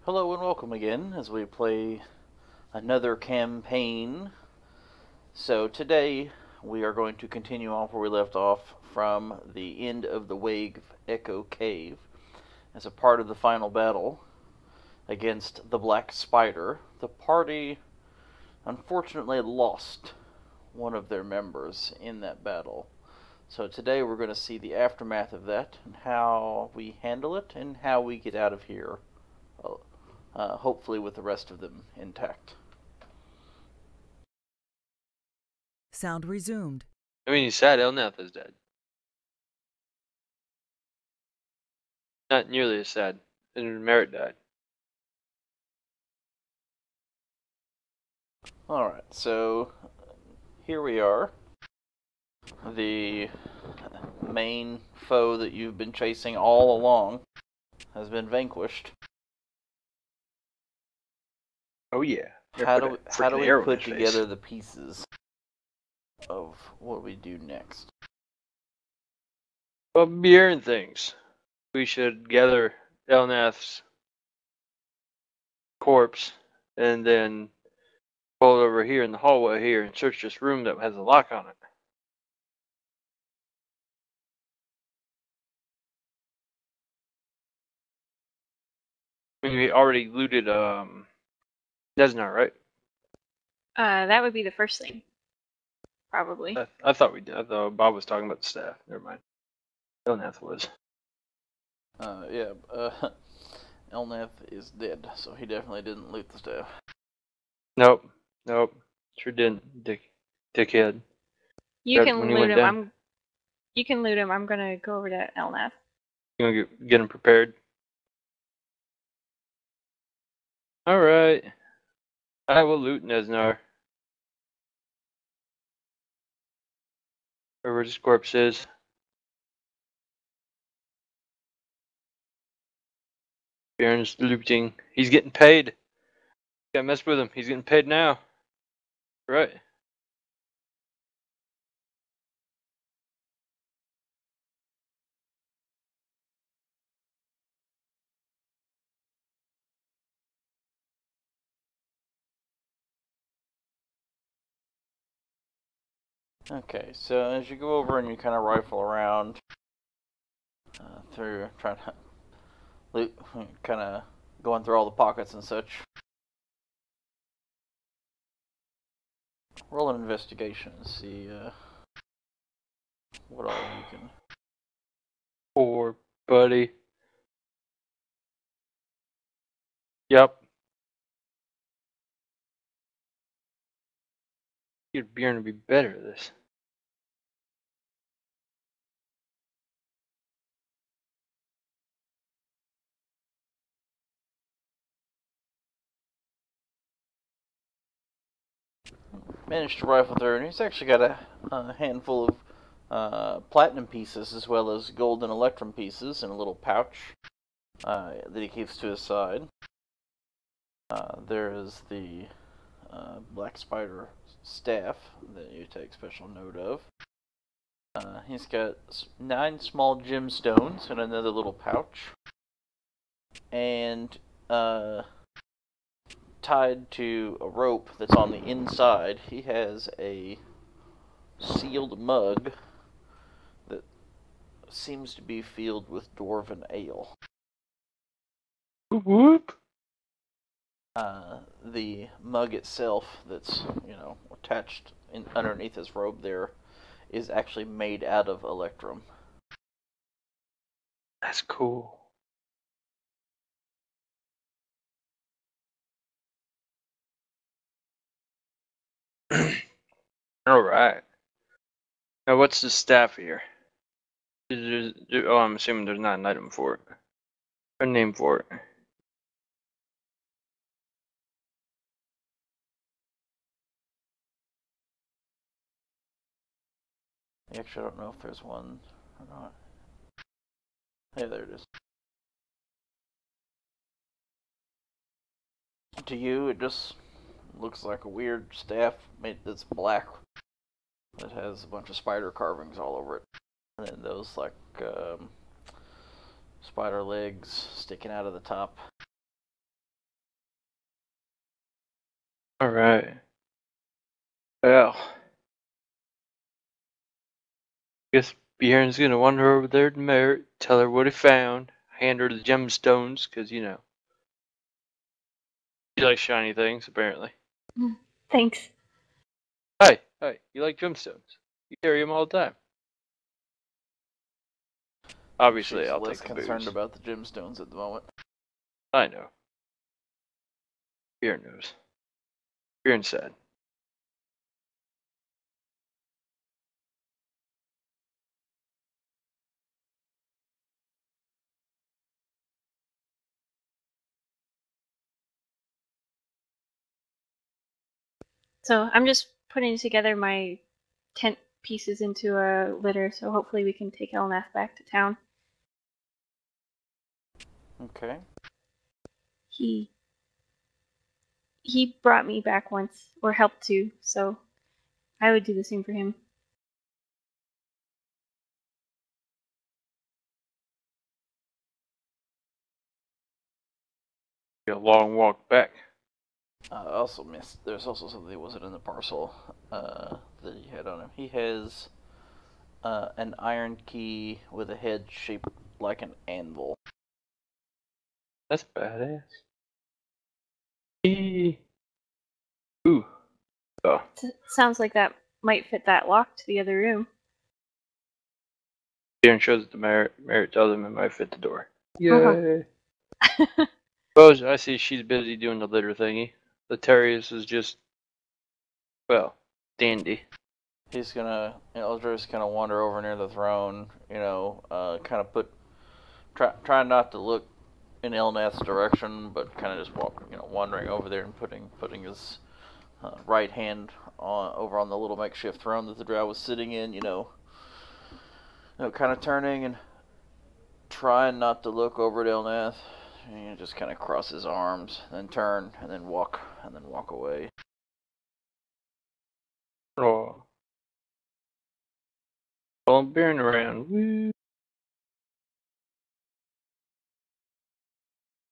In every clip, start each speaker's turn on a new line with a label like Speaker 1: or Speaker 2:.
Speaker 1: Hello and welcome again as we play another campaign. So today we are going to continue on where we left off from the end of the Wave Echo Cave as a part of the final battle against the Black Spider. The party unfortunately lost one of their members in that battle. So today we're going to see the aftermath of that and how we handle it and how we get out of here. Hopefully with the rest of them intact.
Speaker 2: Sound resumed.
Speaker 3: I mean, he's sad Elnath is dead. Not nearly as sad. And Merritt died.
Speaker 1: Alright, so here we are. The main foe that you've been chasing all along has been vanquished.
Speaker 3: Oh yeah.
Speaker 1: How do we put together the pieces of what we do next?
Speaker 3: Well, beer and things. We should gather Elnath's corpse and then pull it over here in the hallway here and search this room that has a lock on it. I mean, we already looted Desnar, right?
Speaker 4: That would be the first thing, probably.
Speaker 3: I thought we did. I thought Bob was talking about the staff. Never mind. Elnath was.
Speaker 1: Elnath is dead, so he definitely didn't loot the staff.
Speaker 3: Nope. Sure didn't, dickhead.
Speaker 4: You can loot him. You can loot him. I'm gonna go over to Elnath.
Speaker 3: You gonna get him prepared? Alright. I will loot Nesnar. Wherever his corpse is. Baron's looting. He's getting paid. Can't mess with him. He's getting paid now. Right.
Speaker 1: Okay, so as you go over and you kind of rifle around through trying to loot, kind of going through all the pockets and such. Roll an investigation and see what all you can.
Speaker 3: Poor buddy. Yep. Get Bjorn to be better at this.
Speaker 1: Managed to rifle through, and he's actually got a handful of platinum pieces as well as gold and electrum pieces in a little pouch that he keeps to his side. There is the black spider staff that you take special note of. He's got 9 small gemstones in another little pouch. And tied to a rope that's on the inside, he has a sealed mug that seems to be filled with dwarven ale.
Speaker 3: Whoop whoop.
Speaker 1: The mug itself that's, attached underneath his robe there is actually made out of electrum.
Speaker 3: That's cool. Alright. Now what's the staff here? I'm assuming there's not an item for it. Or a name for it.
Speaker 1: Actually, I don't know if there's one or not. Hey, there it is. To you, it just looks like a weird staff made that's black that has a bunch of spider carvings all over it, and then those like spider legs sticking out of the top.
Speaker 3: Alright. Well, guess Bjorn's gonna wander over there to Merritt, tell her what he found, hand her the gemstones, because, you know, she likes shiny things, apparently.
Speaker 4: Thanks.
Speaker 3: Hey, you like gemstones. You carry them all the time. Obviously,
Speaker 1: She's
Speaker 3: I'll
Speaker 1: less
Speaker 3: take the
Speaker 1: concerned
Speaker 3: booze.
Speaker 1: about the gemstones at the moment.
Speaker 3: I know. Bjorn knows. Bjorn's sad.
Speaker 4: So I'm just putting together my tent pieces into a litter, so hopefully we can take Elnath back to town.
Speaker 1: Okay.
Speaker 4: He brought me back once, or helped to, so I would do the same for him.
Speaker 3: A long walk back.
Speaker 1: I also missed. There's also something that wasn't in the parcel that he had on him. He has an iron key with a head shaped like an anvil.
Speaker 3: That's badass. Ooh. Oh.
Speaker 4: Sounds like that might fit that lock to the other room.
Speaker 3: Bjorn shows it to Merritt. Merritt tells him it might fit the door. Yay!
Speaker 4: Uh-huh.
Speaker 3: Suppose I see she's busy doing the litter thingy. The Terrius is just, well, dandy.
Speaker 1: He's gonna, Eldridge's gonna wander over near the throne, kind of try not to look in Elnath's direction, but kind of just wandering over there and putting his right hand over on the little makeshift throne that the drow was sitting in, kind of turning and trying not to look over at Elnath. And just kind of cross his arms, then turn, and then walk away.
Speaker 3: Oh. Following Bjorn around. Woo.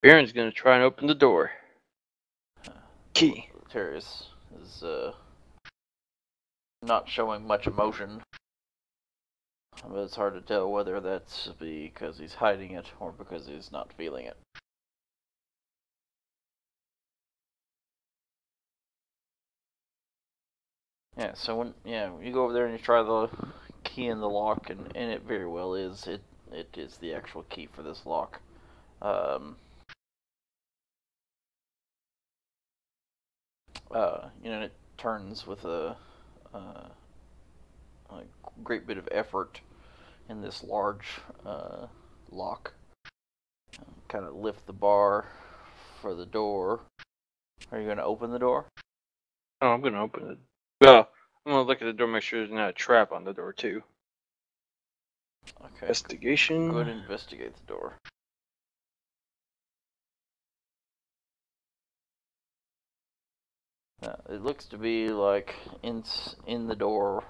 Speaker 3: Bjorn's gonna try and open the door. Key.
Speaker 1: Terrius is not showing much emotion, but it's hard to tell whether that's because he's hiding it or because he's not feeling it. Yeah, so when you go over there and you try the key in the lock, and it very well is it is the actual key for this lock. And it turns with a great bit of effort in this large lock. Kind of lift the bar for the door. Are you going to open the door?
Speaker 3: Oh, I'm gonna open it. Well, I'm gonna look at the door, make sure there's not a trap on the door too.
Speaker 1: Okay.
Speaker 3: Investigation.
Speaker 1: Go ahead and investigate the door. It looks to be like in the door.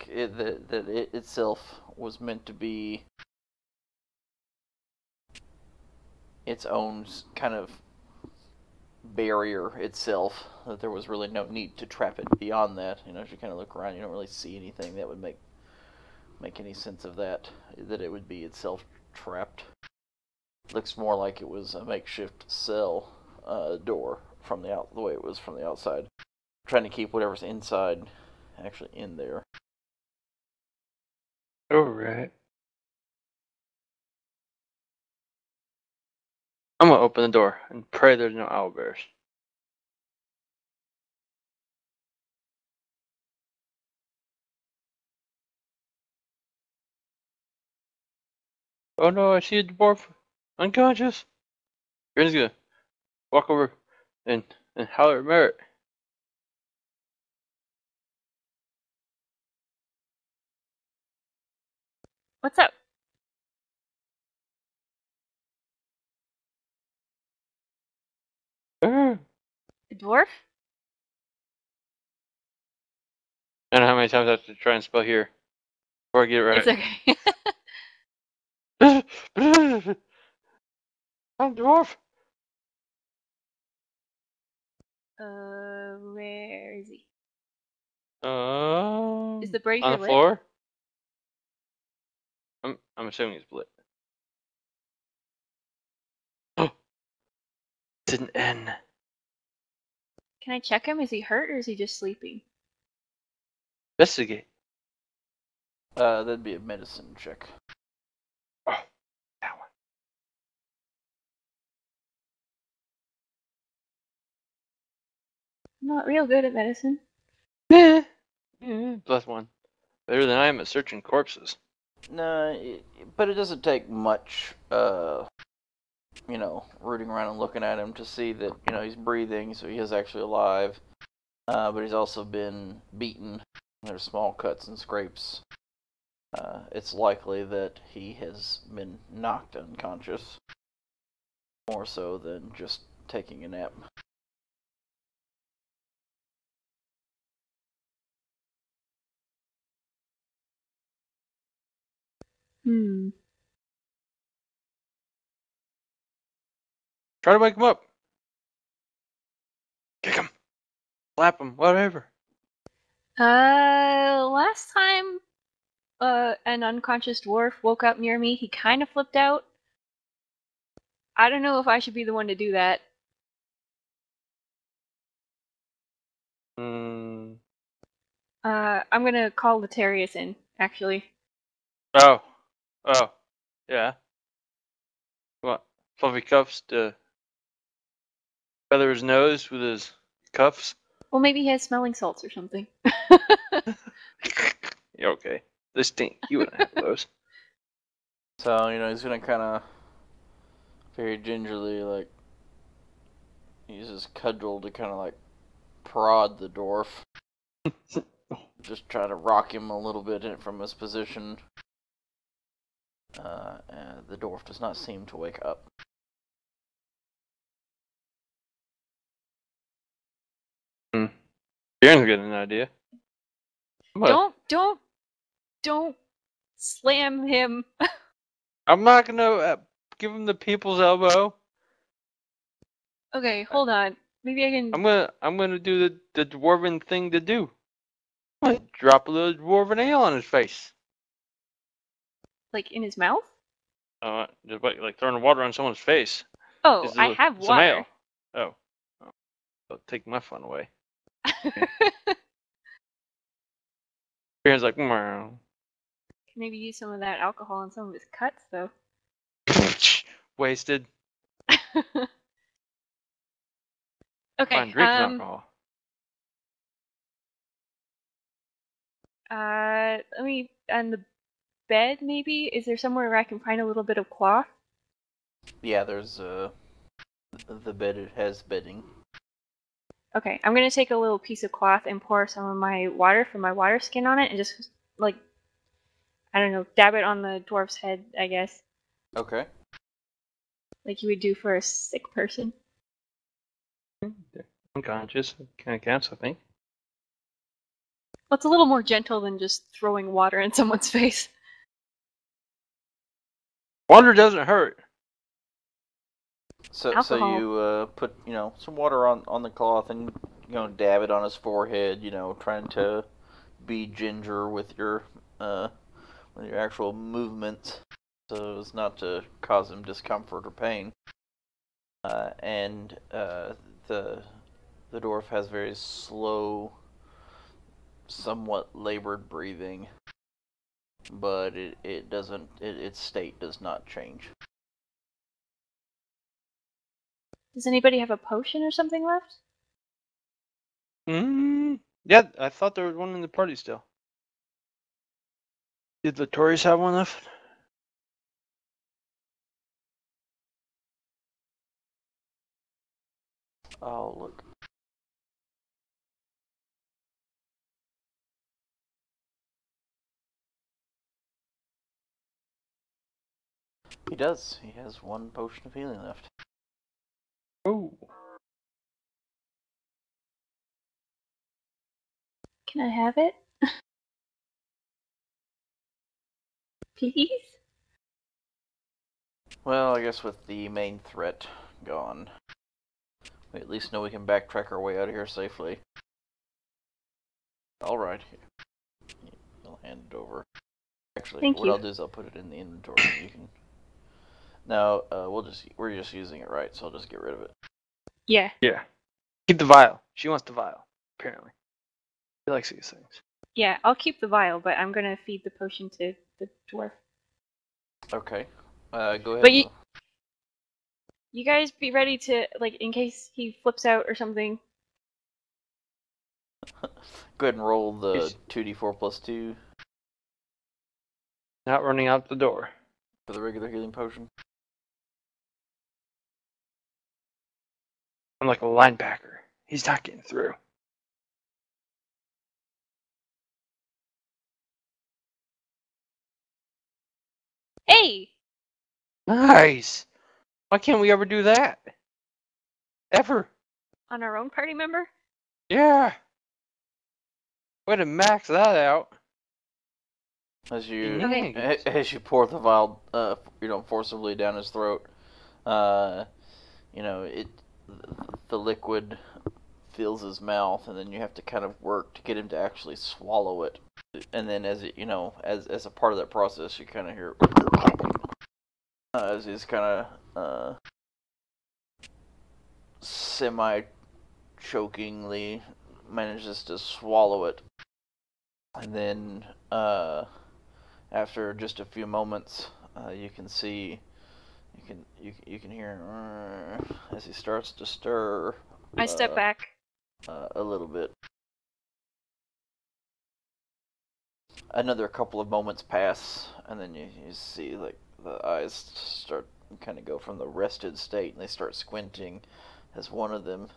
Speaker 1: It itself was meant to be its own kind of barrier itself. That there was really no need to trap it beyond that. As you kind of look around, you don't really see anything that would make any sense of that. That it would be itself trapped. Looks more like it was a makeshift cell door from the way it was from the outside. Trying to keep whatever's inside actually in there.
Speaker 3: Alright. I'm gonna open the door and pray there's no owlbears. Oh no, I see a dwarf unconscious. Bjorn's gonna walk over and holler at Merritt.
Speaker 4: What's up? A dwarf?
Speaker 3: I don't know how many times I have to try and spell here before I get it right.
Speaker 4: It's okay.
Speaker 3: I'm dwarf.
Speaker 4: Where is he?
Speaker 3: On
Speaker 4: Is the brazier
Speaker 3: the
Speaker 4: lit?
Speaker 3: floor? I'm assuming it's lit. It's an N.
Speaker 4: Can I check him? Is he hurt or is he just sleeping?
Speaker 3: Investigate.
Speaker 1: That'd be a medicine check.
Speaker 3: Oh, that one.
Speaker 4: I'm not real good at medicine.
Speaker 3: Yeah. Plus one. Better than I am at searching corpses.
Speaker 1: No, but it doesn't take much, rooting around and looking at him to see that, he's breathing, so he is actually alive. But he's also been beaten. There's small cuts and scrapes. It's likely that he has been knocked unconscious, more so than just taking a nap.
Speaker 4: Hmm.
Speaker 3: Try to wake him up. Kick him. Slap him. Whatever.
Speaker 4: Last time an unconscious dwarf woke up near me, he kind of flipped out. I don't know if I should be the one to do that.
Speaker 3: Hmm.
Speaker 4: I'm gonna call Letarius in, actually.
Speaker 3: Oh. Oh. Yeah. What? Fluffy cuffs to feather his nose with his cuffs?
Speaker 4: Well, maybe he has smelling salts or something.
Speaker 3: You're okay. They stink. You wouldn't have those.
Speaker 1: So, he's gonna kind of very gingerly, use his cudgel to kind of, prod the dwarf. Just try to rock him a little bit from his position. And the dwarf does not seem to wake up.
Speaker 3: Bjorn's getting an idea. What?
Speaker 4: Don't slam him.
Speaker 3: I'm not gonna give him the people's elbow.
Speaker 4: Okay, hold on. Maybe I can.
Speaker 3: I'm gonna do the dwarven thing to do. I'm gonna drop a little dwarven ale on his face.
Speaker 4: Like, in his mouth?
Speaker 3: Just like throwing water on someone's face.
Speaker 4: Oh, I have
Speaker 3: Some ale.
Speaker 4: water.
Speaker 3: Oh. Don't take my fun away. Bjorn's like, meow.
Speaker 4: Maybe use some of that alcohol on some of his cuts, though.
Speaker 3: Wasted.
Speaker 4: Okay,
Speaker 3: Fine, drinking alcohol.
Speaker 4: let me, on the bed, maybe? Is there somewhere where I can find a little bit of cloth?
Speaker 1: Yeah, there's, the bed has bedding.
Speaker 4: Okay, I'm gonna take a little piece of cloth and pour some of my water from my water skin on it and just, I don't know, dab it on the dwarf's head, I guess.
Speaker 1: Okay.
Speaker 4: Like you would do for a sick person.
Speaker 3: Unconscious. Kind of counts, I think.
Speaker 4: Well, it's a little more gentle than just throwing water in someone's face.
Speaker 3: Water doesn't hurt.
Speaker 1: So
Speaker 4: Alcohol.
Speaker 1: you put some water on the cloth and dab it on his forehead. Trying to be ginger with your actual movements, so as not to cause him discomfort or pain. And the dwarf has very slow, somewhat labored breathing, but it doesn't. Its state does not change.
Speaker 4: Does anybody have a potion or something left?
Speaker 3: Yeah, I thought there was one in the party still. Did the Tories have one left?
Speaker 1: Oh, look. He does. He has one potion of healing left.
Speaker 3: Oh.
Speaker 4: Can I have it? Please?
Speaker 1: Well, I guess with the main threat gone, We at least know we can backtrack our way out of here safely. Alright. I'll hand it over. Actually,
Speaker 4: Thank
Speaker 1: what
Speaker 4: you.
Speaker 1: I'll do is I'll put it in the inventory. You can. Now, we're just using it, right? So I'll just get rid of it.
Speaker 4: Yeah.
Speaker 3: Yeah. Keep the vial. She wants the vial, apparently. She likes these things.
Speaker 4: Yeah, I'll keep the vial, but I'm gonna feed the potion to the dwarf.
Speaker 1: Okay. Go ahead.
Speaker 4: But you guys be ready to, like, in case he flips out or something.
Speaker 1: Go ahead and roll the
Speaker 3: He's
Speaker 1: 2d4 plus 2
Speaker 3: not running out the door.
Speaker 1: for the regular healing potion.
Speaker 3: I'm like a linebacker. He's not getting through.
Speaker 4: Hey!
Speaker 3: Nice! Why can't we ever do that? Ever?
Speaker 4: On our own party member?
Speaker 3: Yeah! Way to max that out.
Speaker 1: As you
Speaker 3: Shenanigans.
Speaker 1: as you pour the vial, forcibly down his throat, the liquid fills his mouth, and then you have to kind of work to get him to actually swallow it. And then as as a part of that process, you kind of hear as he's kind of semi-chokingly manages to swallow it, and then after just a few moments, you can see, you can hear as he starts to stir.
Speaker 4: I step back.
Speaker 1: A little bit. Another couple of moments pass, and then you see like the eyes start kind of go from the rested state, and they start squinting as one of them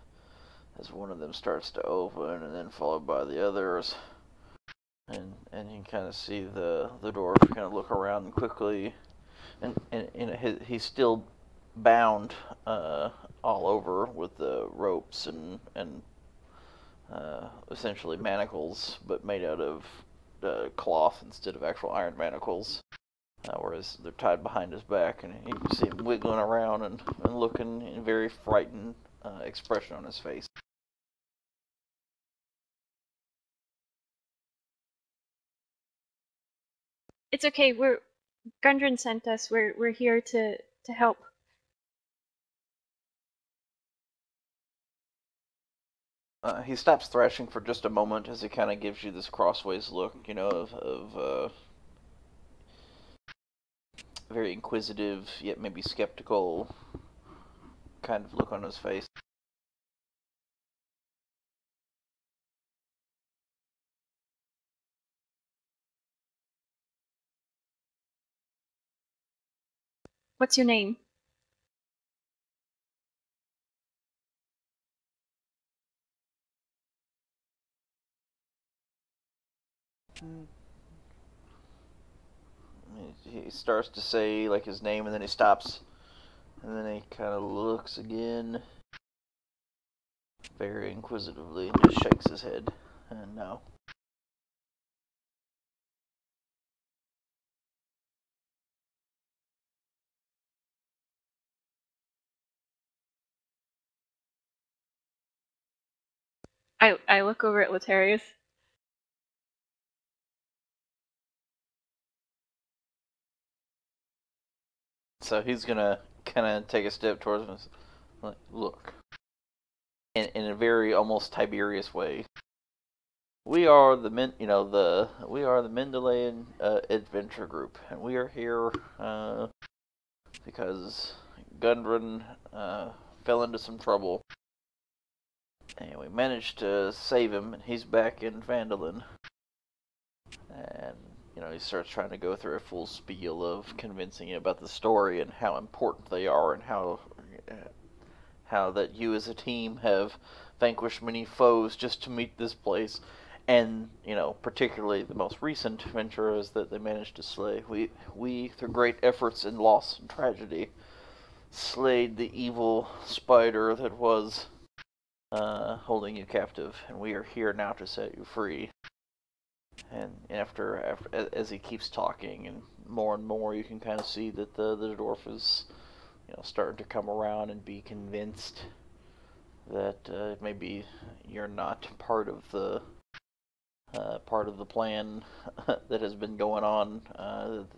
Speaker 1: starts to open, and then followed by the others. And you kind of see the dwarf kind of look around and quickly, and he's still bound all over with the ropes and essentially manacles, but made out of cloth instead of actual iron manacles. Whereas they're tied behind his back, and you can see him wiggling around and looking in a very frightened expression on his face.
Speaker 4: It's okay. Gundren sent us. We're here to help.
Speaker 1: He stops thrashing for just a moment as he kind of gives you this crossways look, of very inquisitive yet maybe skeptical kind of look on his face.
Speaker 4: What's your name?
Speaker 1: He starts to say like his name, and then he stops, and then he kind of looks again, very inquisitively, and just shakes his head, and no.
Speaker 4: I look over at Letarius.
Speaker 1: So he's gonna kind of take a step towards him, like, look, in a very almost Tiberius way. We are the Mendelean adventure group, and we are here because Gundren fell into some trouble, and we managed to save him, and he's back in Phandelver. And he starts trying to go through a full spiel of convincing you about the story and how important they are, and how that you as a team have vanquished many foes just to meet this place. And, particularly the most recent adventurers that they managed to slay. We, through great efforts and loss and tragedy, slayed the evil spider that was holding you captive, and we are here now to set you free. And after as he keeps talking, and more, you can kind of see that the dwarf is, starting to come around and be convinced that maybe you're not part of the plan that has been going on,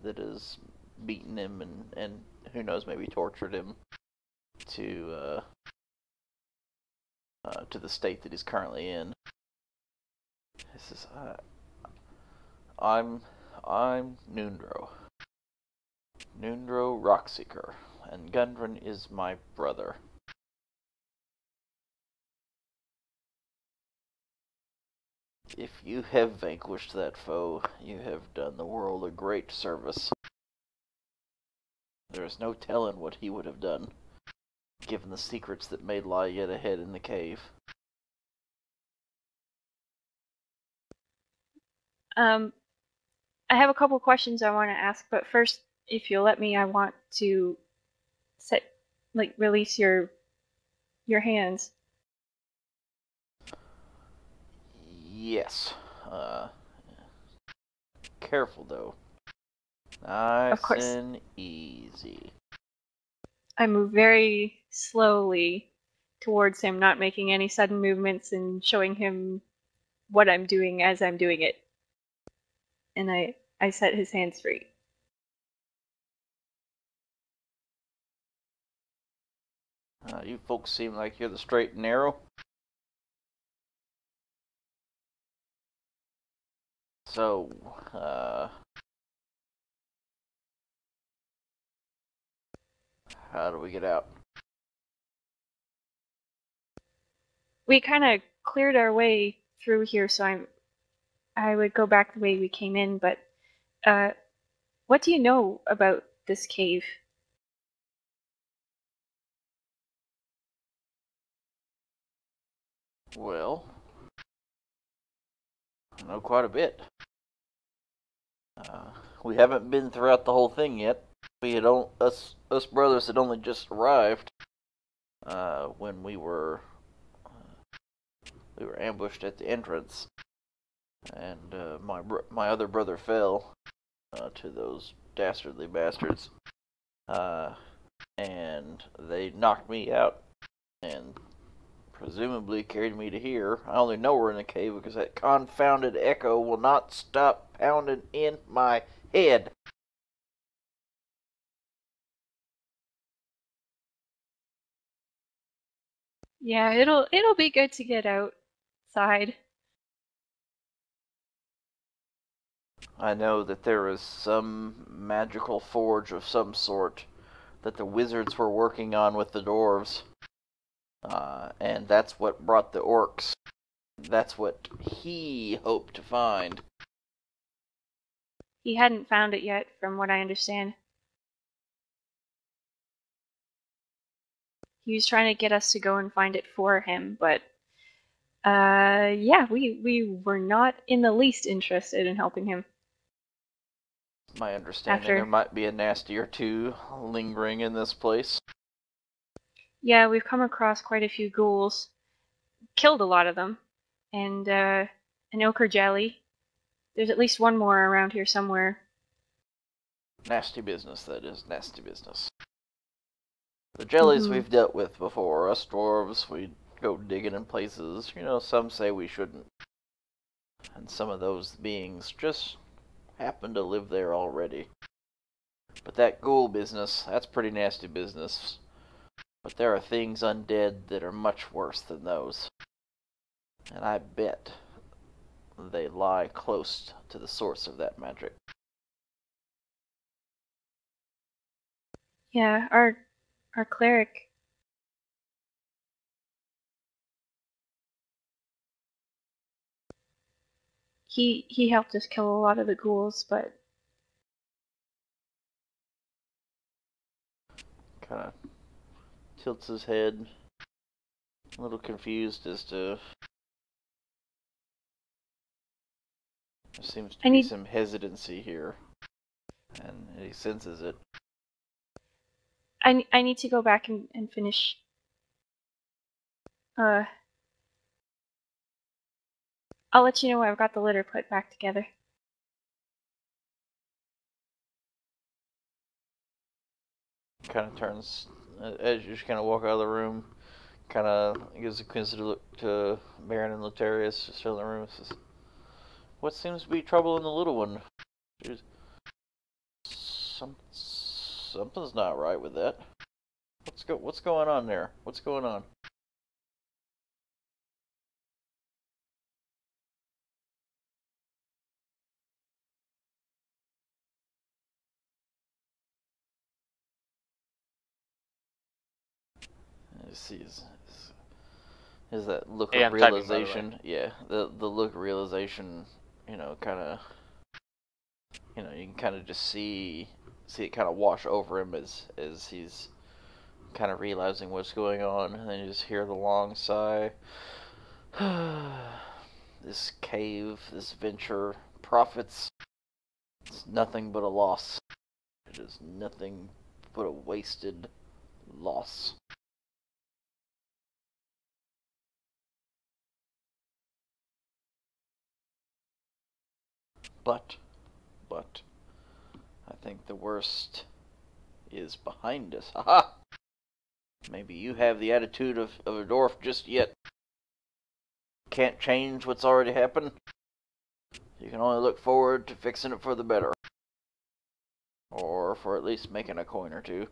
Speaker 1: that has beaten him and who knows, maybe tortured him to to the state that he's currently in. This is I'm Noondro. Noondro Rockseeker, and Gundren is my brother. If you have vanquished that foe, you have done the world a great service. There is no telling what he would have done, given the secrets that may lie yet ahead in the cave.
Speaker 4: I have a couple questions I want to ask, but first, if you'll let me, I want to release your hands.
Speaker 1: Yes. Careful though.
Speaker 4: Of course.
Speaker 1: Nice and easy.
Speaker 4: I move very slowly towards him, not making any sudden movements, and showing him what I'm doing as I'm doing it. And I set his hands free.
Speaker 1: You folks seem like you're the straight and narrow. So, how do we get out?
Speaker 4: We kind of cleared our way through here, so I would go back the way we came in, but what do you know about this cave?
Speaker 1: Well, I know quite a bit. We haven't been throughout the whole thing yet. Us brothers had only just arrived when we were ambushed at the entrance, and my other brother fell to those dastardly bastards, and they knocked me out and presumably carried me to here. I only know we're in a cave because that confounded echo will not stop pounding in my head.
Speaker 4: Yeah, it'll be good to get outside.
Speaker 1: I know that there is some magical forge of some sort that the wizards were working on with the dwarves, and that's what brought the orcs. That's what he hoped to find.
Speaker 4: He hadn't found it yet, from what I understand. He was trying to get us to go and find it for him, but yeah, we were not in the least interested in helping him.
Speaker 1: My understanding, there might be a nasty or two lingering in this place.
Speaker 4: Yeah, we've come across quite a few ghouls, killed a lot of them, and an ochre jelly. There's at least one more around here somewhere.
Speaker 1: Nasty business, that is. Nasty business. The jellies we've dealt with before. Us dwarves, we go digging in places. You know, some say we shouldn't. And some of those beings just happen to live there already. But that ghoul business, that's pretty nasty business. But there are things undead that are much worse than those. And I bet they lie close to the source of that magic.
Speaker 4: Yeah, our cleric. He helped us kill a lot of the ghouls, but
Speaker 1: Kind of tilts his head, a little confused as to. There seems to be some hesitancy here, and he senses it.
Speaker 4: I need to go back and finish. I'll let you know when I've got the litter put back together.
Speaker 1: Kind of turns, as you just kind of walk out of the room, kind of gives a considerate look to Baron and Lotarius, just still in the room. Says, "What seems to be trouble in the little one? There's something's not right with that. What's going on there? What's going on?" You see is that look
Speaker 3: Hey,
Speaker 1: of
Speaker 3: I'm typing, by the way.
Speaker 1: realization? Yeah, the look of realization. Kind of. You can kind of just see it kind of wash over him as he's kind of realizing what's going on, and then you just hear the long sigh. This cave, this venture, profits, it's nothing but a loss. It is nothing but a wasted loss. But, I think the worst is behind us. Haha! Maybe you have the attitude of a dwarf just yet. Can't change what's already happened. You can only look forward to fixing it for the better. Or for at least making a coin or two.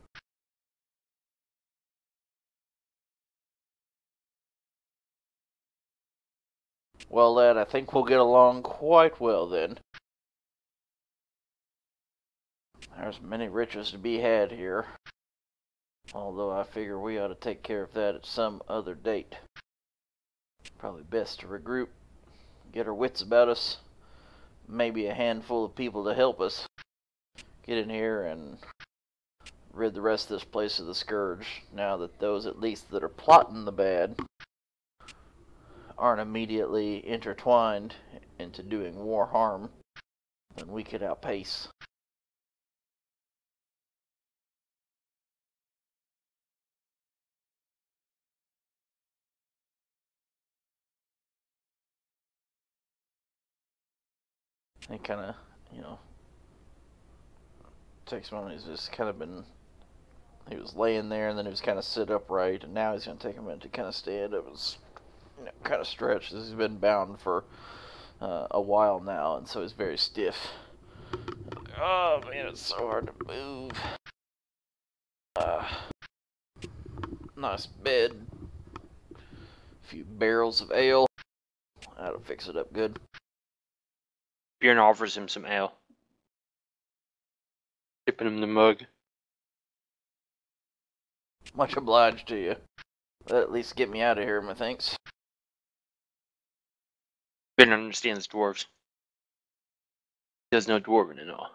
Speaker 1: Well, lad, I think we'll get along quite well then. There's many riches to be had here. Although I figure we ought to take care of that at some other date. Probably best to regroup, get our wits about us, maybe a handful of people to help us. Get in here and rid the rest of this place of the scourge, now that those at least that are plotting the bad aren't immediately intertwined into doing more harm than we could outpace. He kind of, takes a moment. He's just kind of been, he was laying there and then he was kind of sit upright, and now he's going to take a minute to kind of stand up and, kind of stretch. He's been bound for a while now, and so he's very stiff. Oh man, it's so hard to move. Nice bed. A few barrels of ale. That'll fix it up good.
Speaker 3: Bjorn offers him some ale. Tipping him the mug.
Speaker 1: Much obliged to you. That'll at least get me out of here, methinks.
Speaker 3: Bjorn understands dwarves. He does know dwarven and all.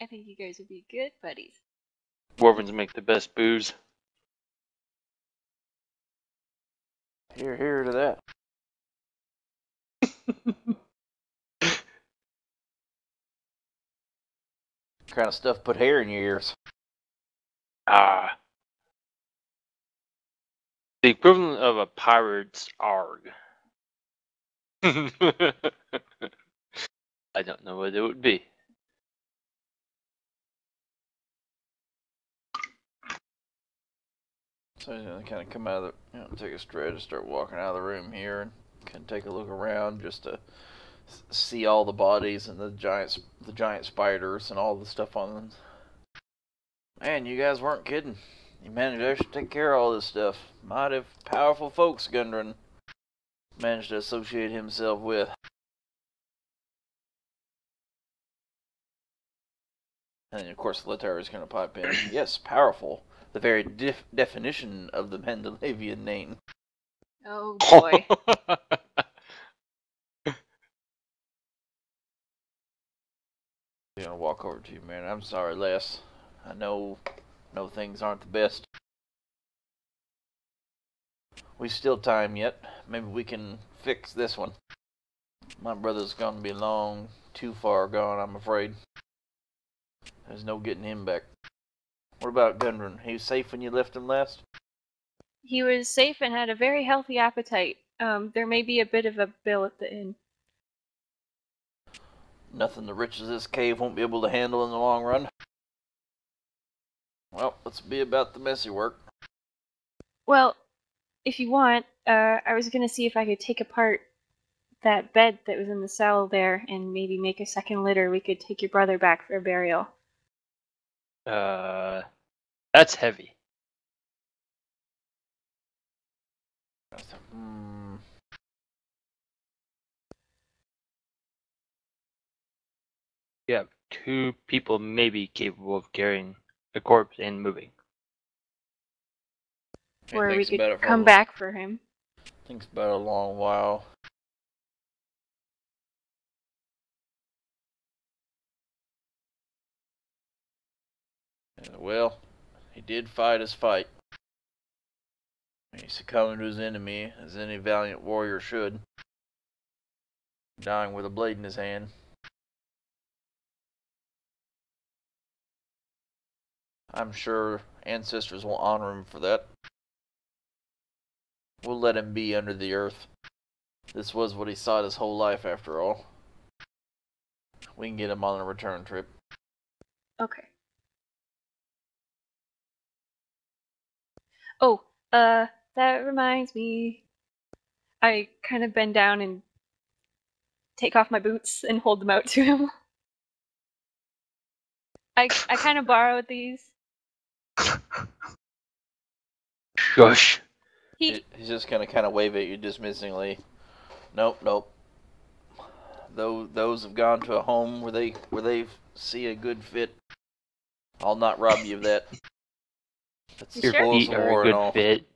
Speaker 4: I think you guys would be good buddies.
Speaker 3: Dwarvens make the best booze.
Speaker 1: Here to that. Kind of stuff put hair in your ears.
Speaker 3: Ah. The equivalent of a pirate's arg. I don't know what it would be.
Speaker 1: So he's gonna kind of come out of the, take a stretch, start walking out of the room here, and kind of take a look around just to see all the bodies and the giant spiders and all the stuff on them. Man, you guys weren't kidding. You managed to actually take care of all this stuff. Mighty powerful folks Gundren managed to associate himself with. And then, of course, Litar is going to pipe in. Yes, powerful. The very definition of the Phandelver name.
Speaker 4: Oh boy.
Speaker 1: I'm going to walk over to you, man. I'm sorry, Les. I know things aren't the best. We still time yet. Maybe we can fix this one. My brother's going to be long too far gone, I'm afraid. There's no getting him back. What about Gundren? He was safe when you left him last?
Speaker 4: He was safe and had a very healthy appetite. There may be a bit of a bill at the inn.
Speaker 1: Nothing the riches of this cave won't be able to handle in the long run. Well, let's be about the messy work.
Speaker 4: Well, if you want, I was gonna see if I could take apart that bed that was in the cell there and maybe make a second litter. We could take your brother back for a burial.
Speaker 3: That's heavy. You have 2 people maybe capable of carrying a corpse and moving.
Speaker 4: Or we
Speaker 1: Thinks
Speaker 4: could
Speaker 1: about it for
Speaker 4: come back for him.
Speaker 1: Thinks about it a long while. Well, he did fight his fight. He succumbed to his enemy, as any valiant warrior should, dying with a blade in his hand. I'm sure ancestors will honor him for that. We'll let him be under the earth. This was what he sought his whole life, after all. We can get him on a return trip.
Speaker 4: Okay. Oh, that reminds me. I kind of bend down and take off my boots and hold them out to him. I kind of borrowed these.
Speaker 3: Shush.
Speaker 1: He's just gonna kind of wave at you dismissingly. Nope, nope. Those have gone to a home where they see a good fit. I'll not rob you of that. That's
Speaker 4: You
Speaker 3: Your
Speaker 4: sure?
Speaker 3: feet are a good fit.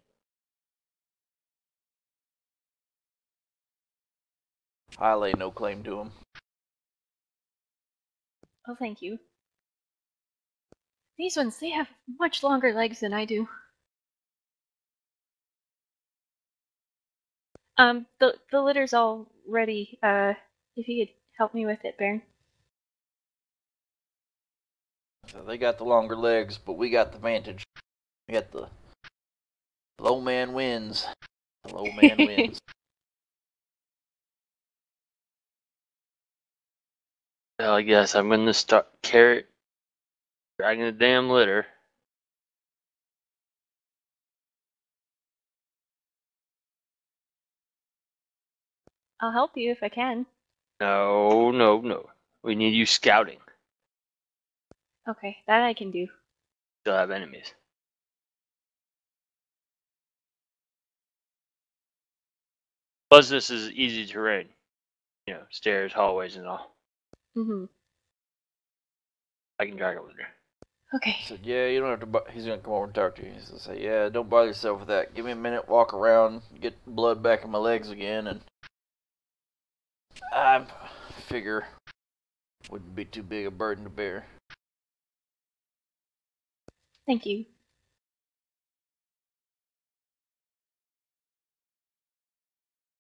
Speaker 1: I lay no claim to him.
Speaker 4: Oh, thank you. These ones, they have much longer legs than I do. The litter's all ready. If you could help me with it, Baron.
Speaker 1: So they got the longer legs, but we got the vantage. We got the low man wins. The low man wins.
Speaker 3: Well, I guess I'm gonna start dragging the damn litter.
Speaker 4: I'll help you if I can.
Speaker 3: No, no, no. We need you scouting.
Speaker 4: Okay, that I can do.
Speaker 3: Still have enemies. Plus, this is easy terrain. You know, stairs, hallways, and all.
Speaker 4: Mm-hmm.
Speaker 3: I can drag a litter.
Speaker 4: Okay.
Speaker 1: He said, yeah, you don't have to. He's gonna come over and talk to you. He's gonna say, yeah, don't bother yourself with that. Give me a minute, walk around, get blood back in my legs again, and I figure wouldn't be too big a burden to bear.
Speaker 4: Thank you.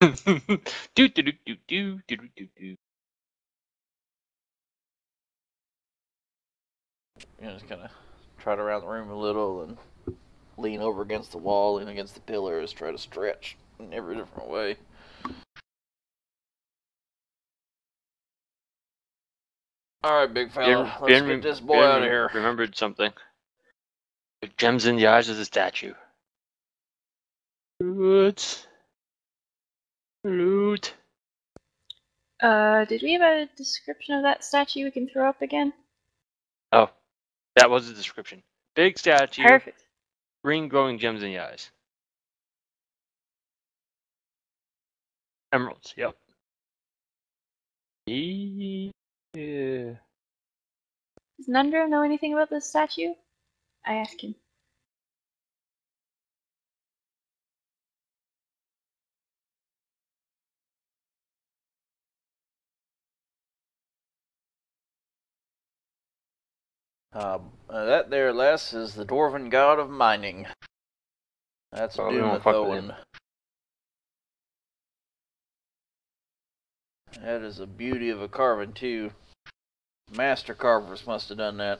Speaker 3: do do do do do do do do.
Speaker 1: You know, just kind of trot around the room a little and lean over against the wall, lean against the pillars, try to stretch in every different way. Alright, big fella, let's get this boy out of here.
Speaker 3: Remembered something. The gems in the eyes of the statue. Loot. Loot.
Speaker 4: Did we have a description of that statue we can throw up again?
Speaker 3: Oh, that was the description. Big statue.
Speaker 4: Perfect.
Speaker 3: Green glowing gems in the eyes. Emeralds, yep. Yeah.
Speaker 4: Does Nundro know anything about this statue? I ask him.
Speaker 1: That there, lass, is the dwarven god of mining. That's
Speaker 3: Oh, we don't fuck with him.
Speaker 1: Dumathoan. That is a beauty of a carving, too. Master carvers must have done that.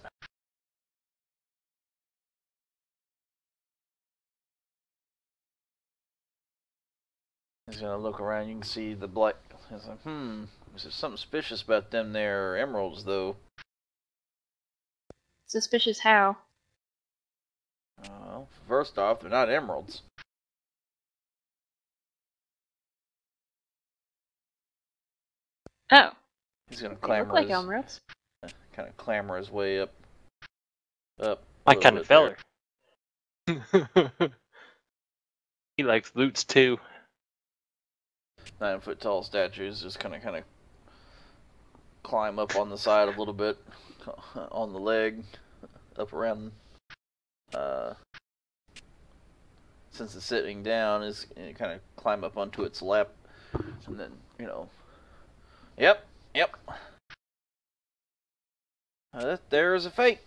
Speaker 1: He's gonna look around, you can see the black. He's like, there's something suspicious about them there emeralds, though.
Speaker 4: Suspicious how?
Speaker 1: Well, first off, they're not emeralds.
Speaker 4: Oh,
Speaker 1: He's gonna
Speaker 4: they look
Speaker 1: clamber
Speaker 4: like
Speaker 1: his
Speaker 4: emeralds.
Speaker 1: kind of clamber his way up. A
Speaker 3: My
Speaker 1: little
Speaker 3: kind of
Speaker 1: bit there.
Speaker 3: feller. He likes loots too.
Speaker 1: 9-foot tall statues just kind of climb up on the side a little bit, on the leg, up around. Since it's sitting down, is kind of climb up onto its lap, and then yep. There's a fake.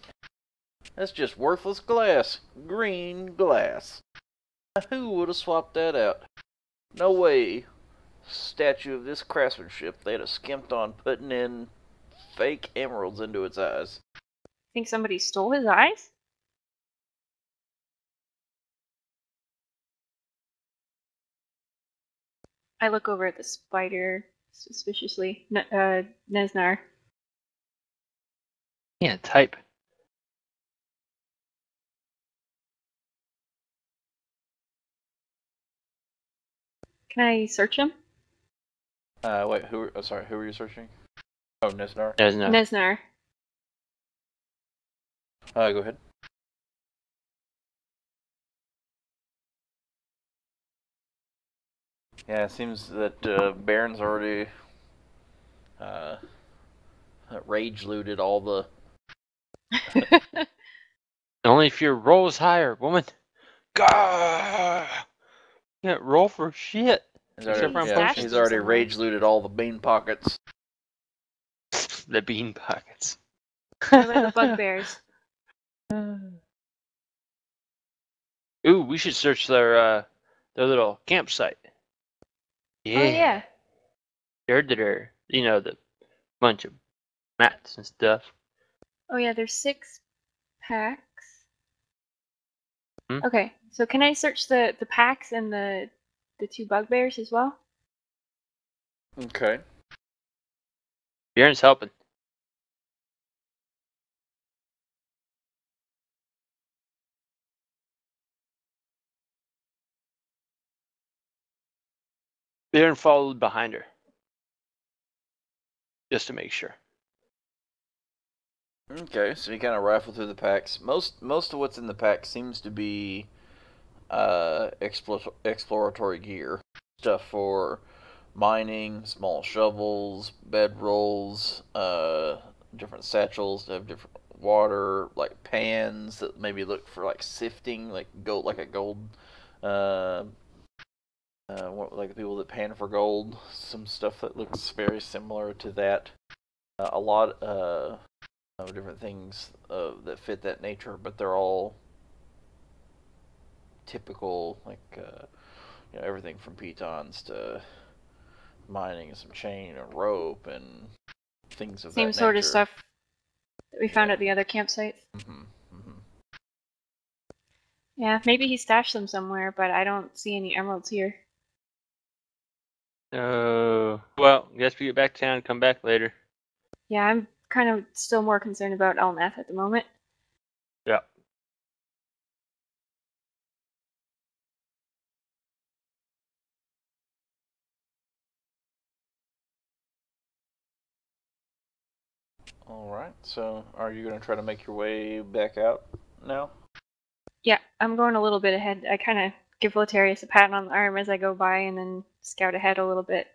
Speaker 1: That's just worthless glass, green glass. Who would have swapped that out? No way. Statue of this craftsmanship, they'd have skimped on putting in fake emeralds into its eyes.
Speaker 4: Think somebody stole his eyes? I look over at the spider suspiciously. Nesnar.
Speaker 3: Yeah, type.
Speaker 4: Can I search him?
Speaker 1: Wait, who were you searching? Oh, Nesnar.
Speaker 3: There's no.
Speaker 4: Nesnar.
Speaker 1: Go ahead. Yeah, it seems that Baron's already rage looted all the.
Speaker 3: Only if your roll is higher, woman. Gah! Can't roll for shit. Except for on potions.
Speaker 1: He's already rage looted all the bean pockets.
Speaker 3: The bean pockets.
Speaker 4: What about the bugbears?
Speaker 3: Ooh, we should search their little campsite. Yeah.
Speaker 4: Oh yeah.
Speaker 3: The bunch of mats and stuff.
Speaker 4: Oh yeah, there's 6 packs.
Speaker 3: Hmm?
Speaker 4: Okay, so can I search the packs and the 2 bugbears as well?
Speaker 1: Okay.
Speaker 3: Bjorn's helping. Bjorn followed behind her. Just to make sure.
Speaker 1: Okay, so you kind of rifle through the packs. Most of what's in the pack seems to be exploratory gear. Stuff for mining, small shovels, bedrolls, different satchels that have different water, like pans that maybe look for like sifting, like a gold, like the people that pan for gold. Some stuff that looks very similar to that. A lot of different things that fit that nature, but they're all typical, like everything from pitons to mining and some chain and rope and things of that nature.
Speaker 4: Same sort of stuff that we found at the other campsites. Yeah, maybe he stashed them somewhere, but I don't see any emeralds here.
Speaker 3: Well, guess we get back to town and come back later.
Speaker 4: Yeah, I'm kind of still more concerned about Elnath at the moment.
Speaker 3: Yeah.
Speaker 1: Alright, so are you going to try to make your way back out now?
Speaker 4: Yeah, I'm going a little bit ahead. I kind of give Lotarius a pat on the arm as I go by and then scout ahead a little bit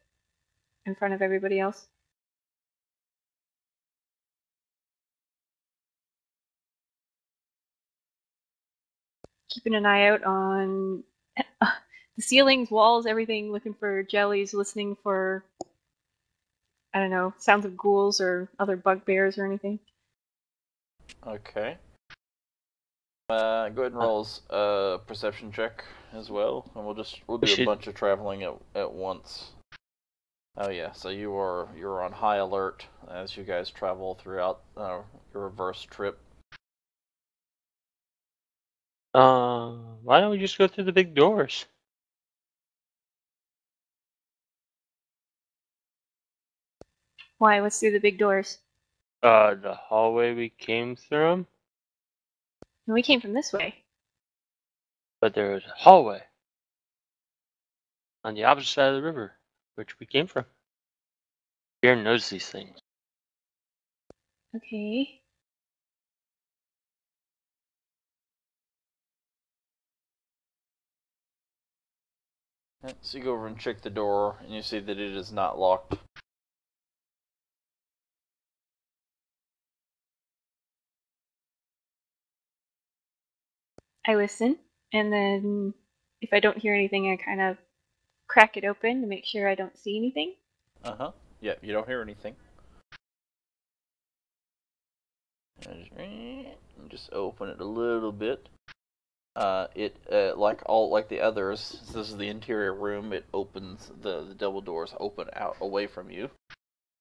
Speaker 4: in front of everybody else. Keeping an eye out on the ceilings, walls, everything, looking for jellies, listening for, I don't know, sounds of ghouls or other bugbears or anything.
Speaker 1: Okay. Go ahead and roll a perception check as well, and we'll do a bunch of traveling at once. Oh yeah, so you're on high alert as you guys travel throughout your reverse trip.
Speaker 3: Why don't we just go through the big doors?
Speaker 4: Why? What's through the big doors?
Speaker 3: The hallway we came through,
Speaker 4: We came from this way.
Speaker 3: but there was a hallway on the opposite side of the river, which we came from. Darren knows these things.
Speaker 4: Okay.
Speaker 1: So you go over and check the door, and you see that it is not locked.
Speaker 4: I listen, and then if I don't hear anything, I kind of crack it open to make sure I don't see anything.
Speaker 1: Uh-huh. Yeah, you don't hear anything. Just open it a little bit. Like the others, this is the interior room. It opens the double doors open out away from you.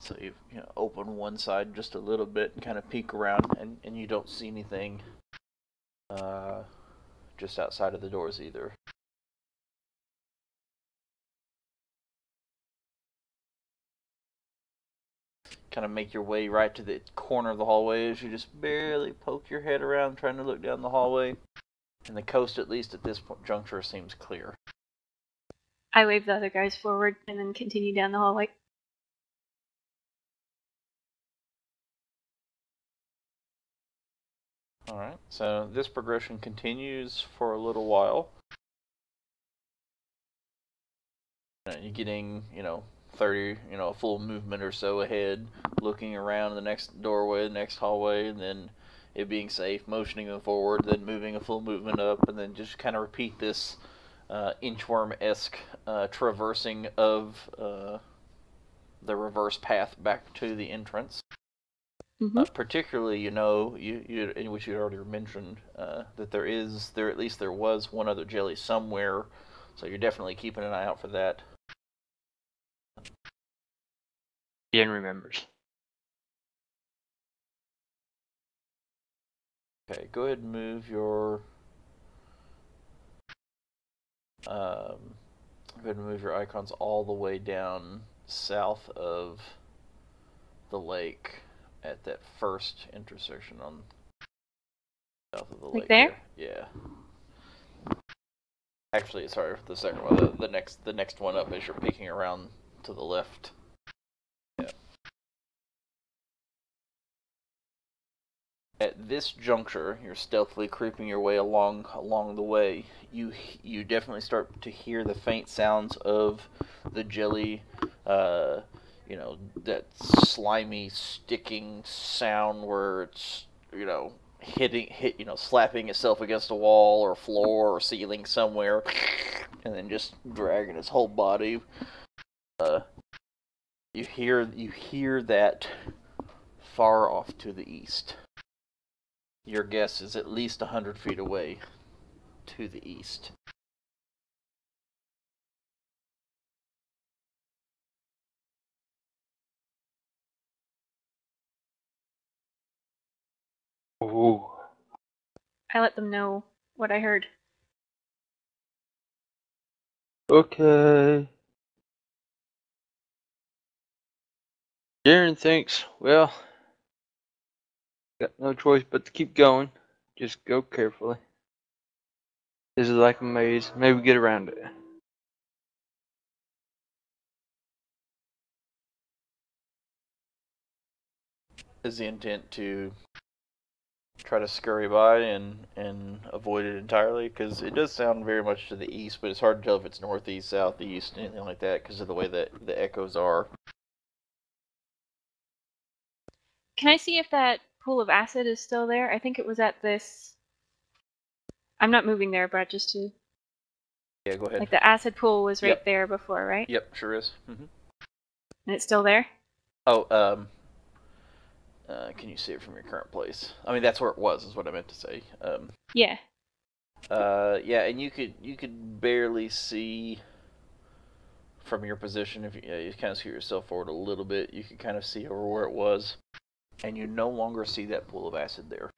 Speaker 1: So you open one side just a little bit and kind of peek around, and you don't see anything just outside of the doors either. Kind of make your way right to the corner of the hallway as you just barely poke your head around trying to look down the hallway. And the coast, at least at this juncture, seems clear.
Speaker 4: I wave the other guys forward and then continue down the hallway.
Speaker 1: Alright, so this progression continues for a little while. You're getting, 30, a full movement or so ahead, looking around the next doorway, the next hallway, and then it being safe, motioning them forward, then moving a full movement up, and then just kind of repeat this inchworm-esque traversing of the reverse path back to the entrance.
Speaker 4: Mm-hmm.
Speaker 1: Particularly, you in which you already mentioned that there at least there was one other jelly somewhere, so you're definitely keeping an eye out for that.
Speaker 3: Darren remembers.
Speaker 1: Okay, go ahead and move your go ahead and move your icons all the way down south of the lake at that first intersection on south of the lake.
Speaker 4: Like there?
Speaker 1: Yeah. Actually, sorry, the second one, the next one up as you're peeking around to the left. Yeah. At this juncture, you're stealthily creeping your way along the way. You definitely start to hear the faint sounds of the jelly, that slimy, sticking sound where it's, slapping itself against a wall or floor or ceiling somewhere, and then just dragging its whole body. You hear that far off to the east. Your guess is at least 100 feet away to the east.
Speaker 3: Ooh.
Speaker 4: I let them know what I heard.
Speaker 3: Okay. Darren thinks, well, got no choice but to keep going. Just go carefully. This is like a maze. Maybe get around it.
Speaker 1: Is the intent to try to scurry by and avoid it entirely? Because it does sound very much to the east, but it's hard to tell if it's northeast, southeast, anything like that because of the way that the echoes are.
Speaker 4: Can I see if that pool of acid is still there? I think it was at this... I'm not moving there, but just to...
Speaker 1: Yeah, go ahead.
Speaker 4: Like the acid pool was right
Speaker 1: Yep.
Speaker 4: there before, right?
Speaker 1: Yep, sure is. Mm-hmm.
Speaker 4: And it's still there?
Speaker 1: Oh, can you see it from your current place? I mean, that's where it was, is what I meant to say.
Speaker 4: Yeah.
Speaker 1: Yeah, and you could barely see from your position. If you kind of scoot yourself forward a little bit, you could kind of see over where it was, and you no longer see that pool of acid there.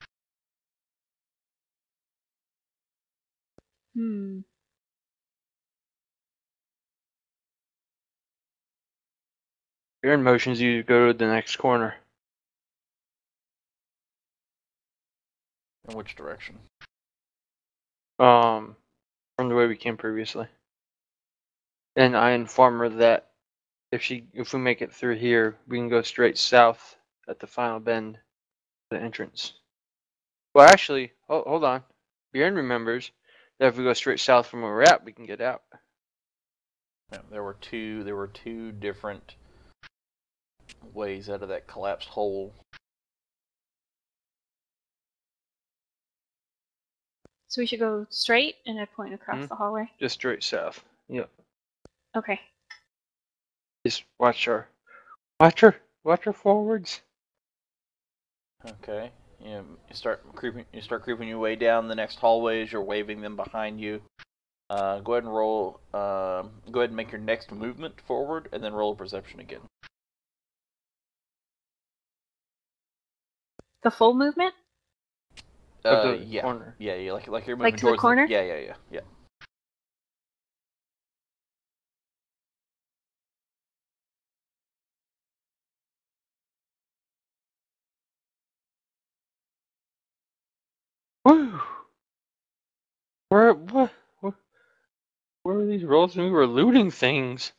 Speaker 3: Darren motions you to go to the next corner.
Speaker 1: In which direction?
Speaker 3: From the way we came previously. And I inform her that If we make it through here, we can go straight south at the final bend, the entrance. Well, actually, hold on. Bjorn remembers that if we go straight south from where we're at, we can get out.
Speaker 1: No, there were two different ways out of that collapsed hole.
Speaker 4: So we should go straight, and I point across the hallway.
Speaker 3: Just straight south. Yep.
Speaker 4: Okay.
Speaker 3: Just watch our forwards.
Speaker 1: Okay. You start creeping your way down the next hallway as you're waving them behind you. Go ahead and roll. Go ahead and make your next movement forward, and then roll a perception again.
Speaker 4: The full movement?
Speaker 1: Yeah.
Speaker 3: Corner.
Speaker 1: Yeah, like you're moving
Speaker 4: Like to the
Speaker 1: towards
Speaker 4: corner?
Speaker 1: Yeah.
Speaker 3: Woo! Where are these rolls? We were looting things.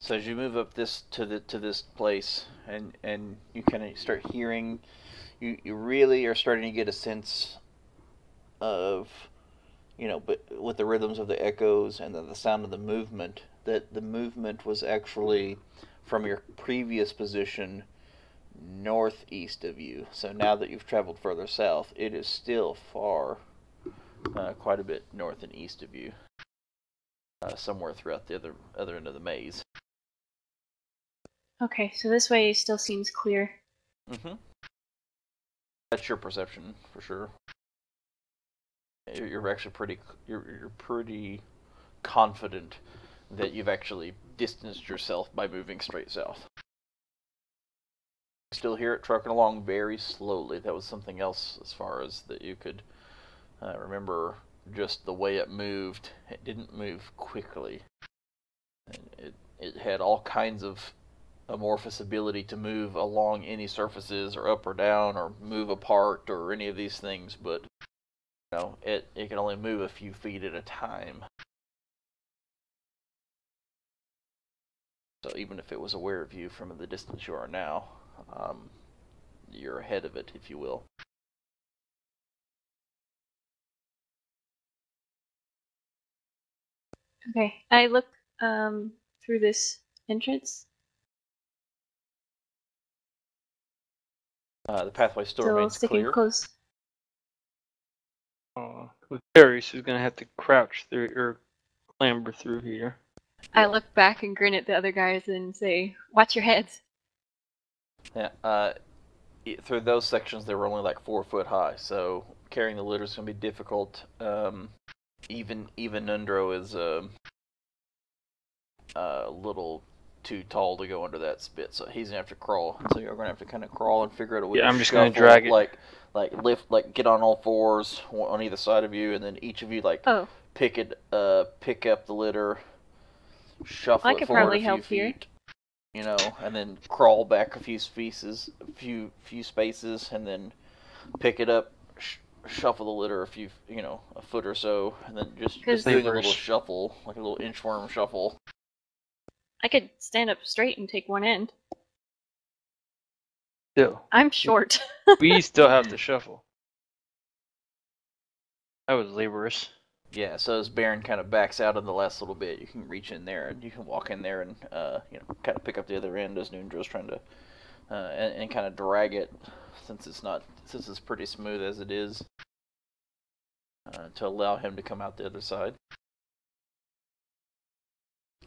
Speaker 1: So as you move up this to this place, and you kind of start hearing, you really are starting to get a sense of, but with the rhythms of the echoes and the sound of the movement, that the movement was actually from your previous position northeast of you. So now that you've traveled further south, it is still far, quite a bit north and east of you, somewhere throughout the other end of the maze.
Speaker 4: Okay, so this way still seems clear.
Speaker 1: Mm-hmm. That's your perception for sure. You're actually you're pretty confident that you've actually distanced yourself by moving straight south. Still hear it trucking along very slowly. That was something else as far as that you could remember. Just the way it moved. It didn't move quickly. And it had all kinds of amorphous ability to move along any surfaces, or up or down, or move apart, or any of these things, but it can only move a few feet at a time. So even if it was aware of you from the distance you are now, you're ahead of it, if you will.
Speaker 4: Okay, I look through this entrance.
Speaker 1: The pathway still
Speaker 4: Still
Speaker 1: remains
Speaker 4: sticking
Speaker 1: clear.
Speaker 4: close.
Speaker 3: With Terry, she's gonna have to crouch through or clamber through here.
Speaker 4: I look back and grin at the other guys and say, "Watch your heads."
Speaker 1: Yeah. Through those sections, they were only like 4 foot high, so carrying the litter is going to be difficult. Even Nundro is a little too tall to go under that spit, so he's gonna have to crawl. So you're gonna have to kind of crawl and figure out a way.
Speaker 3: Yeah,
Speaker 1: to
Speaker 3: I'm just gonna drag it.
Speaker 1: like lift, like get on all fours on either side of you, and then each of you pick up the litter, shuffle it forward a few feet, and then crawl back a few spaces, and then pick it up, shuffle the litter a foot or so, and then just doing a little shuffle, like a little inchworm shuffle.
Speaker 4: I could stand up straight and take one end.
Speaker 3: Still.
Speaker 4: I'm short.
Speaker 3: We still have to shuffle. That was laborious.
Speaker 1: Yeah, so as Baron kind of backs out in the last little bit, you can reach in there and you can walk in there and kind of pick up the other end as Nundro's trying to and kind of drag it, since it's pretty smooth as it is, to allow him to come out the other side.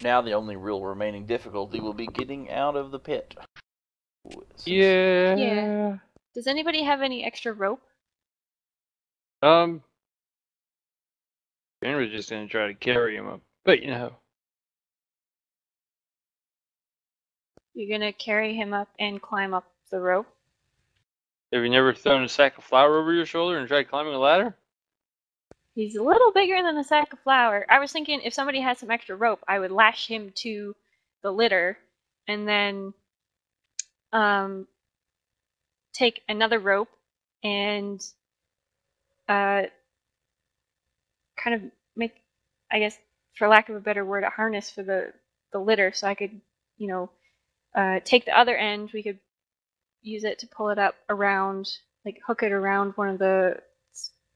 Speaker 1: Now the only real remaining difficulty will be getting out of the pit.
Speaker 4: Yeah. Does anybody have any extra rope?
Speaker 3: Ben was just gonna try to carry him up, but
Speaker 4: You're gonna carry him up and climb up the rope?
Speaker 3: Have you never thrown a sack of flour over your shoulder and tried climbing a ladder?
Speaker 4: He's a little bigger than a sack of flour. I was thinking if somebody had some extra rope, I would lash him to the litter and then take another rope and kind of make, I guess, for lack of a better word, a harness for the the litter, so I could, take the other end. We could use it to pull it up around, like hook it around one of the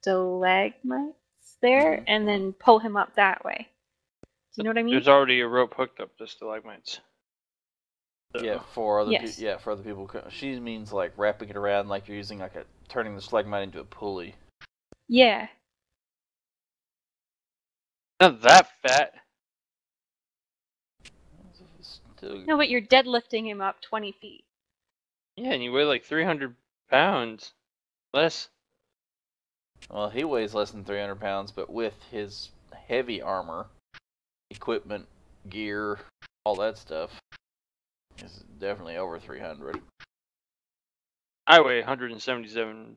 Speaker 4: stalagmites there, and then pull him up that way. Do you know what I mean?
Speaker 3: There's already a rope hooked up to stalagmites. So.
Speaker 1: Yeah, for other
Speaker 4: Yes.
Speaker 1: for other people. She means like wrapping it around, like you're using like turning the stalagmite into a pulley.
Speaker 4: Yeah.
Speaker 3: Not that fat.
Speaker 1: Still,
Speaker 4: No, but you're deadlifting him up 20 feet.
Speaker 3: Yeah, and you weigh like 300 pounds. Less.
Speaker 1: well, he weighs less than 300 pounds, but with his heavy armor, equipment, gear, all that stuff, he's definitely over 300.
Speaker 3: I weigh 177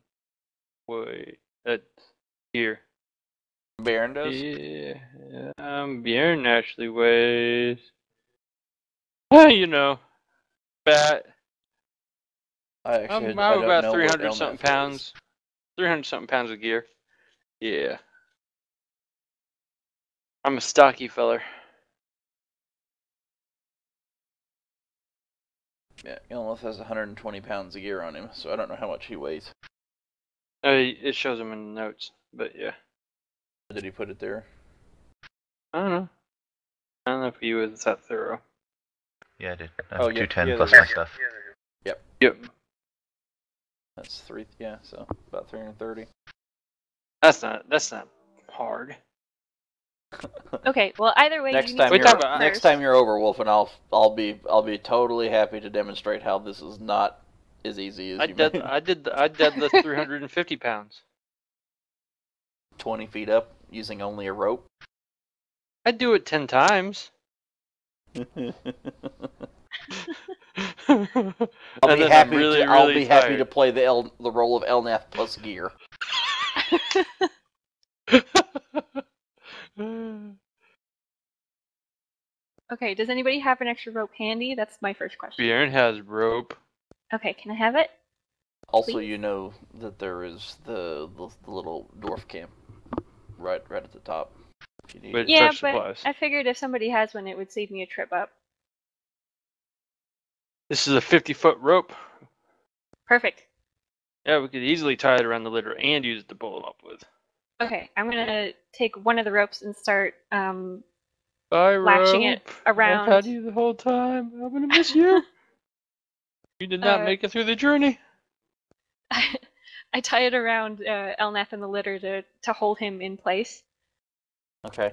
Speaker 3: weight at here.
Speaker 1: Baron does?
Speaker 3: Yeah. Bjorn actually weighs. Fat.
Speaker 1: I actually
Speaker 3: I'm
Speaker 1: I don't
Speaker 3: about
Speaker 1: know
Speaker 3: 300
Speaker 1: what
Speaker 3: something
Speaker 1: Elneth weighs.
Speaker 3: pounds. 300 something pounds of gear. Yeah. I'm a stocky feller.
Speaker 1: Yeah, Elneth has 120 pounds of gear on him, so I don't know how much he weighs.
Speaker 3: It shows them in the notes, but yeah.
Speaker 1: Did he put it there?
Speaker 3: I don't know. I don't know if he was that thorough.
Speaker 5: Yeah, I did.
Speaker 1: Oh, yeah,
Speaker 5: 210
Speaker 1: yeah,
Speaker 5: plus
Speaker 1: there
Speaker 5: my
Speaker 1: is.
Speaker 5: stuff.
Speaker 3: Yep.
Speaker 1: That's so about 330.
Speaker 3: That's not hard.
Speaker 4: Okay, well, either way,
Speaker 1: Next
Speaker 4: you
Speaker 1: time
Speaker 4: need
Speaker 3: Wait,
Speaker 4: to
Speaker 3: talk
Speaker 1: you're
Speaker 4: go
Speaker 3: about-
Speaker 1: next
Speaker 4: first.
Speaker 1: time you're over, Wolf, and I'll be totally happy to demonstrate how this is not as easy as
Speaker 3: I
Speaker 1: you made.
Speaker 3: deadlift 350 pounds.
Speaker 1: 20 feet up using only a rope.
Speaker 3: I'd do it 10 times.
Speaker 1: I'll be happy
Speaker 3: really,
Speaker 1: to I'll
Speaker 3: really
Speaker 1: be happy to
Speaker 3: tired.
Speaker 1: play the role of Elnath plus gear.
Speaker 4: Okay, does anybody have an extra rope handy? That's my first question.
Speaker 3: Bjorn has rope.
Speaker 4: Okay, can I have it?
Speaker 1: Also,
Speaker 4: Please?
Speaker 1: you know that there is the little dwarf camp right at the top. If you need
Speaker 3: Wait.
Speaker 1: it.
Speaker 4: Yeah,
Speaker 3: fresh
Speaker 4: but
Speaker 3: supplies.
Speaker 4: I figured if somebody has one, it would save me a trip up.
Speaker 3: This is a 50-foot rope.
Speaker 4: Perfect.
Speaker 3: Yeah, we could easily tie it around the litter and use it to pull it up with.
Speaker 4: Okay, I'm gonna take one of the ropes and start
Speaker 3: Bye,
Speaker 4: Lashing it
Speaker 3: rope.
Speaker 4: around.
Speaker 3: I've had you the whole time. I'm gonna miss you. You did not make it through the journey.
Speaker 4: I tie it around Elnath and the litter to hold him in place.
Speaker 1: Okay.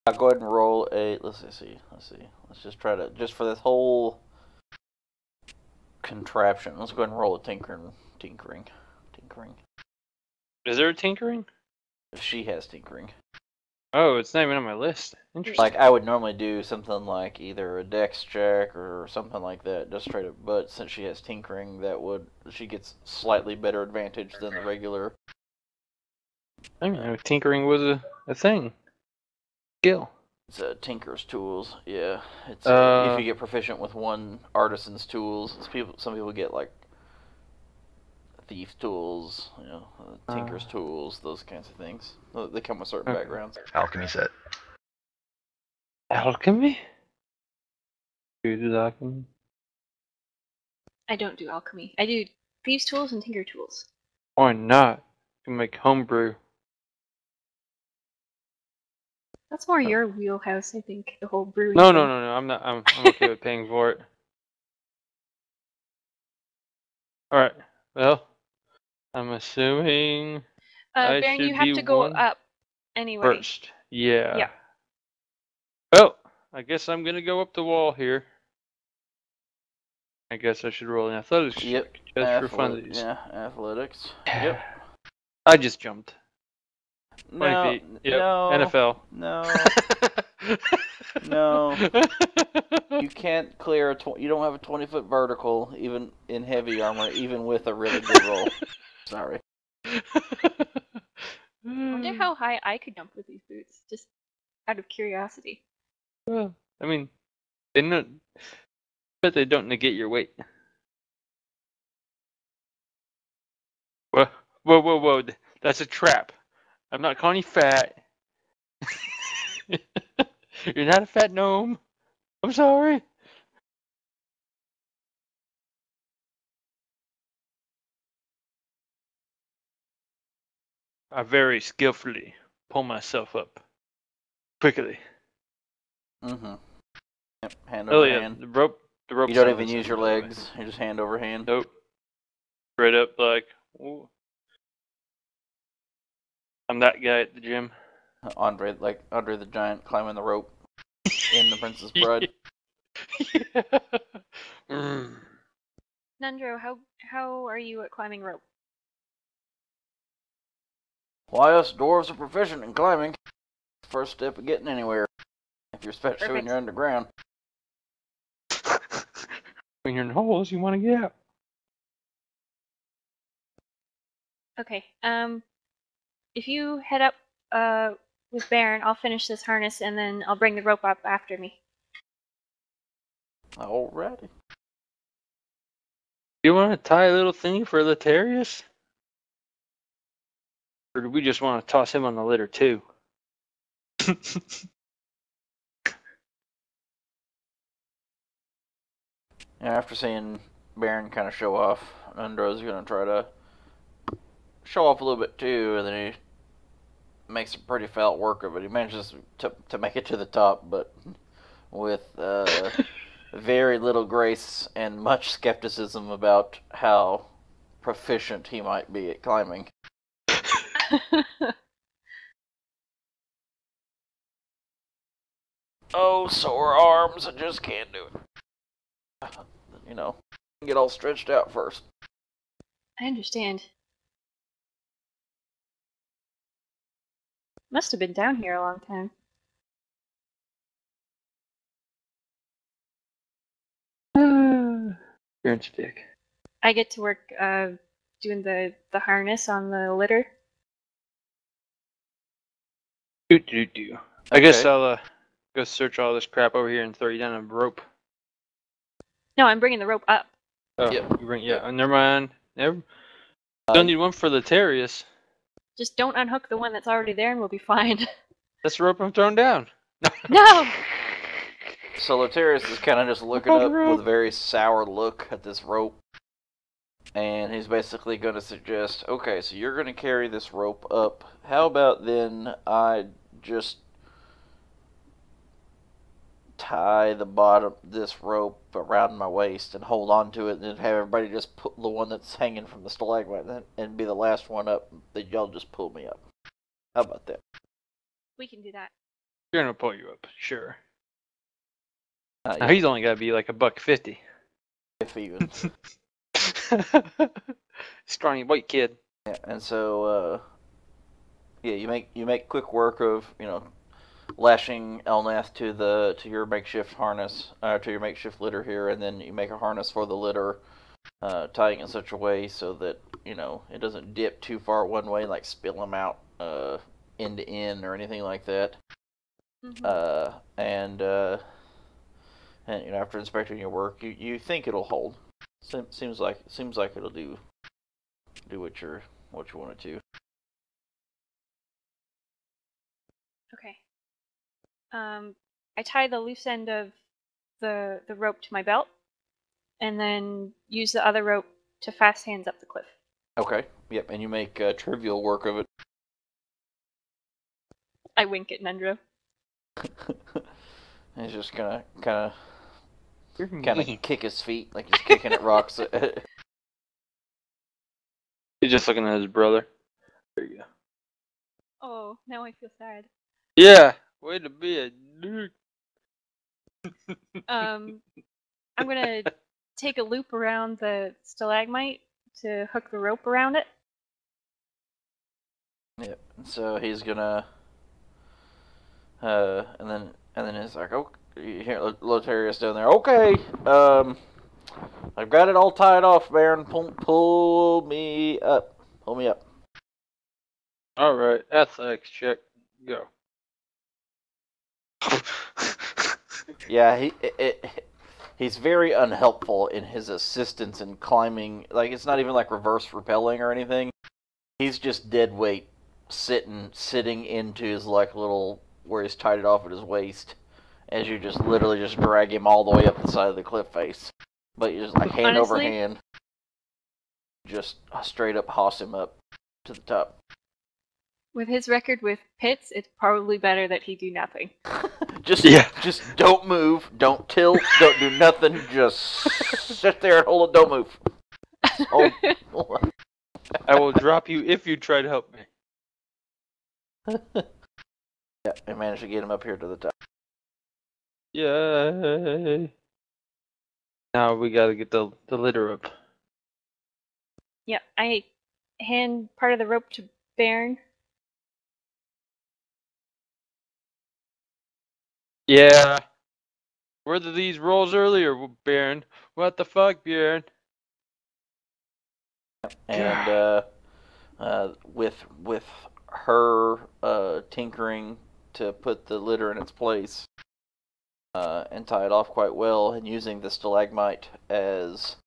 Speaker 1: I'll go ahead and roll a. Let's see. Let's just try to for this whole contraption. Let's go ahead and roll a tinkering.
Speaker 3: Is there a tinkering?
Speaker 1: If she has tinkering.
Speaker 3: Oh, it's not even on my list. Interesting.
Speaker 1: Like I would normally do something like either a dex check or something like that, just straight up. But since she has tinkering, she gets slightly better advantage than the regular.
Speaker 3: I didn't know tinkering was a thing. Skill.
Speaker 1: It's Tinker's tools. Yeah, it's
Speaker 3: Uh,
Speaker 1: if you get proficient with one artisan's tools. Some people get like thief tools, Tinker's tools, those kinds of things. They come with certain backgrounds.
Speaker 5: Alchemy set.
Speaker 3: Alchemy? You do alchemy?
Speaker 4: I don't do alchemy. I do thieves' tools and tinker tools.
Speaker 3: Why not? You can make homebrew.
Speaker 4: That's more your wheelhouse, I think. The whole brewing.
Speaker 3: No,
Speaker 4: thing.
Speaker 3: no, no, no. I'm not. I'm okay with paying for it. All right. Well, I'm assuming I
Speaker 4: Baron,
Speaker 3: should
Speaker 4: you have
Speaker 3: be
Speaker 4: to go
Speaker 3: one
Speaker 4: up anyway.
Speaker 3: first. Yeah.
Speaker 4: Yeah.
Speaker 3: Well, I guess I'm gonna go up the wall here. I guess I should roll an athletics
Speaker 1: Yep.
Speaker 3: check just for funsies.
Speaker 1: Yeah, athletics. Yep.
Speaker 3: I just jumped. 20
Speaker 1: No,
Speaker 3: feet. Yep.
Speaker 1: no,
Speaker 3: NFL.
Speaker 1: No, no. You can't clear you don't have a 20-foot vertical, even in heavy armor, even with a really good roll. Sorry.
Speaker 4: I wonder how high I could jump with these boots, just out of curiosity.
Speaker 3: Well, I mean, but they don't negate your weight. Whoa, whoa, whoa, whoa! That's a trap. I'm not calling you fat. You're not a fat gnome. I'm sorry. I very skillfully pull myself up quickly.
Speaker 1: Mm-hmm. Yep, hand
Speaker 3: Oh
Speaker 1: over
Speaker 3: yeah,
Speaker 1: hand.
Speaker 3: the rope. The rope.
Speaker 1: You don't even use your legs. You just hand over hand.
Speaker 3: Nope. Straight up like. Ooh. I'm that guy at the gym.
Speaker 1: Andre the Giant climbing the rope in The Princess Bride.
Speaker 3: Yeah. Mm.
Speaker 4: Nundro, how are you at climbing rope?
Speaker 1: Why, us dwarves are proficient in climbing. First step of getting anywhere. If you're especially when
Speaker 4: Perfect.
Speaker 1: you're underground.
Speaker 3: When you're in holes, you want to get out.
Speaker 4: Okay. If you head up with Baron, I'll finish this harness and then I'll bring the rope up after me.
Speaker 1: Alrighty.
Speaker 3: You want to tie a little thing for Letarius? Or do we just want to toss him on the litter too?
Speaker 1: Yeah, after seeing Baron kind of show off, Undro's gonna try to show off a little bit too, and then he makes some pretty felt work of it. He manages to make it to the top, but with very little grace and much skepticism about how proficient he might be at climbing. Oh, sore arms, I just can't do it. You know, get all stretched out first.
Speaker 4: I understand. Must have been down here a long time.
Speaker 3: Baron's dick.
Speaker 4: I get to work doing the harness on the litter.
Speaker 3: Do. I guess
Speaker 1: Okay.
Speaker 3: I'll go search all this crap over here and throw you down a rope.
Speaker 4: No, I'm bringing the rope up.
Speaker 3: Oh,
Speaker 1: Yep.
Speaker 3: you bring, yeah. Never mind. Don't need one for Letarius.
Speaker 4: Just don't unhook the one that's already there and we'll be fine.
Speaker 3: That's the rope I'm throwing down.
Speaker 4: No!
Speaker 1: So Letarius is kind of just looking up with a very sour look at this rope. And he's basically going to suggest, okay, so you're going to carry this rope up. How about then I just tie the bottom this rope around my waist and hold on to it, and then have everybody just put the one that's hanging from the stalagmite and be the last one up. That y'all just pull me up. How about that?
Speaker 4: We can do that.
Speaker 3: You're gonna pull you up, sure. Now,
Speaker 1: Yeah,
Speaker 3: he's only got to be like $1.50.
Speaker 1: if even.
Speaker 3: Scrawny white kid.
Speaker 1: Yeah, and so yeah, you make quick work of lashing Elnath to your makeshift harness, to your makeshift litter here, and then you make a harness for the litter, tying it in such a way so that it doesn't dip too far one way, like spill them out end to end or anything like that.
Speaker 4: Mm-hmm.
Speaker 1: And after inspecting your work, you think it'll hold. Seems like it'll do what you want it to.
Speaker 4: Okay. I tie the loose end of the rope to my belt, and then use the other rope to fast hands up the cliff.
Speaker 1: Okay. Yep. And you make trivial work of it.
Speaker 4: I wink at Nundro.
Speaker 1: He's just gonna kind
Speaker 3: You're
Speaker 1: of
Speaker 3: mean.
Speaker 1: kick his feet like he's kicking at rocks.
Speaker 3: He's just looking at his brother. There you go.
Speaker 4: Oh, now I feel sad.
Speaker 3: Yeah, way to be a dude.
Speaker 4: I'm gonna take a loop around the stalagmite to hook the rope around it.
Speaker 1: Yep. So he's gonna, and then it's like, oh, you hear Lotarius down there. Okay, I've got it all tied off, Baron. Pull me up. Pull me up.
Speaker 3: All right, athletics check, go.
Speaker 1: Yeah, he's very unhelpful in his assistance in climbing. Like, it's not even like reverse rappelling or anything. He's just dead weight sitting into his like little where he's tied it off at his waist, as you just literally just drag him all the way up the side of the cliff face. But you just like hand over
Speaker 4: Honestly?
Speaker 1: hand, just straight up hoss him up to the top.
Speaker 4: With his record with pits, it's probably better that he do nothing.
Speaker 1: Just don't move, don't tilt, don't do nothing. Just sit there and hold it. Don't move. Oh,
Speaker 3: I will drop you if you try to help me.
Speaker 1: yeah, I managed to get him up here to the top.
Speaker 3: Yay! Now we gotta get the litter up.
Speaker 4: Yep, I hand part of the rope to Bairn.
Speaker 3: Yeah. Where did these rolls earlier, Baron? What the fuck, Baron?
Speaker 1: And with her tinkering to put the litter in its place and tie it off quite well, and using the stalagmite as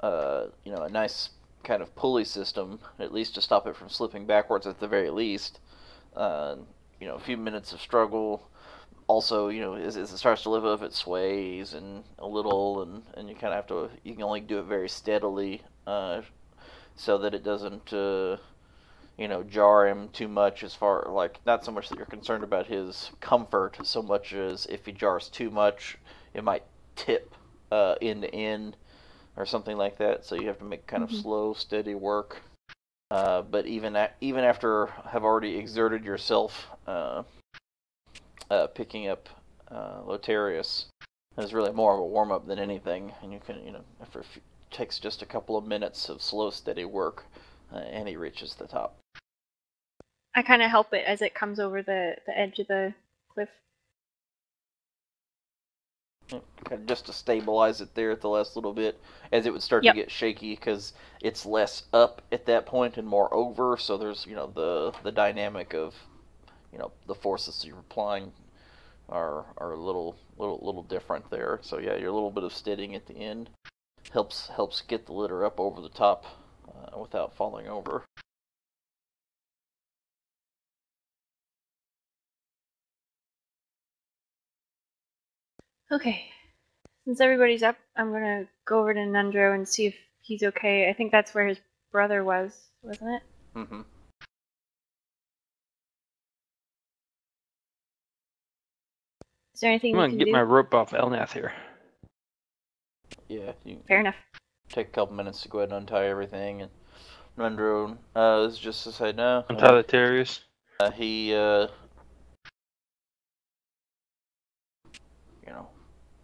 Speaker 1: a nice kind of pulley system, at least to stop it from slipping backwards at the very least. A few minutes of struggle. Also, as it starts to lift up, it sways and a little, and you kind of have to. You can only do it very steadily, so that it doesn't, jar him too much. As far like not so much that you're concerned about his comfort, so much as if he jars too much, it might tip end to end or something like that. So you have to make kind of slow, steady work. But even after have already exerted yourself. Picking up Lotarius is really more of a warm up than anything, and you can, after takes just a couple of minutes of slow, steady work, and he reaches the top.
Speaker 4: I kind of help it as it comes over the edge of the cliff.
Speaker 1: Kind of just to stabilize it there at the last little bit, as it would start to get shaky, because it's less up at that point and more over. So there's, the dynamic of, the forces you're applying are a little different there. So yeah, your little bit of steadying at the end helps get the litter up over the top without falling over.
Speaker 4: Okay, since everybody's up, I'm gonna go over to Nundro and see if he's okay. I think that's where his brother was, wasn't it?
Speaker 1: Mm-hmm.
Speaker 4: Is there anything
Speaker 3: I'm
Speaker 4: you
Speaker 3: gonna
Speaker 4: can
Speaker 3: get
Speaker 4: do?
Speaker 3: my rope off Elnath here.
Speaker 1: Yeah,
Speaker 4: Fair enough.
Speaker 1: Take a couple minutes to go ahead and untie everything, and Nundro is just to say no.
Speaker 3: Untie the Terrius.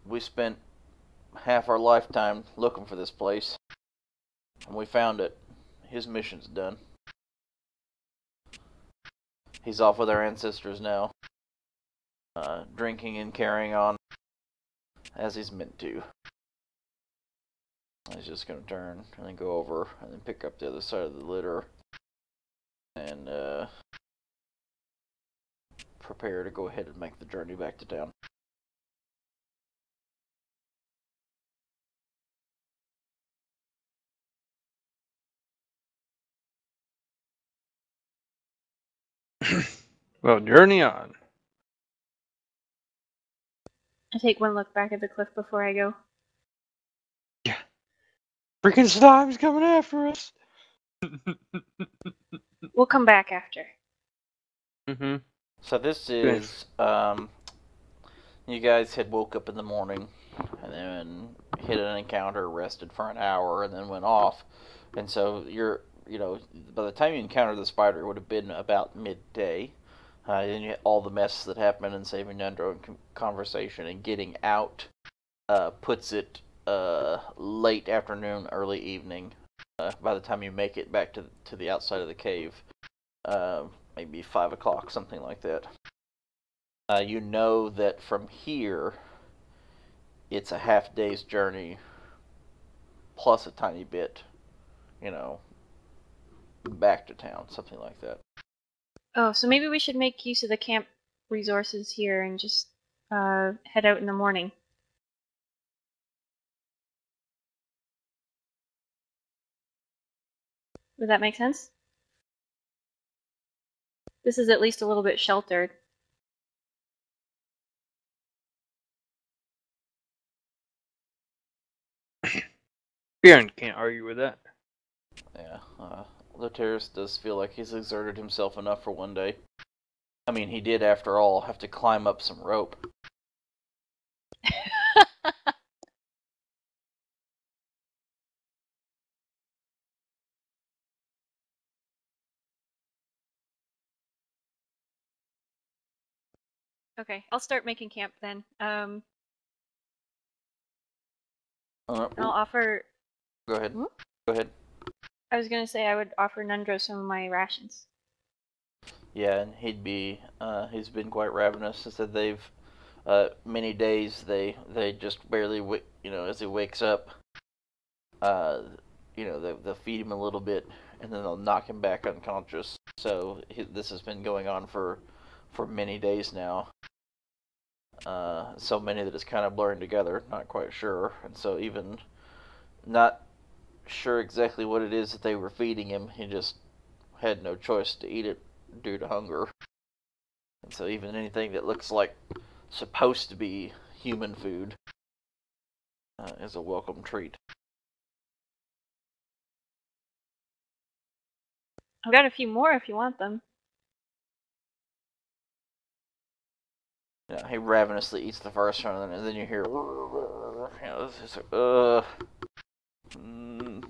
Speaker 1: We spent half our lifetime looking for this place, and we found it. His mission's done. He's off with our ancestors now, drinking and carrying on as he's meant to. He's just going to turn and then go over and then pick up the other side of the litter and prepare to go ahead and make the journey back to town.
Speaker 3: Well, journey on.
Speaker 4: I take one look back at the cliff before I go.
Speaker 3: Yeah. Freaking slime's coming after us.
Speaker 4: We'll come back after.
Speaker 3: Mm-hmm.
Speaker 1: So this is, you guys had woke up in the morning and then hit an encounter, rested for an hour, and then went off. And so by the time you encountered the spider, it would have been about midday. And you had all the mess that happened and saving Nundro and conversation and getting out puts it late afternoon, early evening. By the time you make it back to the outside of the cave, maybe 5 o'clock, something like that. You know that from here, it's a half day's journey, plus a tiny bit, back to town, something like that.
Speaker 4: Oh, so maybe we should make use of the camp resources here and just head out in the morning. Does that make sense? This is at least a little bit sheltered.
Speaker 3: Bjorn can't argue with that.
Speaker 1: Yeah, the terrorist does feel like he's exerted himself enough for one day. I mean, he did, after all, have to climb up some rope.
Speaker 4: Okay, I'll start making camp then.
Speaker 1: Uh,
Speaker 4: I'll offer.
Speaker 1: Go ahead.
Speaker 4: Whoop.
Speaker 1: Go ahead.
Speaker 4: I was gonna say I would offer Nundro some of my rations.
Speaker 1: Yeah, and he's been quite ravenous. He said they've, many days they just barely, as he wakes up, uh, they'll feed him a little bit, and then they'll knock him back unconscious. So this has been going on for many days now. So many that it's kind of blurring together, not quite sure. And so even not sure exactly what it is that they were feeding him, he just had no choice to eat it due to hunger. And so even anything that looks like supposed to be human food is a welcome treat.
Speaker 4: I've got a few more if you want them.
Speaker 1: Yeah, he ravenously eats the first one, and then you hear,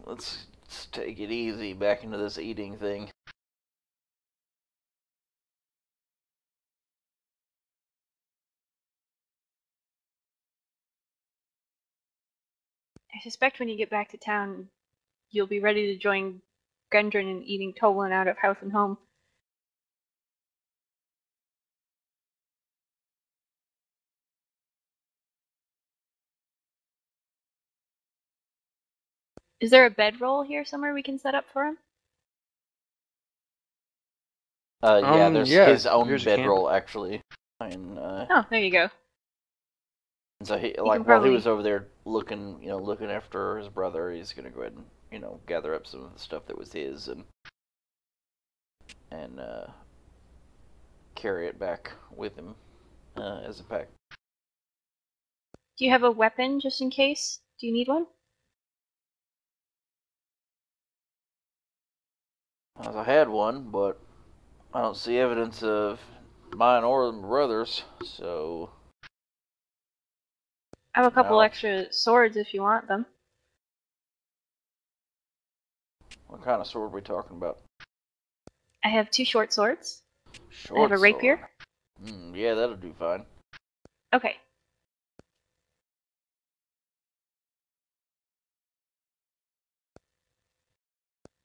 Speaker 1: let's take it easy back into this eating thing.
Speaker 4: I suspect when you get back to town, you'll be ready to join Gundren in eating Tolan out of house and home. Is there a bedroll here somewhere we can set up for him?
Speaker 1: Yeah, there's his own
Speaker 3: there's a
Speaker 1: bedroll actually. And
Speaker 4: Oh, there you go.
Speaker 1: so he,
Speaker 4: can
Speaker 1: while he
Speaker 4: probably-
Speaker 1: was over there looking after his brother, he's gonna go ahead and gather up some of the stuff that was his and carry it back with him as a pack.
Speaker 4: Do you have a weapon just in case? Do you need one?
Speaker 1: As I had one, but I don't see evidence of mine or my brother's, so
Speaker 4: I have a couple
Speaker 1: No.
Speaker 4: extra swords if you want them.
Speaker 1: what kind of sword are we talking about?
Speaker 4: I have 2 short swords.
Speaker 1: Short
Speaker 4: I have a rapier.
Speaker 1: sword. Yeah, that'll do fine.
Speaker 4: Okay.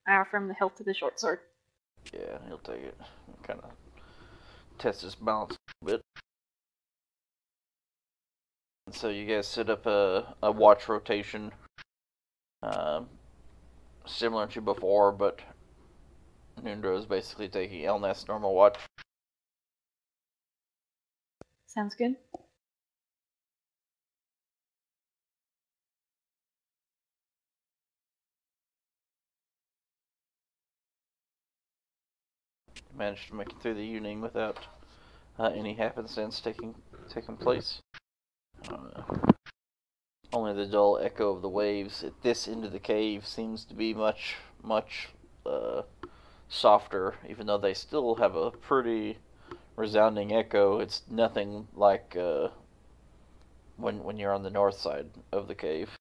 Speaker 4: I offer him the hilt of the short sword.
Speaker 1: Yeah, he'll take it. Kind of test his balance a bit. And so you guys set up a watch rotation, similar to before, but Nundro is basically taking Elneth's normal watch.
Speaker 4: Sounds good.
Speaker 1: Managed to make it through the evening without any happenstance taking place. Only the dull echo of the waves at this end of the cave seems to be much softer, even though they still have a pretty resounding echo. It's nothing like when you're on the north side of the cave.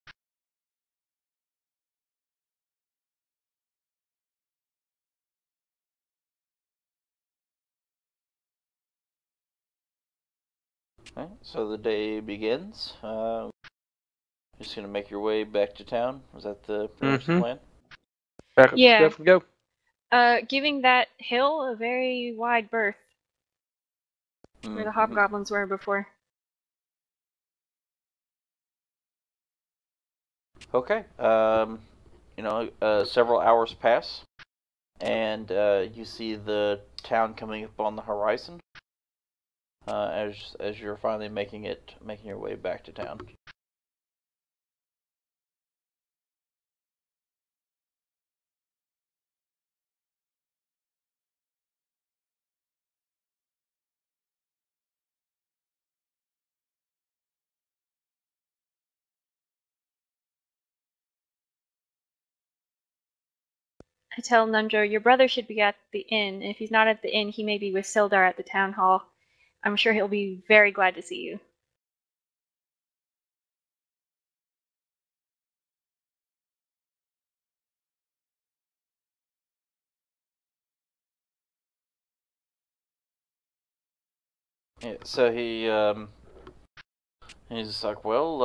Speaker 1: Okay, so the day begins. Just gonna make your way back to town. Was that the first plan?
Speaker 3: Back up
Speaker 4: Yeah.
Speaker 3: the stuff and go.
Speaker 4: Giving that hill a very wide berth where the hobgoblins were before.
Speaker 1: Okay. Several hours pass, and you see the town coming up on the horizon. As you're finally making your way back to town.
Speaker 4: I tell Nundro, your brother should be at the inn. If he's not at the inn, he may be with Sildar at the town hall. I'm sure he'll be very glad to see you.
Speaker 1: Yeah, so he's like, well,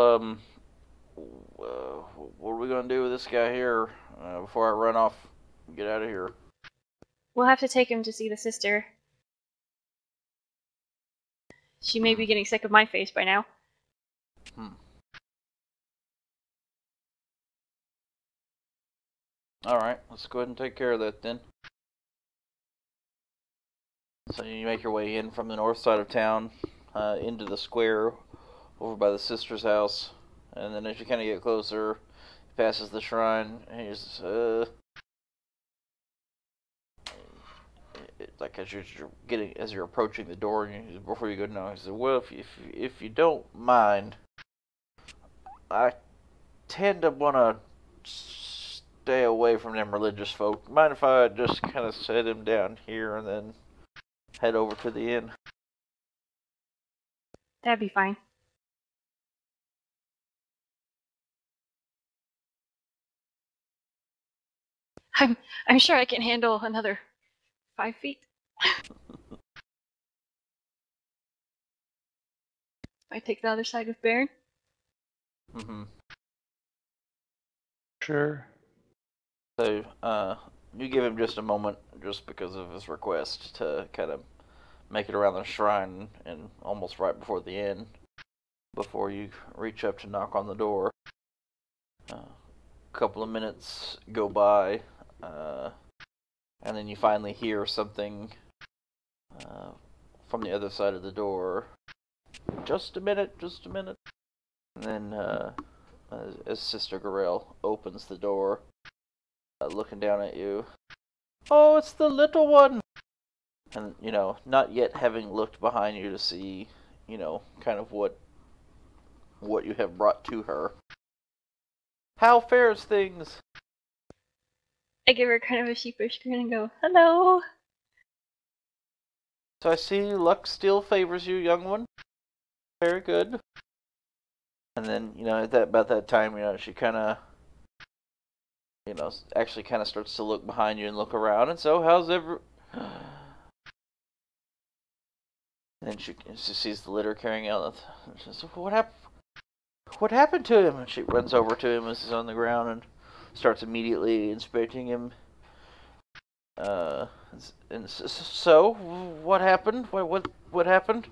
Speaker 1: what are we gonna do with this guy here before I run off and get out of here?
Speaker 4: We'll have to take him to see the sister. She may be getting sick of my face by now.
Speaker 1: Alright, let's go ahead and take care of that then. So you make your way in from the north side of town into the square over by the sister's house. And then as you kind of get closer, he passes the shrine. And he's like as you're approaching the door, before you go down, he says, "Well, if you don't mind, I tend to want to stay away from them religious folk. Mind if I just kind of set him down here and then head over to the inn?"
Speaker 4: That'd be fine. I'm sure I can handle another 5 feet. I take the other side with Baron.
Speaker 1: Mm-hmm.
Speaker 3: Sure.
Speaker 1: So, you give him just a moment, just because of his request, to kind of make it around the shrine, and almost right before the inn, before you reach up to knock on the door. A couple of minutes go by, and then you finally hear something from the other side of the door. Just a minute, just a minute. And then, as Sister Gorell opens the door, looking down at you, "Oh, it's the little one!" And, not yet having looked behind you to see, kind of what you have brought to her. "How fares things?"
Speaker 4: I give her kind of a sheepish grin and go, "Hello."
Speaker 1: "So I see luck still favors you, young one. Very good." And then, about that time, she kind of, actually kind of starts to look behind you and look around. "And so, how's every..." And then she sees the litter carrying out. She says, "What happened? What happened to him?" And she runs over to him as he's on the ground and starts immediately inspecting him. And so, what happened? What happened?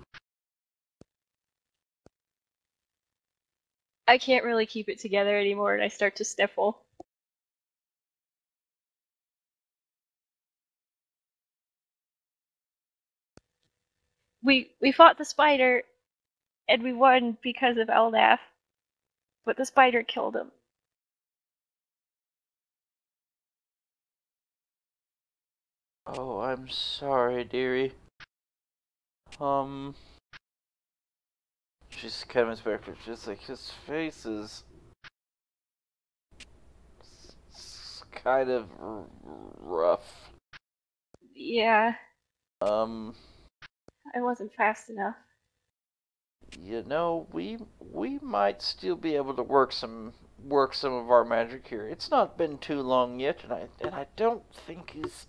Speaker 4: I can't really keep it together anymore, and I start to sniffle. We fought the spider, and we won because of Eldaf, but the spider killed him.
Speaker 1: "Oh, I'm sorry, dearie. She's kind of inspected. She's like, his face is kind of rough.
Speaker 4: Yeah, I wasn't fast enough.
Speaker 1: We might still be able to work some of our magic here. It's not been too long yet, and I don't think he's.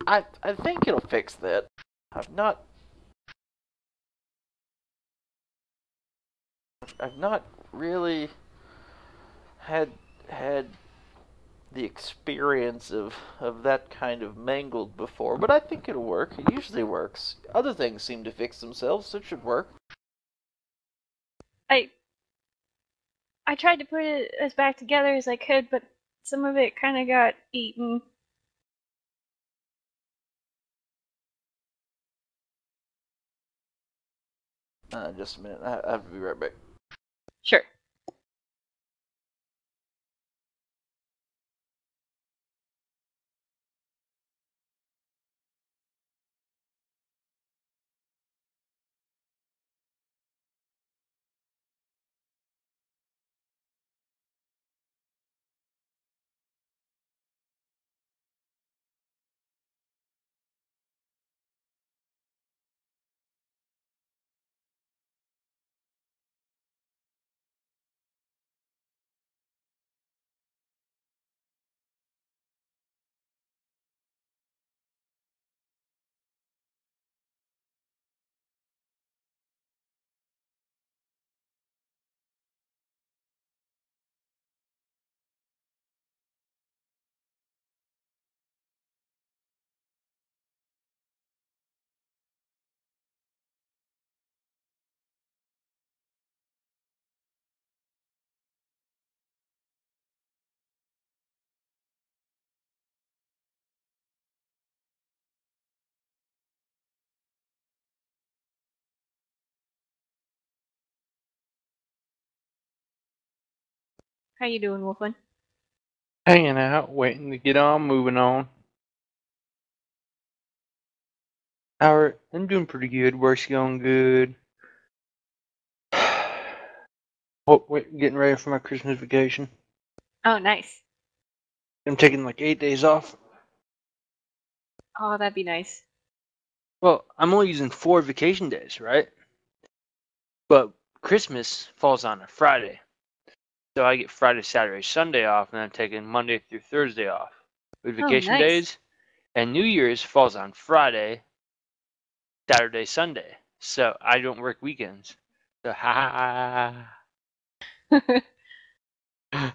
Speaker 1: I think it'll fix that. I've not really had the experience of that kind of mangled before, but I think it'll work. It usually works. Other things seem to fix themselves, so it should work."
Speaker 4: I tried to put it as back together as I could, but some of it kind of got eaten.
Speaker 1: Just a minute. I have to be right back.
Speaker 4: Sure. How you doing, Wolfman?
Speaker 3: Hanging out, waiting to get on, moving on. Howard, I'm doing pretty good. Work's going good. Oh, wait, getting ready for my Christmas vacation.
Speaker 4: Oh, nice.
Speaker 3: I'm taking like 8 days off.
Speaker 4: Oh, that'd be nice.
Speaker 3: Well, I'm only using 4 vacation days, right? But Christmas falls on a Friday. So I get Friday, Saturday, Sunday off, and I'm taking Monday through Thursday off with
Speaker 4: Oh,
Speaker 3: vacation
Speaker 4: nice.
Speaker 3: days. And New Year's falls on Friday, Saturday, Sunday. So I don't work weekends. So ha ha.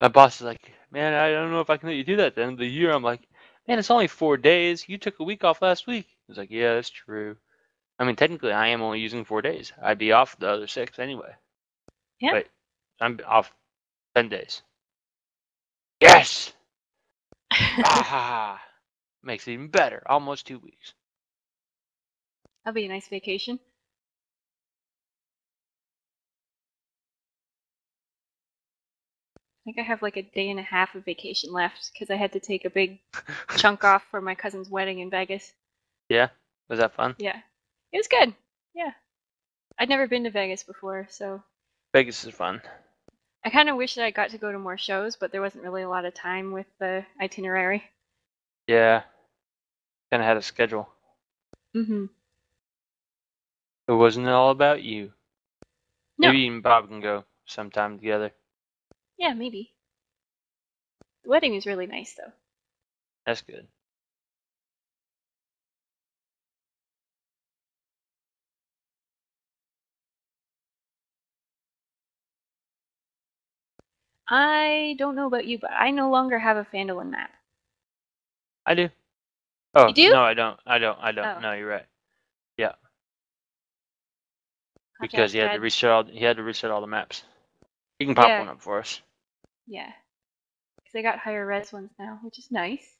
Speaker 3: My boss is like, man, I don't know if I can let you do that at the end of the year. I'm like, man, it's only 4 days. You took a week off last week. He's like, yeah, that's true. I mean, technically, I am only using 4 days. I'd be off the other 6 anyway.
Speaker 4: Yeah.
Speaker 3: But I'm off 10 days. Yes! Ah! Makes it even better. Almost 2 weeks.
Speaker 4: That'll be a nice vacation. I think I have like a day and a half of vacation left because I had to take a big chunk off for my cousin's wedding in Vegas.
Speaker 3: Yeah? Was that fun?
Speaker 4: Yeah. It was good. Yeah. I'd never been to Vegas before, so
Speaker 3: Vegas is fun.
Speaker 4: I kind of wish that I got to go to more shows, but there wasn't really a lot of time with the itinerary.
Speaker 3: Yeah. Kind of had a schedule.
Speaker 4: Mm-hmm.
Speaker 3: It wasn't all about you.
Speaker 4: No.
Speaker 3: Maybe even Bob can go sometime together.
Speaker 4: Yeah, maybe. The wedding was really nice, though.
Speaker 3: That's good.
Speaker 4: I don't know about you, but I no longer have a Phandelver map.
Speaker 3: I do. Oh,
Speaker 4: You do?
Speaker 3: no, I don't.
Speaker 4: Oh.
Speaker 3: No, you're right. Yeah.
Speaker 4: I'll have to
Speaker 3: Because
Speaker 4: ask
Speaker 3: he had to
Speaker 4: Dad.
Speaker 3: reset all the maps. He can pop
Speaker 4: Yeah.
Speaker 3: one up for us.
Speaker 4: Yeah. Because they got higher res ones now, which is nice.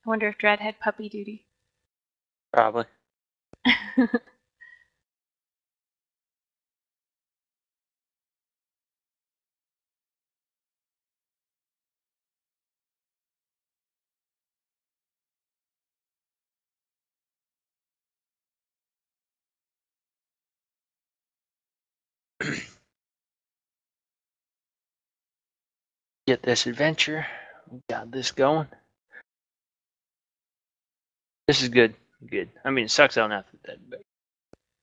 Speaker 4: I wonder if Dad had puppy duty.
Speaker 3: Probably. Get this adventure. We got this going. This is good. Good. I mean, it sucks I don't have to, but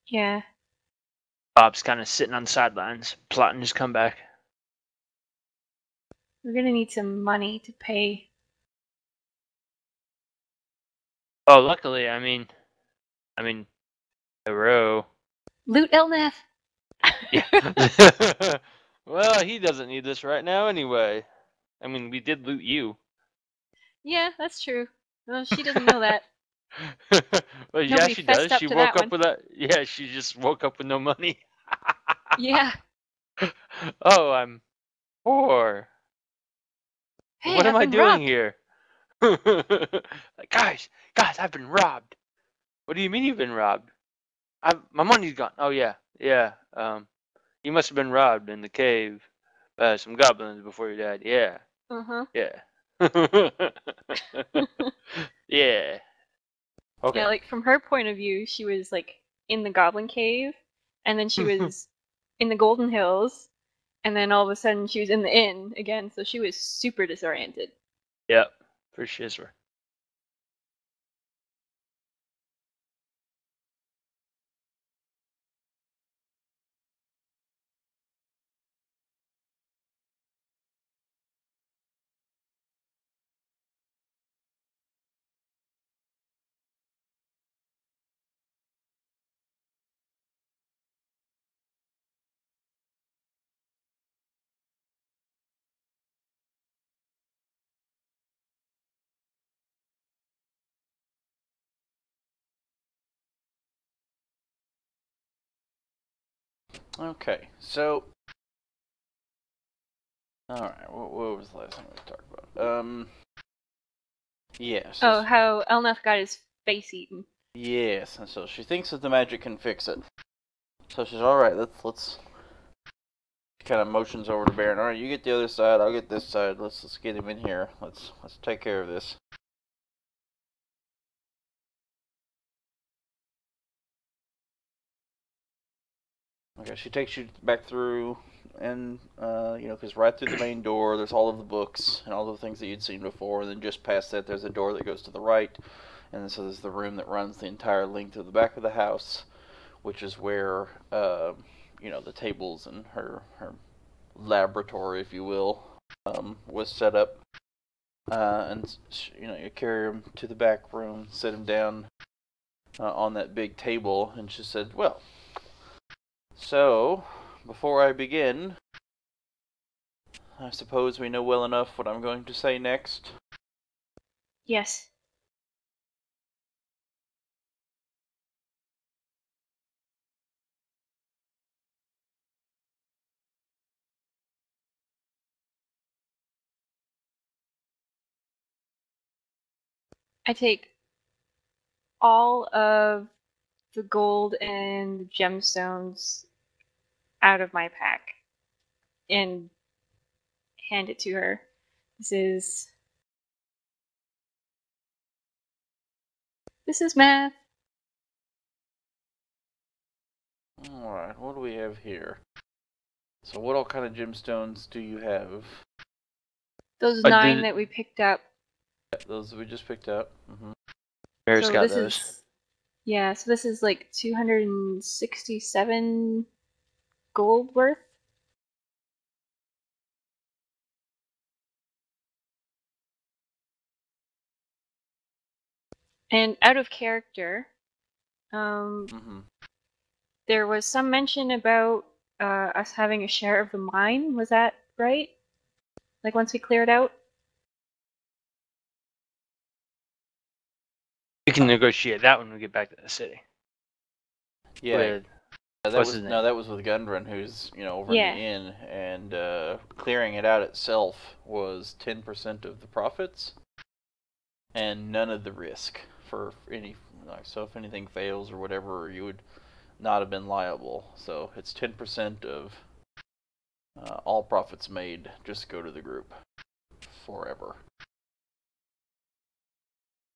Speaker 4: Yeah.
Speaker 3: Bob's kind of sitting on the sidelines, plotting his comeback.
Speaker 4: We're gonna need some money to pay.
Speaker 3: Oh, luckily, I mean, hero.
Speaker 4: Loot Elnath!
Speaker 3: Yeah. Well, he doesn't need this right now anyway. I mean, we did loot you.
Speaker 4: Yeah, that's true. Well, she doesn't know that.
Speaker 3: Well, yeah,
Speaker 4: Nobody
Speaker 3: she
Speaker 4: fessed
Speaker 3: does.
Speaker 4: up
Speaker 3: She
Speaker 4: to
Speaker 3: woke
Speaker 4: that
Speaker 3: up
Speaker 4: one.
Speaker 3: with that. Yeah, she just woke up with no money.
Speaker 4: Yeah.
Speaker 3: Oh, I'm poor.
Speaker 4: Hey,
Speaker 3: What am
Speaker 4: I've
Speaker 3: I
Speaker 4: been
Speaker 3: doing
Speaker 4: robbed.
Speaker 3: here? Like, guys, I've been robbed. What do you mean you've been robbed? My money's gone. Oh yeah, yeah. You must have been robbed in the cave by some goblins before you died. Yeah,
Speaker 4: Uh-huh.
Speaker 3: yeah, yeah. Okay.
Speaker 4: Yeah, like from her point of view, she was like in the Goblin Cave, and then she was in the Golden Hills, and then all of a sudden she was in the inn again, so she was super disoriented.
Speaker 3: Yep, for sure.
Speaker 1: Okay, so... Alright, what was the last thing we talked about? Yes.
Speaker 4: Oh, how Elneth got his face eaten.
Speaker 1: Yes, and so she thinks that the magic can fix it. So she's alright, let's kind of motions over to Baron. Alright, you get the other side, I'll get this side. Let's get him in here. Let's take care of this. Okay, she takes you back through, and, because right through the main door, there's all of the books and all the things that you'd seen before, and then just past that, there's a door that goes to the right, and then so there's the room that runs the entire length of the back of the house, which is where, the tables and her laboratory, if you will, was set up. And, you carry him to the back room, sit him down on that big table, and she said, well, so, before I begin, I suppose we know well enough what I'm going to say next.
Speaker 4: Yes. I take all of the gold and gemstones out of my pack and hand it to her. This is math.
Speaker 1: Alright, what do we have here? So what all kind of gemstones do you have?
Speaker 4: Those
Speaker 3: I
Speaker 4: 9
Speaker 3: did-
Speaker 4: that we picked up.
Speaker 1: Yeah, those we just picked up. Mm-hmm.
Speaker 3: Bear's
Speaker 4: So
Speaker 3: got
Speaker 4: this
Speaker 3: those.
Speaker 4: is so this is like 267 gold worth. And out of character,
Speaker 1: Mm-hmm.
Speaker 4: there was some mention about us having a share of the mine. Was that right? Like once we clear it out?
Speaker 3: We can negotiate that when we get back to the city.
Speaker 1: Yeah,
Speaker 3: With
Speaker 1: that
Speaker 3: what's
Speaker 1: was
Speaker 3: his name?
Speaker 1: no, that was with Gundren, who's over
Speaker 4: Yeah.
Speaker 1: in the inn, and clearing it out itself was 10% of the profits, and none of the risk for any. So if anything fails or whatever, you would not have been liable. So it's 10% of all profits made just go to the group forever,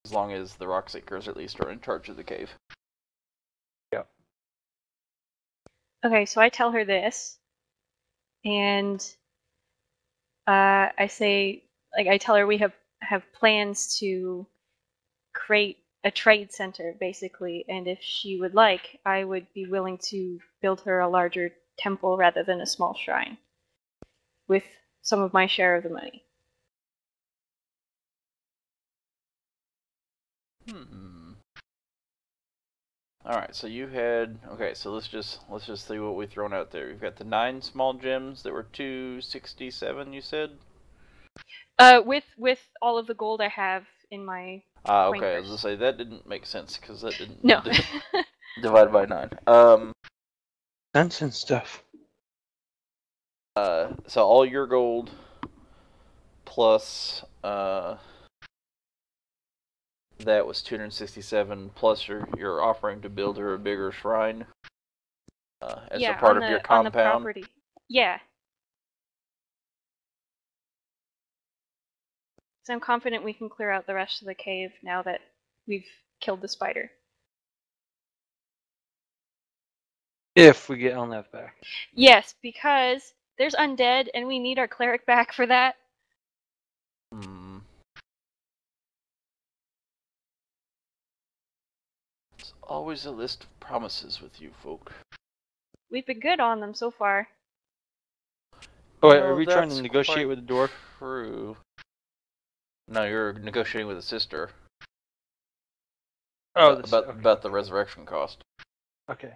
Speaker 1: as long as the Rockseekers at least are in charge of the cave.
Speaker 4: Okay, so I tell her this, and I say, I tell her we have plans to create a trade center, basically, and if she would like, I would be willing to build her a larger temple rather than a small shrine, with some of my share of the money.
Speaker 1: Alright, so you had so let's just see what we've thrown out there. You've got the 9 small gems that were 267, you said?
Speaker 4: With all of the gold I have in my coin
Speaker 1: Okay, I was
Speaker 4: purse.
Speaker 1: gonna say that didn't make sense because that didn't
Speaker 4: No.
Speaker 1: divide by 9.
Speaker 3: sense and stuff.
Speaker 1: So all your gold plus that was 267 plus your offering to build her a bigger shrine as a part of your
Speaker 4: on the
Speaker 1: compound.
Speaker 4: property. Yeah. So I'm confident we can clear out the rest of the cave now that we've killed the spider.
Speaker 3: If we get Elneth back.
Speaker 4: Yes, because there's undead and we need our cleric back for that.
Speaker 1: It's always a list of promises with you folk.
Speaker 4: We've been good on them so far.
Speaker 3: Oh, wait,
Speaker 1: Well,
Speaker 3: are we trying to
Speaker 1: that's
Speaker 3: negotiate
Speaker 1: quite
Speaker 3: with the dwarf?
Speaker 1: True. No, you're negotiating with a sister.
Speaker 3: Oh,
Speaker 1: about the resurrection cost.
Speaker 3: Okay.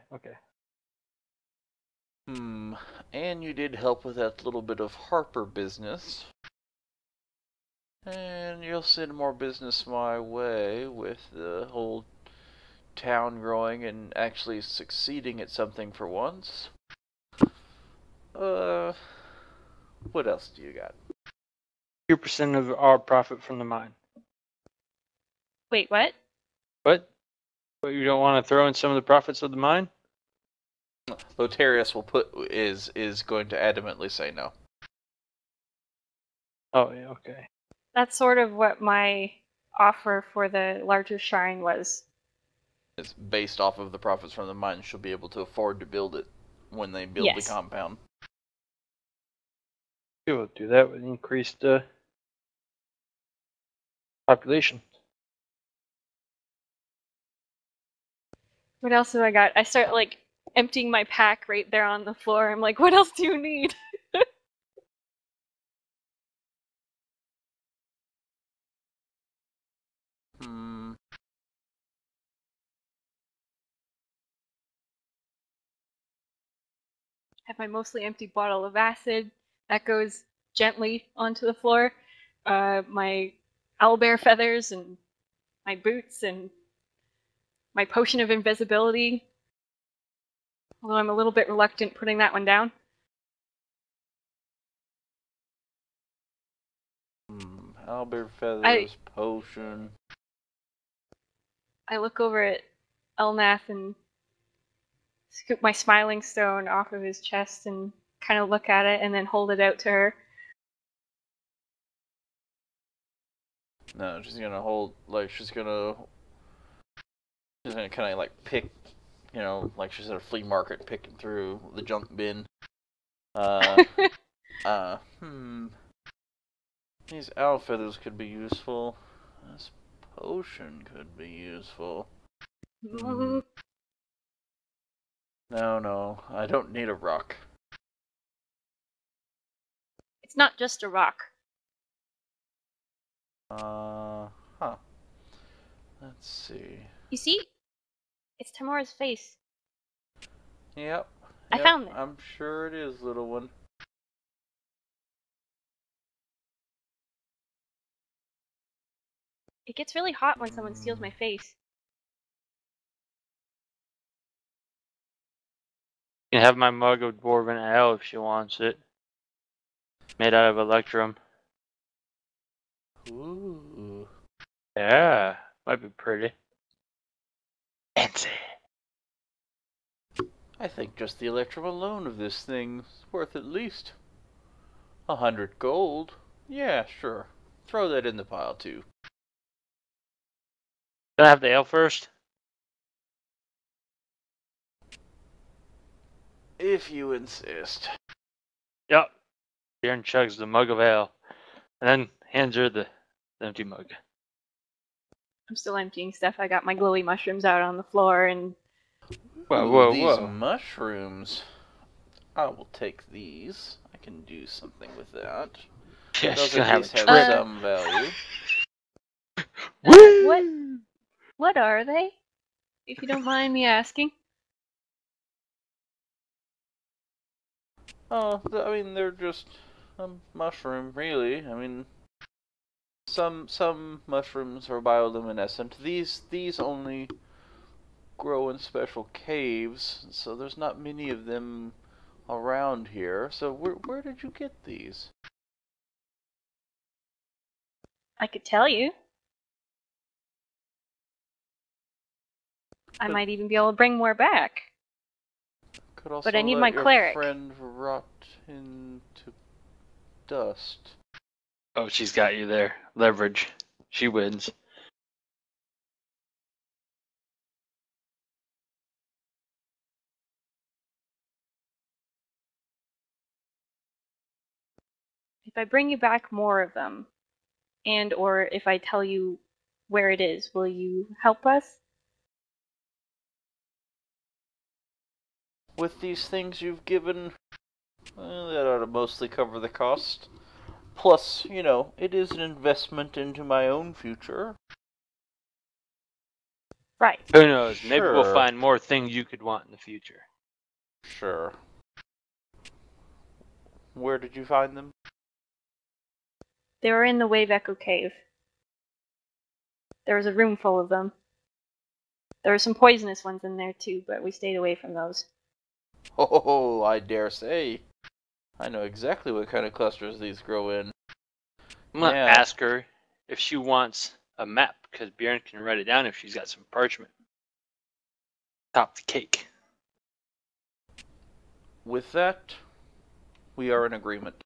Speaker 1: And you did help with that little bit of Harper business. And you'll send more business my way with the whole town growing and actually succeeding at something for once. What else do you got?
Speaker 3: 2% of our profit from the mine.
Speaker 4: Wait, what?
Speaker 3: What? But you don't want to throw in some of the profits of the mine?
Speaker 1: Lotarius is going to adamantly say no.
Speaker 3: Oh, yeah, okay.
Speaker 4: That's sort of what my offer for the larger shrine was.
Speaker 1: It's based off of the profits from the mine. She'll be able to afford to build it when they build the
Speaker 4: Yes.
Speaker 1: compound.
Speaker 3: We will do that with increased population.
Speaker 4: What else have I got? I start like emptying my pack right there on the floor. I'm like, what else do you need?
Speaker 1: Hmm.
Speaker 4: I have my mostly empty bottle of acid that goes gently onto the floor. My owlbear feathers and my boots and my potion of invisibility. Although I'm a little bit reluctant putting that one down.
Speaker 1: Albert Feathers, potion.
Speaker 4: I look over at Elnath and scoop my smiling stone off of his chest and kind of look at it and then hold it out to her.
Speaker 1: No, she's gonna hold, like, she's gonna kind of, like, pick, you know, like she's at a flea market picking through the junk bin. These owl feathers could be useful. This potion could be useful. No, I don't need a rock.
Speaker 4: It's not just a rock.
Speaker 1: Huh. Let's see.
Speaker 4: You see? It's Tamora's face.
Speaker 1: Yep.
Speaker 4: I found it.
Speaker 1: I'm sure it is, little one.
Speaker 4: It gets really hot when someone steals my face.
Speaker 3: You can have my mug of Dwarven Ale if she wants it. Made out of electrum.
Speaker 1: Ooh.
Speaker 3: Yeah, might be pretty. Fancy.
Speaker 1: I think just the electrum alone of this thing's worth at least 100 gold. Yeah, sure. Throw that in the pile too.
Speaker 3: Can I have the ale first?
Speaker 1: If you insist.
Speaker 3: Yep. Darren chugs the mug of ale, and then hands her the empty mug.
Speaker 4: I'm still emptying stuff. I got my glowy mushrooms out on the floor and...
Speaker 3: Whoa,
Speaker 1: These mushrooms. I will take these. I can do something with that.
Speaker 3: Yeah,
Speaker 1: Those
Speaker 3: she's gonna
Speaker 1: at
Speaker 3: have
Speaker 1: least
Speaker 3: a
Speaker 1: have
Speaker 3: trip.
Speaker 1: some value.
Speaker 4: What are they? If you don't mind me asking.
Speaker 1: Oh, I mean, they're just a mushroom, really. I mean, some mushrooms are bioluminescent. These only grow in special caves, so there's not many of them around here. So where did you get these?
Speaker 4: I could tell you. I might even be able to bring more back.
Speaker 1: Could also
Speaker 4: But I need
Speaker 1: let
Speaker 4: my
Speaker 1: your
Speaker 4: cleric.
Speaker 1: friend rot into dust.
Speaker 3: Oh, she's got you there. Leverage. She wins.
Speaker 4: If I bring you back more of them, and or if I tell you where it is, will you help us?
Speaker 1: With these things you've given, that ought to mostly cover the cost. Plus, you know, it is an investment into my own future.
Speaker 4: Right.
Speaker 3: Who knows? Maybe we'll
Speaker 1: Sure.
Speaker 3: find more things you could want in the future.
Speaker 1: Sure. Where did you find them?
Speaker 4: They were in the Wave Echo Cave. There was a room full of them. There were some poisonous ones in there too, but we stayed away from those.
Speaker 1: Oh, I dare say. I know exactly what kind of clusters these grow in.
Speaker 3: I'm gonna
Speaker 1: Yeah.
Speaker 3: ask her if she wants a map, because Bjorn can write it down if she's got some parchment. Top the cake.
Speaker 1: With that, we are in agreement.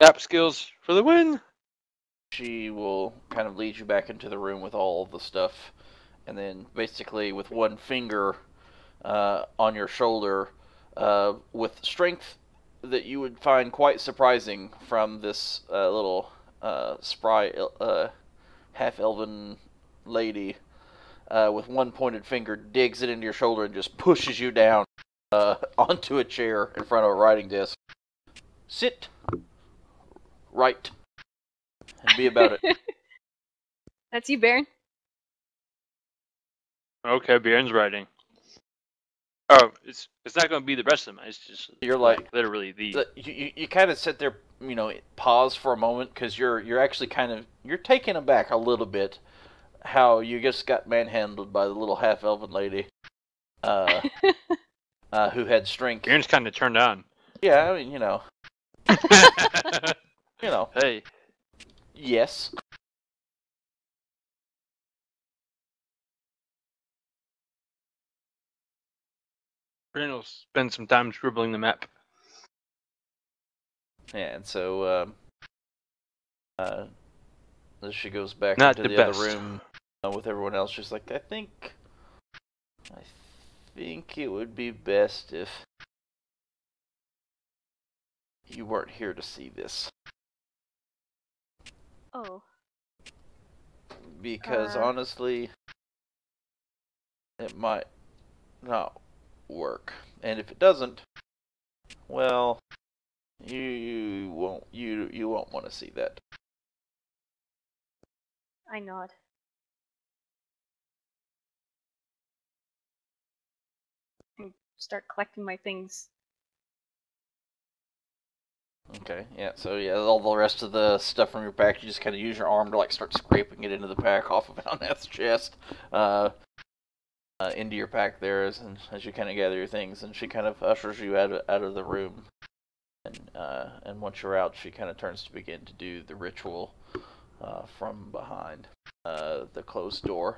Speaker 3: Map skills for the win.
Speaker 1: She will kind of lead you back into the room with all of the stuff, and then basically with one finger on your shoulder, with strength that you would find quite surprising from this little spry half-elven lady, with one pointed finger, digs it into your shoulder and just pushes you down onto a chair in front of a writing desk. Sit right and be about it.
Speaker 4: That's you, Baron.
Speaker 3: Okay, Bjorn's writing. Oh, it's not gonna be the rest of them. It's just
Speaker 1: You're like
Speaker 3: literally the.
Speaker 1: You kind of sit there, pause for a moment because you're actually you're taken aback a little bit how you just got manhandled by the little half-elven lady, who had strength.
Speaker 3: Bjorn's kind of turned on.
Speaker 1: Yeah, I mean,
Speaker 3: Hey.
Speaker 1: Yes.
Speaker 3: Bjorn will spend some time scribbling the map.
Speaker 1: Yeah, and so as she goes back
Speaker 3: Not
Speaker 1: into
Speaker 3: the
Speaker 1: the other
Speaker 3: best.
Speaker 1: room with everyone else, she's like, I think it would be best if you weren't here to see this.
Speaker 4: Oh.
Speaker 1: Because honestly, it might not work. And if it doesn't, well, you won't want to see that.
Speaker 4: I nod. And start collecting my things.
Speaker 1: Okay, yeah, so yeah, all the rest of the stuff from your pack, you just kind of use your arm to like start scraping it into the pack off of Valnath's chest, into your pack there as you kind of gather your things, and she kind of ushers you out of the room, and once you're out, she kind of turns to begin to do the ritual from behind the closed door,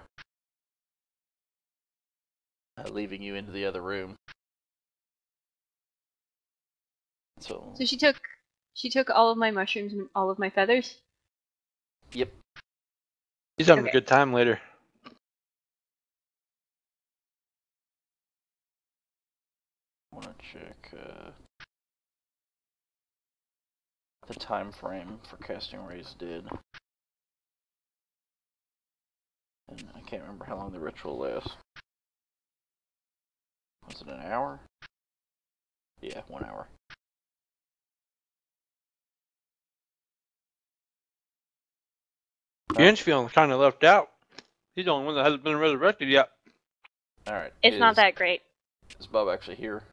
Speaker 1: leaving you into the other room. So
Speaker 4: she took all of my mushrooms and all of my feathers.
Speaker 1: Yep.
Speaker 3: He's having
Speaker 4: Okay.
Speaker 3: a good time later.
Speaker 1: I want to check the time frame for casting Raise Dead. And I can't remember how long the ritual lasts. Was it an hour? Yeah, 1 hour.
Speaker 3: Bjorn's feeling kind of left out. He's the only one that hasn't been resurrected yet.
Speaker 1: Alright.
Speaker 4: It's not that great.
Speaker 1: Is Bob actually here?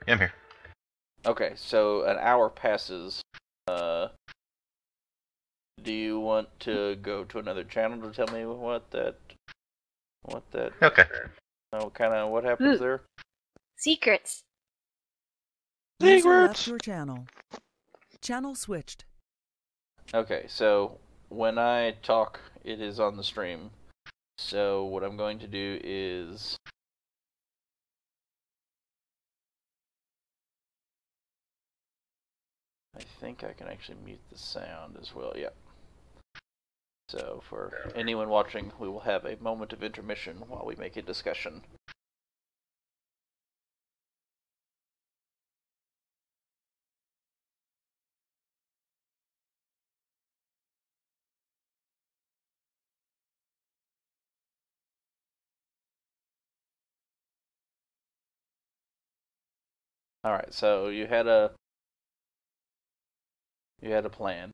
Speaker 5: Yeah, I'm here.
Speaker 1: Okay, so an hour passes. Do you want to go to another channel to tell me what
Speaker 5: Okay.
Speaker 1: what happens
Speaker 4: Ooh.
Speaker 1: there?
Speaker 4: Secrets.
Speaker 2: User left
Speaker 3: Secrets.
Speaker 2: your channel. Channel switched.
Speaker 1: Okay, so when I talk, it is on the stream. So what I'm going to do is I think I can actually mute the sound as well. Yeah. So for anyone watching, we will have a moment of intermission while we make a discussion. Alright, so you had a plan.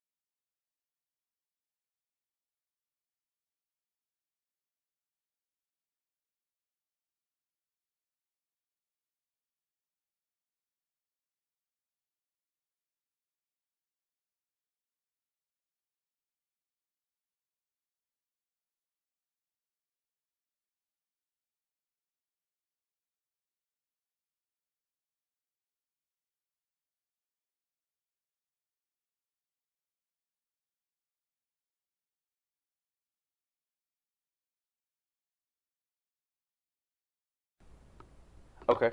Speaker 1: Okay.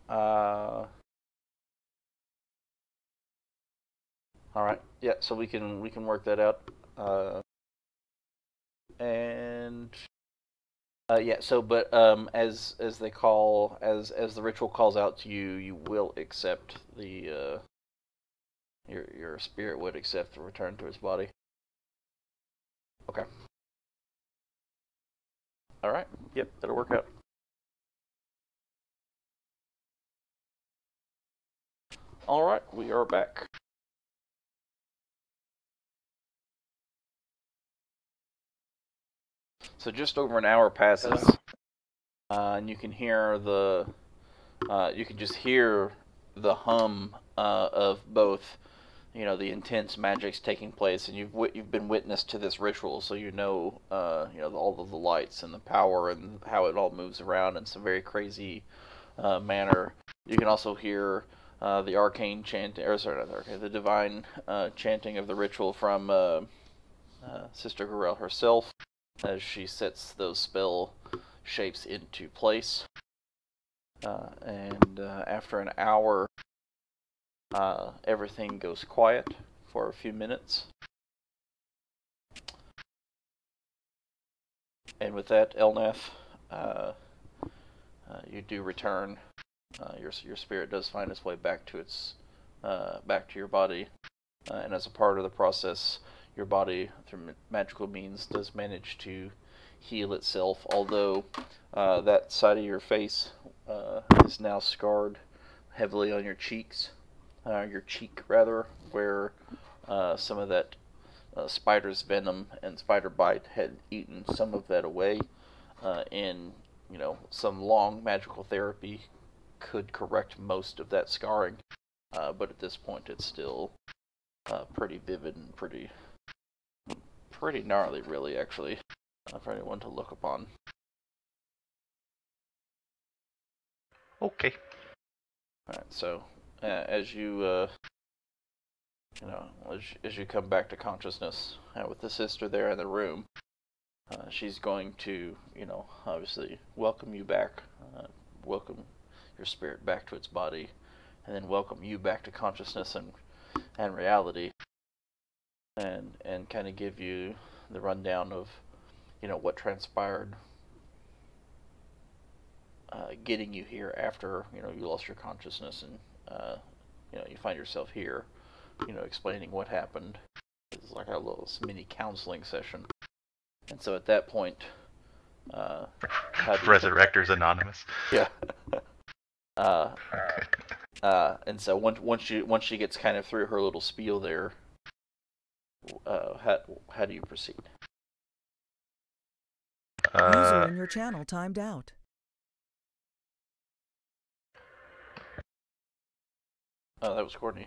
Speaker 1: All right. Yeah. So we can work that out. And yeah. So, but as they call as the ritual calls out to you, you will accept the your spirit would accept the return to its body. Okay. All right. Yep. That'll work out. All right. We are back. So just over an hour passes, and you can hear you can just hear the hum of both, the intense magics taking place, and you've been witness to this ritual, so all of the lights and the power and how it all moves around in some very crazy manner. You can also hear the arcane chanting, or sorry, not the arcane, the divine chanting of the ritual from Sister Gorel herself, as she sets those spell shapes into place. And after an hour, everything goes quiet for a few minutes. And with that, Elnath, you do return. Your spirit does find its way back to your body, and as a part of the process, your body, through magical means, does manage to heal itself, although that side of your face is now scarred heavily on your cheeks, your cheek rather, where some of that spider's venom and spider bite had eaten some of that away, and some long magical therapy could correct most of that scarring, but at this point it's still pretty vivid and pretty gnarly, really, actually, for anyone to look upon.
Speaker 5: Okay.
Speaker 1: Alright, so as you as you come back to consciousness, with the sister there in the room, she's going to, obviously welcome you back, welcome your spirit back to its body, and then welcome you back to consciousness and reality, and kind of give you the rundown of, what transpired, getting you here after, you lost your consciousness, and, you find yourself here, explaining what happened. It's like a little mini counseling session. And so at that point,
Speaker 5: Resurrectors Anonymous.
Speaker 1: Yeah. And so once she gets kind of through her little spiel there, how do you proceed?
Speaker 2: User in your channel timed out.
Speaker 1: Oh, that was Courtney.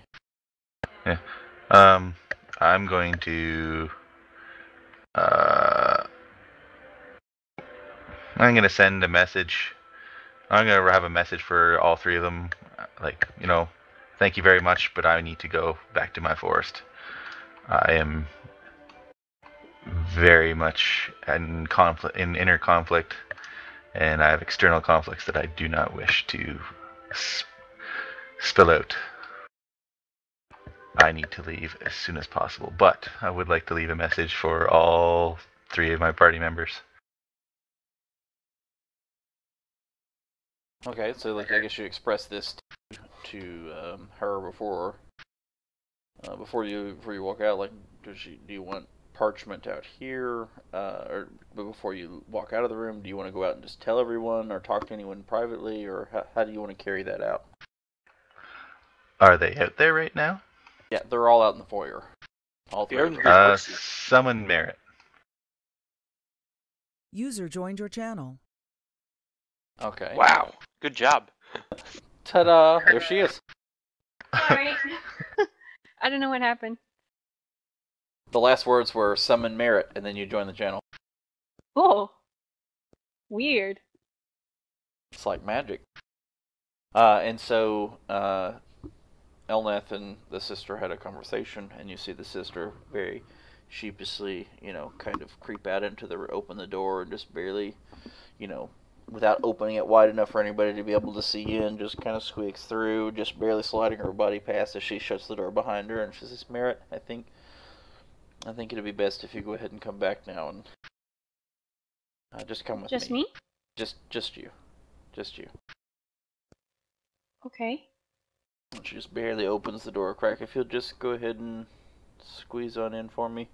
Speaker 5: Yeah. I'm going to. I'm going to send a message. I'm going to have a message for all three of them. Like, thank you very much, but I need to go back to my forest. I am very much in inner conflict, and I have external conflicts that I do not wish to spill out. I need to leave as soon as possible, but I would like to leave a message for all three of my party members.
Speaker 1: Okay, so I guess you express this to her before you walk out. Like, do you want parchment out here, or before you walk out of the room? Do you want to go out and just tell everyone, or talk to anyone privately, or how do you want to carry that out?
Speaker 5: Are they out there right now?
Speaker 1: Yeah, they're all out in the foyer. All three of them.
Speaker 5: Summon Merit.
Speaker 2: User joined your channel.
Speaker 1: Okay.
Speaker 3: Wow, good job.
Speaker 1: Ta-da! There she is.
Speaker 4: Sorry. I don't know what happened.
Speaker 1: The last words were summon Merit, and then you join the channel.
Speaker 4: Oh. Weird.
Speaker 1: It's like magic. And so Elnath and the sister had a conversation, and you see the sister very sheepishly, kind of creep out open the door, and just barely, without opening it wide enough for anybody to be able to see in, just kind of squeaks through, just barely sliding her body past as she shuts the door behind her. And she says, "Merritt, I think it'd be best if you go ahead and come back now and just come with
Speaker 4: Just
Speaker 1: me.
Speaker 4: me?
Speaker 1: Just you, just you."
Speaker 4: Okay.
Speaker 1: And she just barely opens the door a crack. If you'll just go ahead and squeeze on in for me.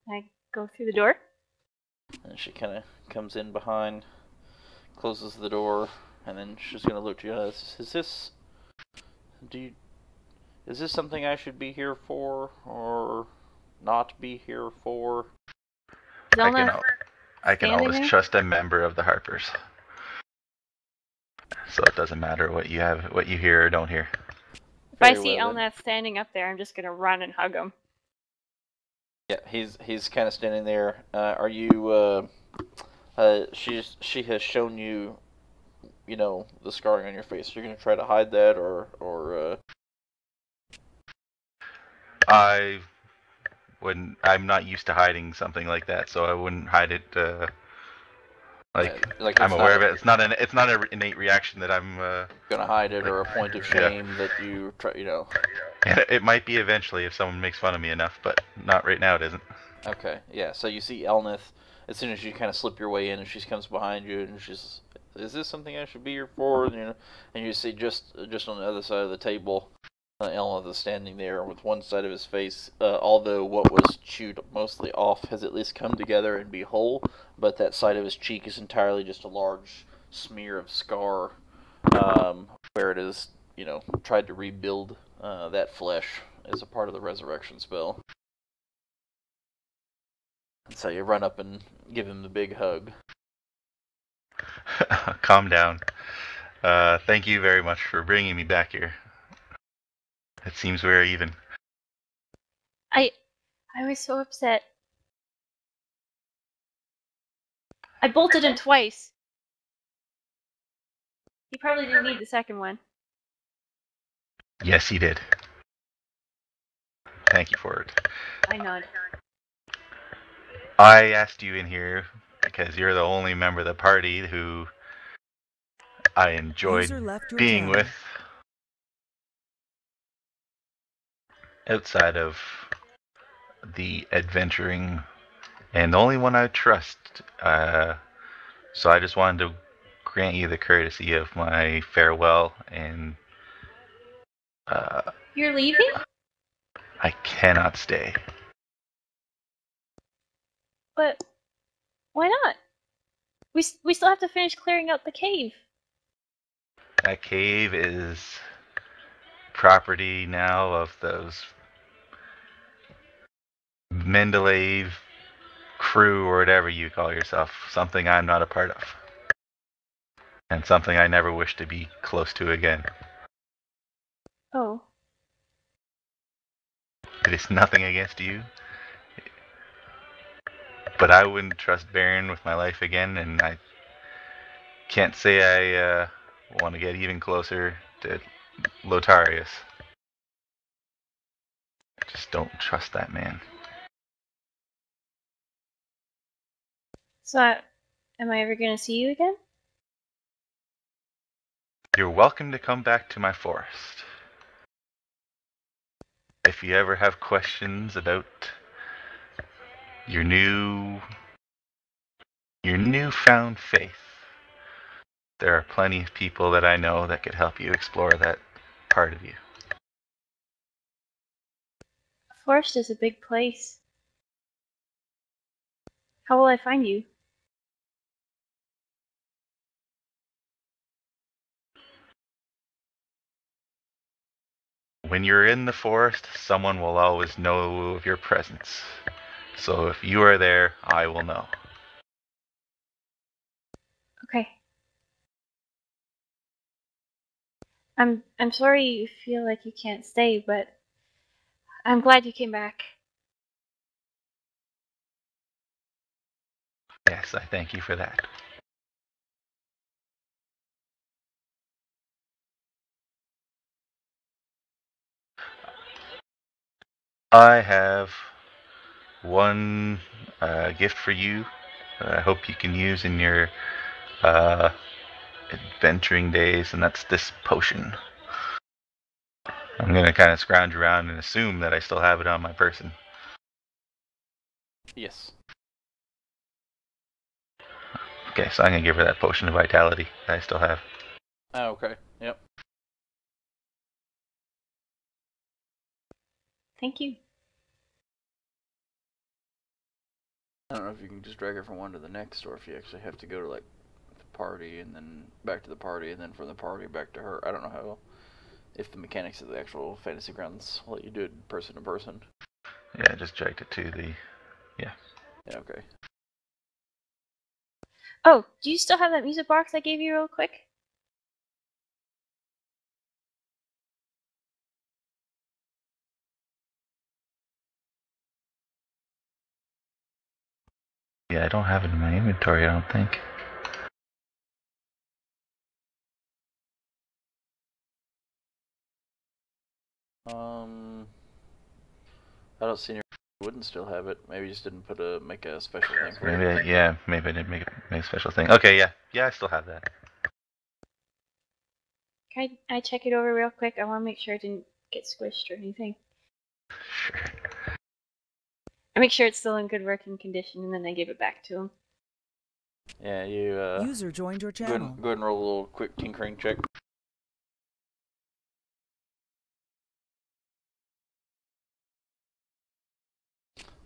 Speaker 4: I go through the door.
Speaker 1: And she kind of comes in behind, closes the door, and then she's gonna look to you. Is this something I should be here for, or not be here for?
Speaker 4: Zelna,
Speaker 5: I can
Speaker 4: standing
Speaker 5: always
Speaker 4: there?
Speaker 5: trust a member of the Harpers. So it doesn't matter what you hear or don't hear.
Speaker 4: If I
Speaker 1: Very
Speaker 4: see
Speaker 1: well, then.
Speaker 4: Elnath standing up there, I'm just gonna run and hug him.
Speaker 1: Yeah, he's kind of standing there. Are you? She has shown you, the scarring on your face. You're gonna try to hide that, or.
Speaker 5: I wouldn't. I'm not used to hiding something like that, so I wouldn't hide it.
Speaker 1: Like
Speaker 5: I'm
Speaker 1: it's
Speaker 5: aware
Speaker 1: not
Speaker 5: of it. It's not an innate reaction that I'm.
Speaker 1: gonna hide it,
Speaker 5: like,
Speaker 1: or a point of
Speaker 5: yeah.
Speaker 1: shame that you try.
Speaker 5: And it might be eventually if someone makes fun of me enough, but not right now. It isn't.
Speaker 1: Okay, yeah. So you see Elnith as soon as you kind of slip your way in, and she comes behind you, and she's, "Is this something I should be here for?" And you see just on the other side of the table, Elnith is standing there with one side of his face, although what was chewed mostly off has at least come together and be whole, but that side of his cheek is entirely just a large smear of scar, where it is, tried to rebuild that flesh as a part of the resurrection spell. So you run up and give him the big hug.
Speaker 5: Calm down. Thank you very much for bringing me back here. It seems we're even.
Speaker 4: I was so upset. I bolted him twice. He probably didn't need the second one.
Speaker 5: Yes, he did. Thank you for it.
Speaker 4: I nod.
Speaker 5: I asked you in here because you're the only member of the party who I enjoyed
Speaker 2: User left your
Speaker 5: being
Speaker 2: channel.
Speaker 5: with outside of the adventuring, and the only one I trust. So I just wanted to grant you the courtesy of my farewell, and
Speaker 4: You're leaving?
Speaker 5: I cannot stay.
Speaker 4: But why not? We still have to finish clearing out the cave.
Speaker 5: That cave is property now of those Mendeleev crew or whatever you call yourself. Something I'm not a part of. And something I never wish to be close to again.
Speaker 4: Oh.
Speaker 5: It is nothing against you. But I wouldn't trust Baron with my life again, and I can't say I want to get even closer to Lotarius. I just don't trust that man.
Speaker 4: So, am I ever gonna see you again?
Speaker 5: You're welcome to come back to my forest. If you ever have questions about your newfound faith, there are plenty of people that I know that could help you explore that part of you.
Speaker 4: Forest is a big place. How will I find you?
Speaker 5: When you're in the forest, someone will always know of your presence. So if you are there, I will know.
Speaker 4: Okay. I'm sorry you feel like you can't stay, but I'm glad you came back.
Speaker 5: Yes, I thank you for that. I have one gift for you that I hope you can use in your adventuring days, and that's this potion. I'm gonna kind of scrounge around and assume that I still have it on my person.
Speaker 1: Yes.
Speaker 5: Okay, so I'm gonna give her that potion of vitality that I still have.
Speaker 1: Oh, okay. Yep.
Speaker 4: Thank you.
Speaker 1: I don't know if you can just drag her from one to the next, or if you actually have to go to like the party and then back to the party and then from the party back to her. I don't know how. If the mechanics of the actual Fantasy Grounds let you do it person to person.
Speaker 5: Yeah, I just dragged it to the. Yeah.
Speaker 1: Yeah. Okay.
Speaker 4: Oh, do you still have that music box I gave you real quick?
Speaker 5: Yeah, I don't have it in my inventory, I don't think.
Speaker 1: I don't see any. Wouldn't still have it. Maybe you just didn't make a special thing for
Speaker 5: Maybe
Speaker 1: it.
Speaker 5: maybe I didn't make a special thing. Okay, yeah, I still have that.
Speaker 4: Can I check it over real quick? I want to make sure it didn't get squished or anything.
Speaker 5: Sure.
Speaker 4: I make sure it's still in good working condition, and then I give it back to him.
Speaker 1: Yeah, you.
Speaker 2: User joined your
Speaker 1: Go
Speaker 2: channel.
Speaker 1: ahead and roll a little quick tinkering check.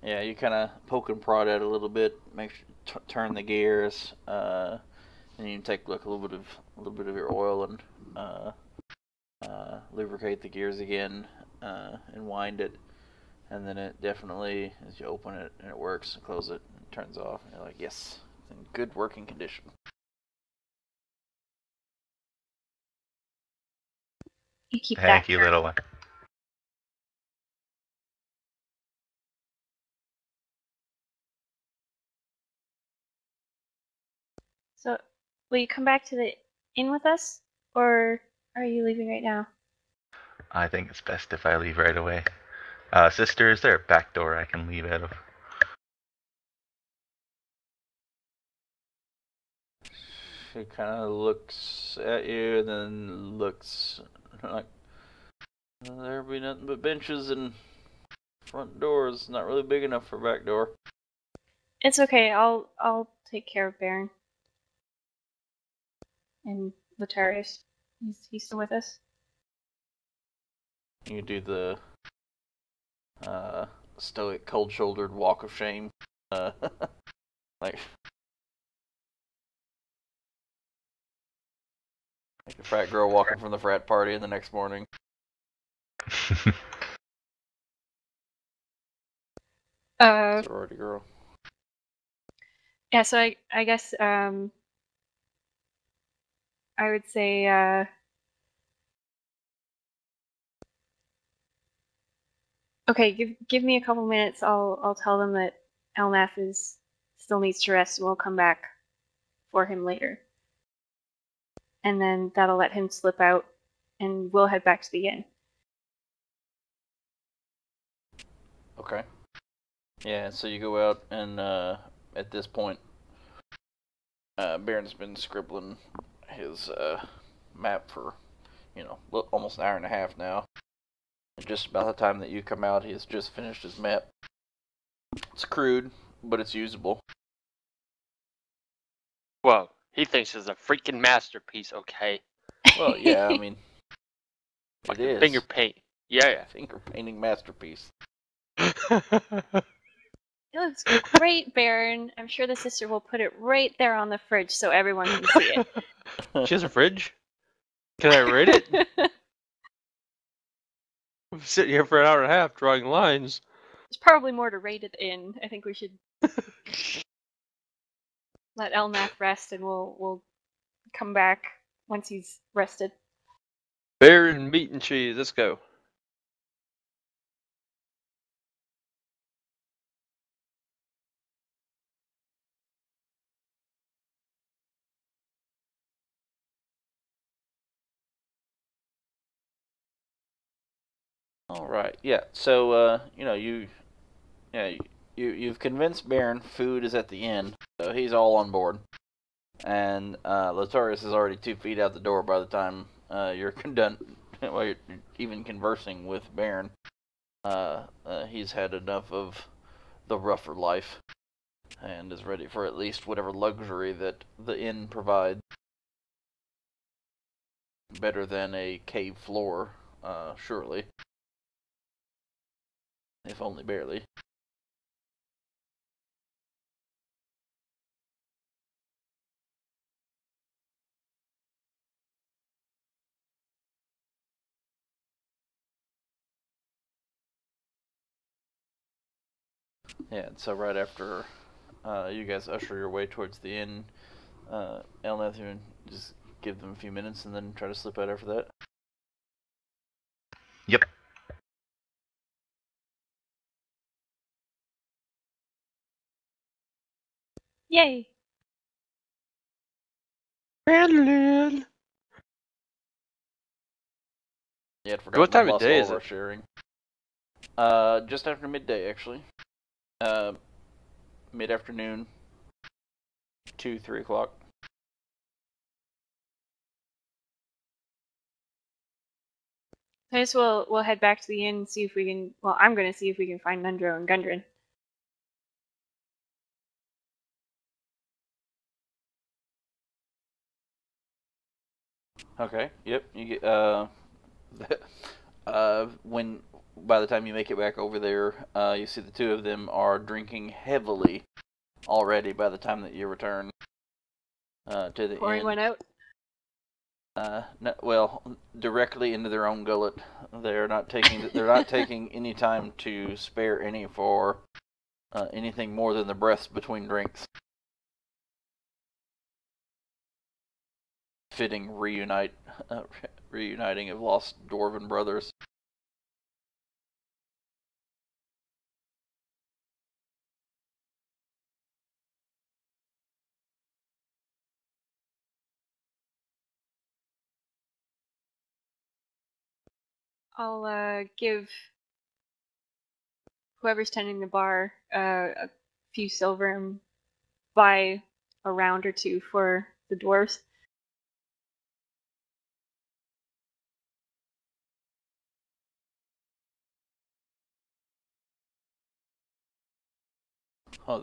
Speaker 1: Yeah, you kind of poke and prod at it a little bit, make sure turn the gears, and you take like a little bit of your oil and lubricate the gears again, and wind it, and then it definitely, as you open it and it works, and close it, and it turns off, and you're like, yes, it's in good working condition.
Speaker 4: You keep
Speaker 5: Thank
Speaker 4: that.
Speaker 5: you, little one.
Speaker 4: So, will you come back to the inn with us, or are you leaving right now?
Speaker 5: I think it's best if I leave right away. Sister, is there a back door I can leave out of?
Speaker 1: She kind of looks at you and then looks like, there'll be nothing but benches and front doors. Not really big enough for a back door.
Speaker 4: It's okay. I'll take care of Baron. And Latarius. He's still with us.
Speaker 1: You do the stoic, cold-shouldered walk of shame. Like a frat girl walking from the frat party the next morning. Sorority girl.
Speaker 4: Yeah, so I guess I would say okay, give me a couple minutes. I'll tell them that Elnath still needs to rest and we'll come back for him later. And then that'll let him slip out and we'll head back to the inn.
Speaker 1: Okay. Yeah, so you go out and at this point Baron's been scribbling his map for, almost an hour and a half now. And just about the time that you come out, he has just finished his map. It's crude, but it's usable.
Speaker 3: Whoa, he thinks it's a freaking masterpiece, okay?
Speaker 1: Well, yeah, I mean, it is.
Speaker 3: Finger paint. Yeah.
Speaker 1: Finger painting masterpiece.
Speaker 4: It looks great, Baron. I'm sure the sister will put it right there on the fridge so everyone can see it.
Speaker 3: She has a fridge? Can I rate it? I'm sitting here for an hour and a half drawing lines.
Speaker 4: There's probably more to rate it in. I think we should let Elnath rest and we'll come back once he's rested.
Speaker 3: Baron meat and cheese, let's go.
Speaker 1: All right. Yeah. So you've convinced Baron food is at the inn. So he's all on board. And Latarius is already 2 feet out the door by the time you're done, while you're even conversing with Baron. He's had enough of the rougher life and is ready for at least whatever luxury that the inn provides. Better than a cave floor, surely. If only barely. Yeah, and so right after you guys usher your way towards the inn, Elnathan, just give them a few minutes and then try to slip out after that.
Speaker 5: Yep.
Speaker 4: Yay!
Speaker 3: Phandelver.
Speaker 1: Yeah, I'd forgotten
Speaker 3: What time
Speaker 1: we
Speaker 3: of
Speaker 1: lost
Speaker 3: day
Speaker 1: all
Speaker 3: is
Speaker 1: of our
Speaker 3: it?
Speaker 1: sharing. Just after midday, actually. Mid-afternoon, 2, 3 o'clock.
Speaker 4: I guess we'll head back to the inn and see if we can. Well, I'm going to see if we can find Nundro and Gundren.
Speaker 1: Okay. Yep. You get when by the time you make it back over there, you see the two of them are drinking heavily already. By the time that you return to the
Speaker 4: Pouring
Speaker 1: inn,
Speaker 4: one out.
Speaker 1: no, well, directly into their own gullet. They're not taking any time to spare any for anything more than the breaths between drinks. Fitting reuniting of lost dwarven brothers.
Speaker 4: I'll give whoever's tending the bar a few silver and buy a round or two for the dwarves.
Speaker 1: Oh,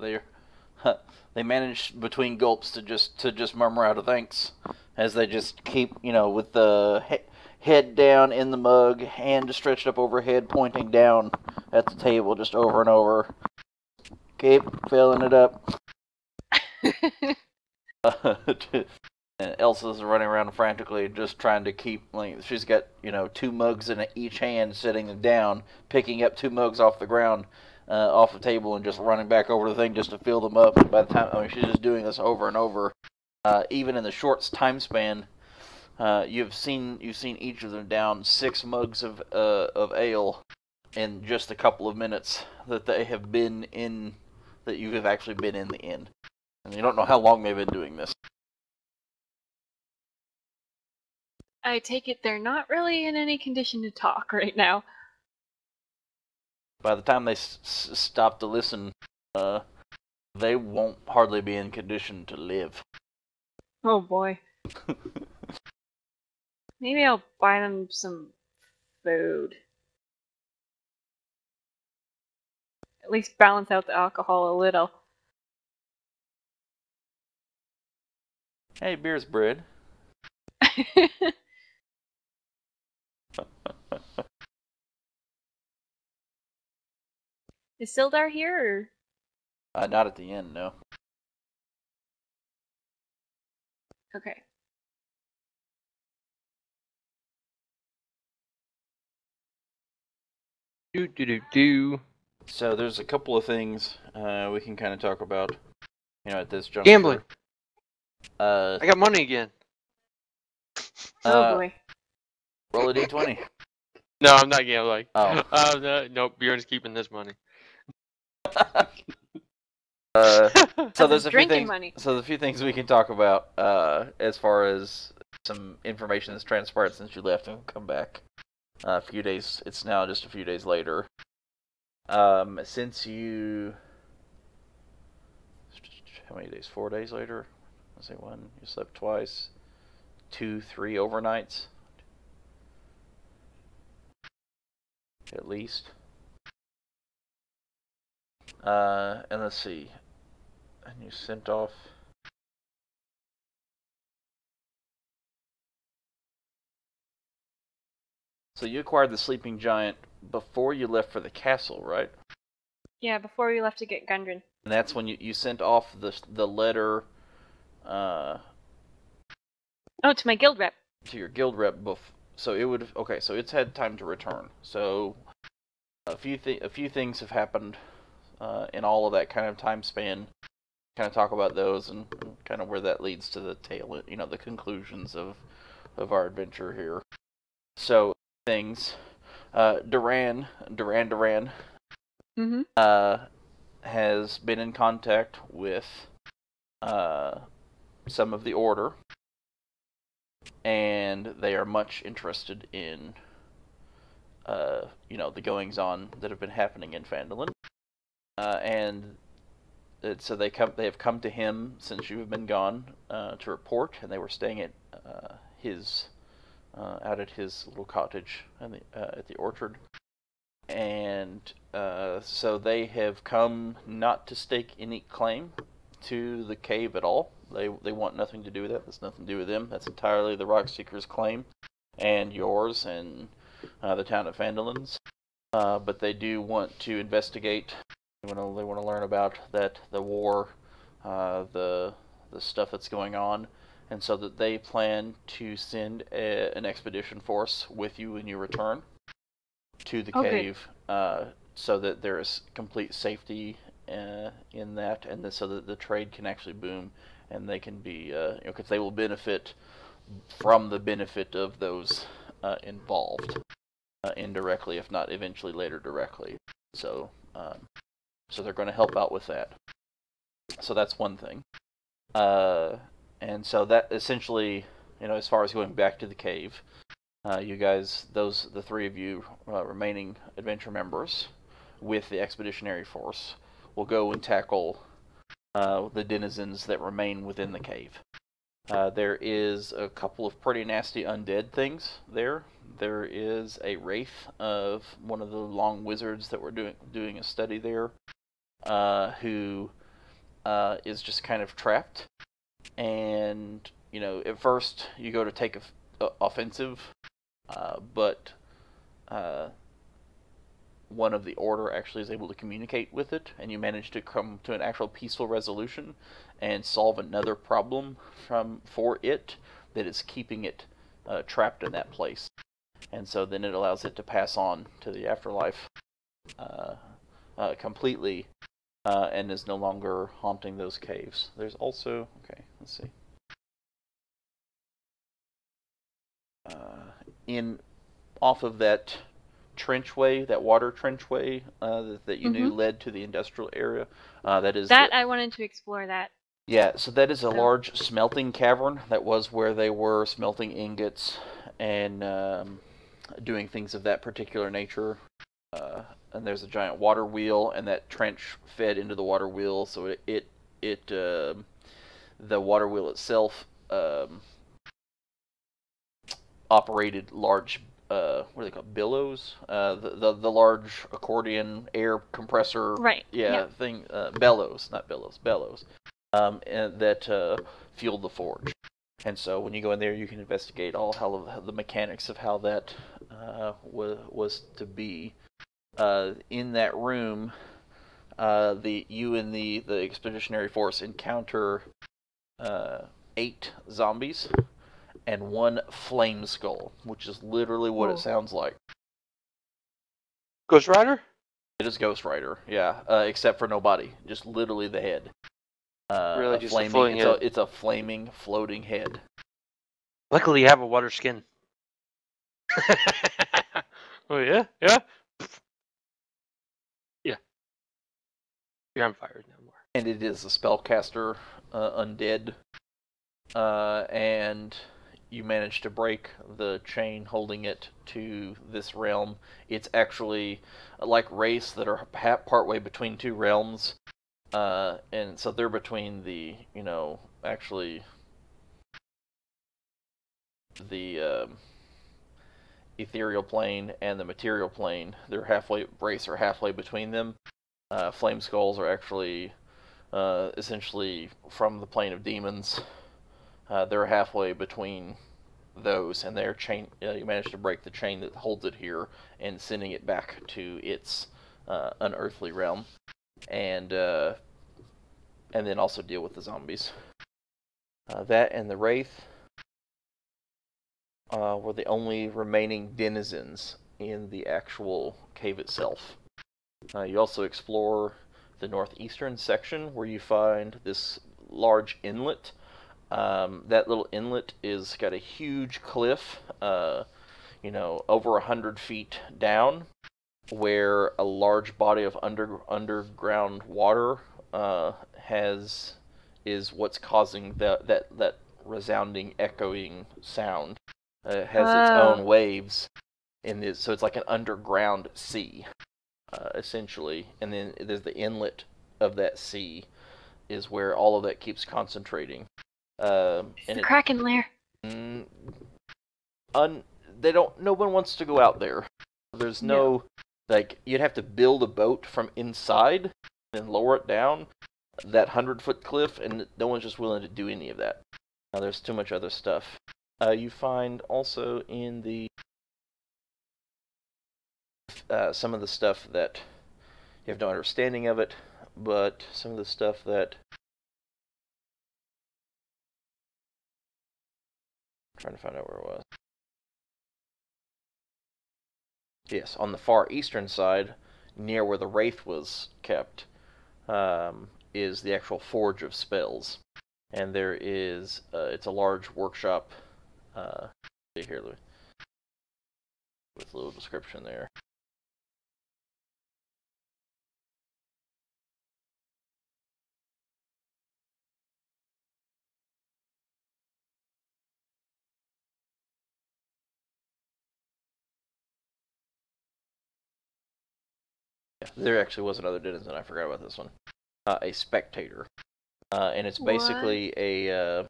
Speaker 1: they manage between gulps to just murmur out a thanks as they just keep, with the head down in the mug, hand stretched up overhead, pointing down at the table, just over and over. Keep filling it up. And Elsa's running around frantically, just trying to keep. Like, she's got 2 mugs in each hand, sitting down, picking up 2 mugs off the ground, off the table, and just running back over the thing just to fill them up. And by the time, she's just doing this over and over. Even in the short time span, you've seen each of them down 6 mugs of ale in just a couple of minutes that they have been in. That you have actually been in the inn, and you don't know how long they've been doing this.
Speaker 4: I take it they're not really in any condition to talk right now.
Speaker 1: By the time they stop to listen, they won't hardly be in condition to live.
Speaker 4: Oh boy. Maybe I'll buy them some food. At least balance out the alcohol a little.
Speaker 1: Hey, beer's bread.
Speaker 4: Is Sildar here? Or?
Speaker 1: Not at the end, no.
Speaker 4: Okay.
Speaker 3: Do.
Speaker 1: So there's a couple of things we can kind of talk about, at this juncture.
Speaker 3: Gambling.
Speaker 1: I
Speaker 3: got money again.
Speaker 4: Oh boy.
Speaker 1: Roll a d20.
Speaker 3: No, I'm not gambling.
Speaker 1: Oh.
Speaker 3: Nope, Bjorn's keeping this money.
Speaker 1: So there's a few
Speaker 4: drinking
Speaker 1: things.
Speaker 4: money.
Speaker 1: So there's a few things we can talk about as far as some information that's transpired since you left and come back. A few days. It's now just a few days later. Since you how many days? 4 days later? Let's say 1, you slept twice. 2, 3 overnights. At least. And let's see. And you sent off... So you acquired the sleeping giant before you left for the castle, right?
Speaker 4: Yeah, before we left to get Gundren.
Speaker 1: And that's when you sent off the letter
Speaker 4: Oh, to my guild rep.
Speaker 1: to your guild rep. So it would... Okay, so it's had time to return. So a few things have happened in all of that kind of time span. Kind of talk about those and kind of where that leads to the tail, the conclusions of our adventure here. So things, Duran
Speaker 4: Mm-hmm.
Speaker 1: has been in contact with some of the Order, and they are much interested in the goings on that have been happening in Phandelver, and so they have come to him since you have been gone to report, and they were staying at his out at his little cottage at the orchard, and so they have come not to stake any claim to the cave at all. They want nothing to do with that. That's nothing to do with them. That's entirely the Rockseeker's claim, and yours, and the town of Phandelver's. But they do want to investigate. They want to learn about the war, the stuff that's going on, and so that they plan to send an expedition force with you when you return to the cave, so that there is complete safety in that, and so that the trade can actually boom, and they can be, because they will benefit from the benefit of those involved, indirectly, if not eventually later directly. So they're going to help out with that. So that's one thing. And so that essentially, as far as going back to the cave, you guys, the three of you remaining adventure members with the expeditionary force, will go and tackle the denizens that remain within the cave. There is a couple of pretty nasty undead things there. There is a wraith of one of the long wizards that were doing a study there, who is just kind of trapped. And, at first you go to take offensive, but one of the Order actually is able to communicate with it, and you manage to come to an actual peaceful resolution and solve another problem for it that is keeping it trapped in that place. And so then it allows it to pass on to the afterlife completely, and is no longer haunting those caves. There's also, okay, let's see. Off of that trenchway, that water trenchway that you knew led to the industrial area,
Speaker 4: I wanted to explore that.
Speaker 1: Yeah, so that is a large smelting cavern. That was where they were smelting ingots and doing things of that particular nature. And there's a giant water wheel, and that trench fed into the water wheel. So the water wheel itself operated large, what are they called, billows? The large accordion air compressor,
Speaker 4: right?
Speaker 1: Thing, bellows, not billows, bellows. And that fueled the forge. And so when you go in there, you can investigate all the mechanics of how that was to be. In that room, you and the expeditionary force encounter 8 zombies and 1 flame skull, which is literally what it sounds like.
Speaker 3: Ghost Rider?
Speaker 1: It is Ghost Rider, yeah. Except for no body, just literally the head.
Speaker 3: Really, just a floating head.
Speaker 1: It's a flaming, floating head.
Speaker 3: Luckily, you have a water skin. Oh yeah, yeah, yeah. You're on fire no more.
Speaker 1: And it is a spellcaster undead, and you manage to break the chain holding it to this realm. It's actually like wraiths that are partway between 2 realms. And so they're between the, actually the ethereal plane and the material plane. They're halfway between them. Flame skulls are actually essentially from the plane of demons. They're halfway between those, and they're you managed to break the chain that holds it here and sending it back to its unearthly realm, and then also deal with the zombies. That and the wraith were the only remaining denizens in the actual cave itself. You also explore the northeastern section where you find this large inlet. That little inlet is got a huge cliff, over 100 feet down, where a large body of underground water is what's causing that resounding, echoing sound. It has its own waves in this, so it's like an underground sea, essentially. And then there's the inlet of that sea is where all of that keeps concentrating.
Speaker 4: And the Kraken lair.
Speaker 1: They don't. No one wants to go out there. There's no like you'd have to build a boat from inside and lower it down that 100-foot cliff, and no one's just willing to do any of that. There's too much other stuff. You find also in the some of the stuff that you have no understanding of it, but some of the stuff that I'm trying to find out where it was. Yes, on the far eastern side, near where the wraith was kept, is the actual forge of spells, and there is it's a large workshop. Here with a little description there. Yeah, there actually was another denizen. I forgot about this one. A spectator, and it's basically a.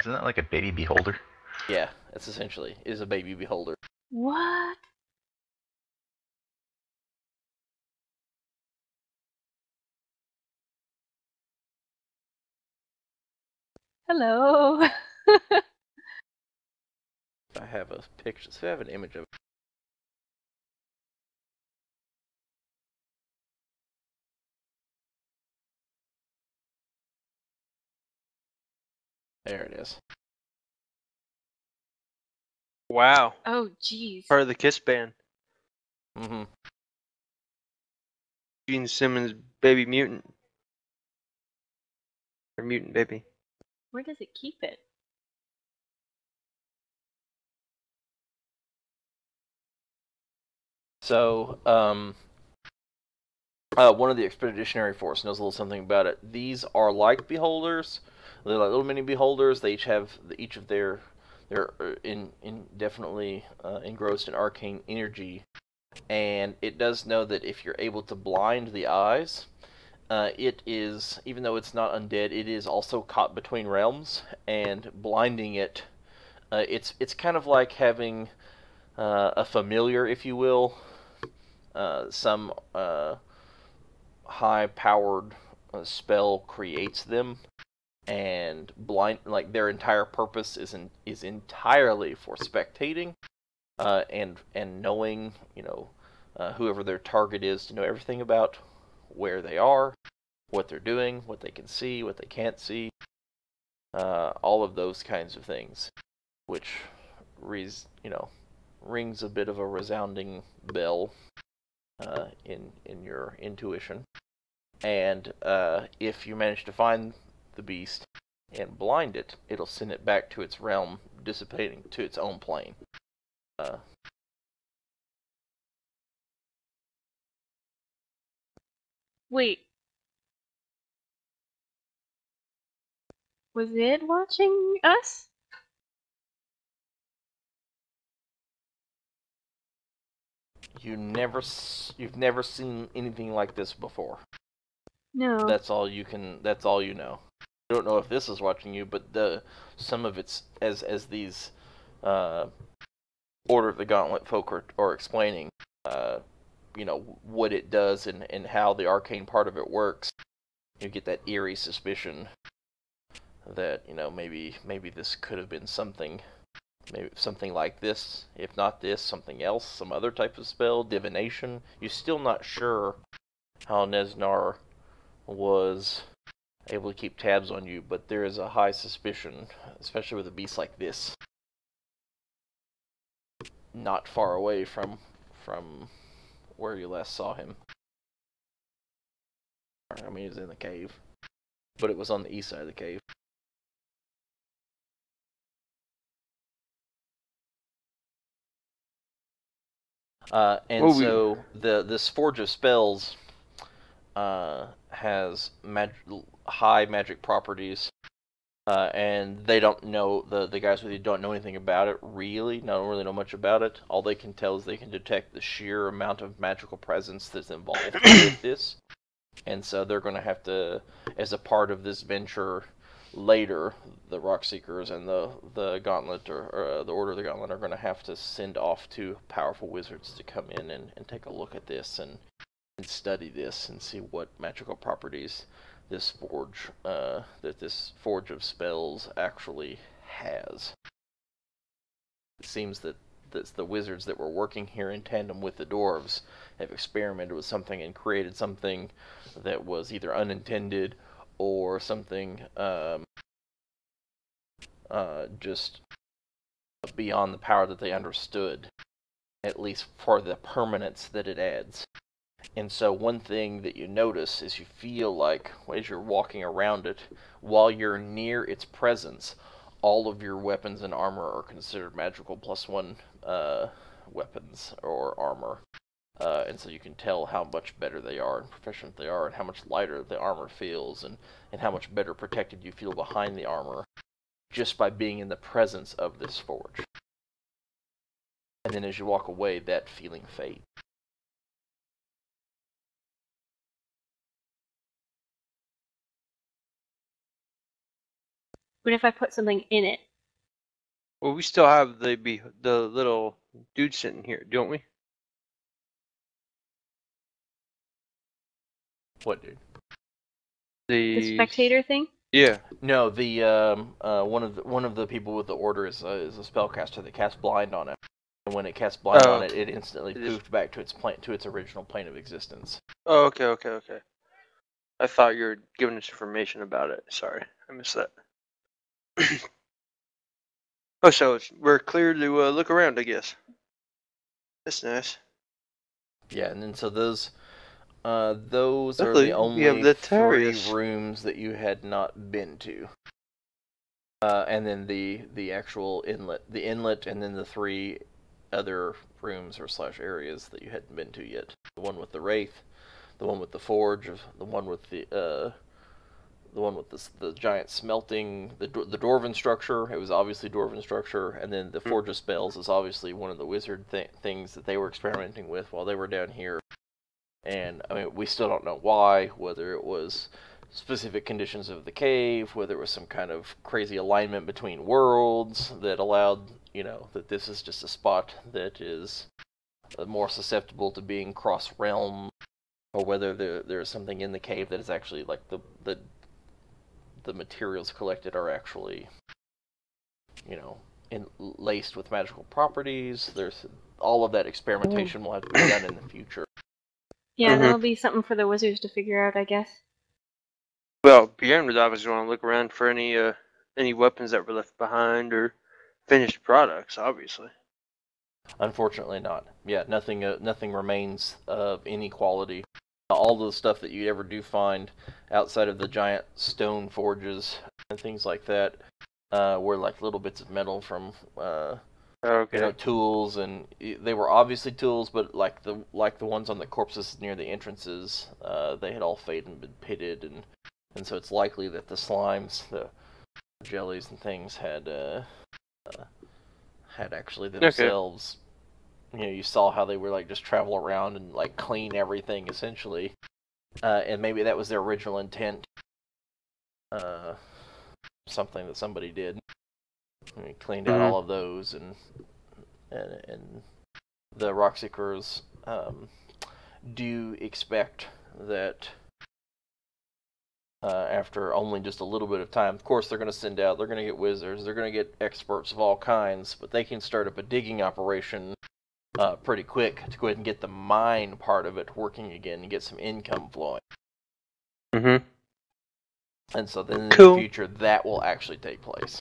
Speaker 5: Isn't that like a baby beholder?
Speaker 1: Yeah, it's essentially is a baby beholder.
Speaker 4: What? Hello.
Speaker 1: I have a picture. So I have an image of it. There it is.
Speaker 3: Wow.
Speaker 4: Oh, jeez.
Speaker 3: Part of the Kiss band.
Speaker 1: Mm-hmm.
Speaker 3: Gene Simmons' Baby Mutant. Or Mutant Baby.
Speaker 4: Where does it keep it?
Speaker 1: So, one of the expeditionary force knows a little something about it. These are like beholders. They're like little mini beholders. They each have each of they're definitely engrossed in arcane energy, and it does know that if you're able to blind the eyes, it is, even though it's not undead, it is also caught between realms, and blinding it, it's kind of like having a familiar, if you will. Some high-powered spell creates them, and like their entire purpose is entirely for spectating, and knowing, whoever their target is, to know everything about where they are, what they're doing, what they can see, what they can't see, all of those kinds of things, which rings a bit of a resounding bell in your intuition. And if you manage to find the beast and blind it, it'll send it back to its realm, dissipating to its own plane.
Speaker 4: Wait. Was it watching us?
Speaker 1: you've never seen anything like this before.
Speaker 4: No.
Speaker 1: That's all you know. I don't know if this is watching you, but some of it's as these Order of the Gauntlet folk are explaining, what it does and how the arcane part of it works. You get that eerie suspicion that maybe this could have been something. Maybe something like this, if not this, something else, some other type of spell, divination. You're still not sure how Nesnar was able to keep tabs on you, but there is a high suspicion, especially with a beast like this, not far away from where you last saw him. I mean, he was in the cave, but it was on the east side of the cave. This Forge of Spells has high magic properties, and they don't know, the guys with you don't know anything about it, really. Don't really know much about it. All they can tell is they can detect the sheer amount of magical presence that's involved with this. And so they're going to have to, as a part of this venture later, the Rockseekers and the Gauntlet, or the Order of the Gauntlet, are going to have to send off two powerful wizards to come in and take a look at this and study this and see what magical properties this forge of spells actually has. It seems that the wizards that were working here in tandem with the dwarves have experimented with something and created something that was either unintended or something just beyond the power that they understood, at least for the permanence that it adds. And so one thing that you notice is you feel like, as you're walking around it, while you're near its presence, all of your weapons and armor are considered magical +1 weapons or armor. And so you can tell how much better they are and proficient they are, and how much lighter the armor feels, and how much better protected you feel behind the armor, just by being in the presence of this forge. And then as you walk away, that feeling fades.
Speaker 4: What if I put something in it?
Speaker 3: Well, we still have the little dude sitting here, don't we?
Speaker 1: What, dude?
Speaker 4: The spectator thing?
Speaker 3: Yeah.
Speaker 1: No, the one of the people with the order is a spellcaster that casts blind on it. And when it casts blind on it, it instantly poofed back to its original plane of existence.
Speaker 3: Oh, okay. I thought you were giving us information about it. Sorry, I missed that. Oh, so we're clear to look around, I guess. That's nice.
Speaker 1: Yeah, and then so those are
Speaker 3: Luckily,
Speaker 1: the only
Speaker 3: we have the
Speaker 1: 3 rooms that you had not been to. And then the actual inlet, and then the 3 other rooms or / areas that you hadn't been to yet. The one with the Wraith, the one with the Forge, the one with the giant smelting, the dwarven structure. It was obviously dwarven structure, and then the Forge of Spells is obviously one of the wizard things that they were experimenting with while they were down here. And I mean, we still don't know why, whether it was specific conditions of the cave, whether it was some kind of crazy alignment between worlds that allowed, that this is just a spot that is more susceptible to being cross-realm, or whether there's something in the cave that is actually like the materials collected are actually, laced with magical properties. There's all of that experimentation will have to be done in the future.
Speaker 4: Yeah, that'll be something for the wizards to figure out, I guess.
Speaker 3: Well, Bjorn would obviously want to look around for any weapons that were left behind or finished products, obviously.
Speaker 1: Unfortunately not. Yeah, nothing remains of any quality. All the stuff that you ever do find outside of the giant stone forges and things like that were like little bits of metal from tools, and they were obviously tools, but like the ones on the corpses near the entrances, they had all faded and been pitted, and so it's likely that the slimes, the jellies and things had actually themselves you saw how they were like just travel around and like clean everything essentially, and maybe that was their original intent. Something that somebody did. We cleaned out all of those, and the Rockseekers do expect that after only just a little bit of time, of course they're going to send out, they're going to get wizards, they're going to get experts of all kinds, but they can start up a digging operation pretty quick to go ahead and get the mine part of it working again and get some income flowing.
Speaker 3: Mm-hmm.
Speaker 1: And so then in
Speaker 3: Cool.
Speaker 1: the future, that will actually take place.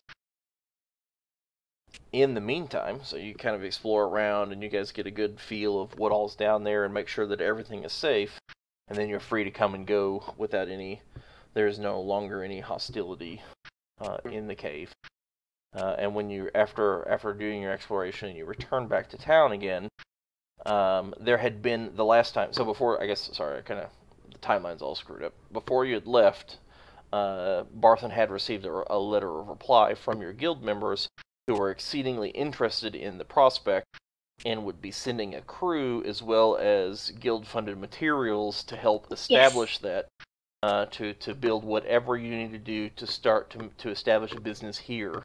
Speaker 1: In the meantime, so you kind of explore around and you guys get a good feel of what all's down there and make sure that everything is safe, and then you're free to come and go without any, there's no longer any hostility in the cave. And when you, after doing your exploration and you return back to town again, there had been the last time, so before, I guess, sorry, the timeline's all screwed up. Before you had left, Barthen had received a letter of reply from your guild members who were exceedingly interested in the prospect and would be sending a crew as well as guild-funded materials to help establish that, to build whatever you need to do to start to establish a business here,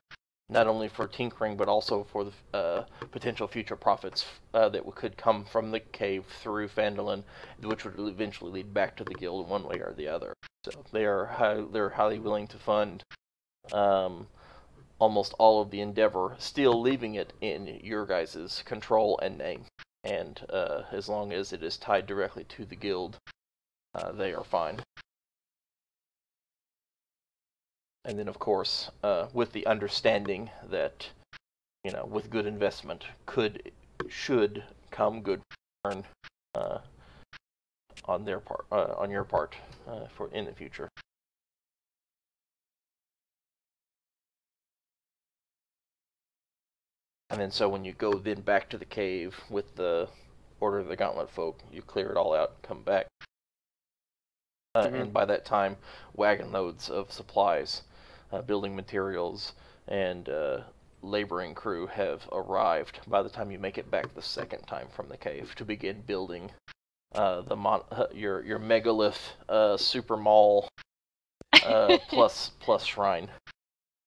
Speaker 1: not only for tinkering but also for the potential future profits that could come from the cave through Phandelver, which would eventually lead back to the guild in one way or the other. So they're highly willing to fund almost all of the endeavor, still leaving it in your guys' control and name. And as long as it is tied directly to the guild, they are fine. And then, of course, with the understanding that, with good investment, should come good return on their part, on your part, for in the future. And then so when you go then back to the cave with the Order of the Gauntlet folk, you clear it all out, come back. And by that time, wagon loads of supplies, building materials, and laboring crew have arrived by the time you make it back the second time from the cave to begin building your megalith super mall plus shrine.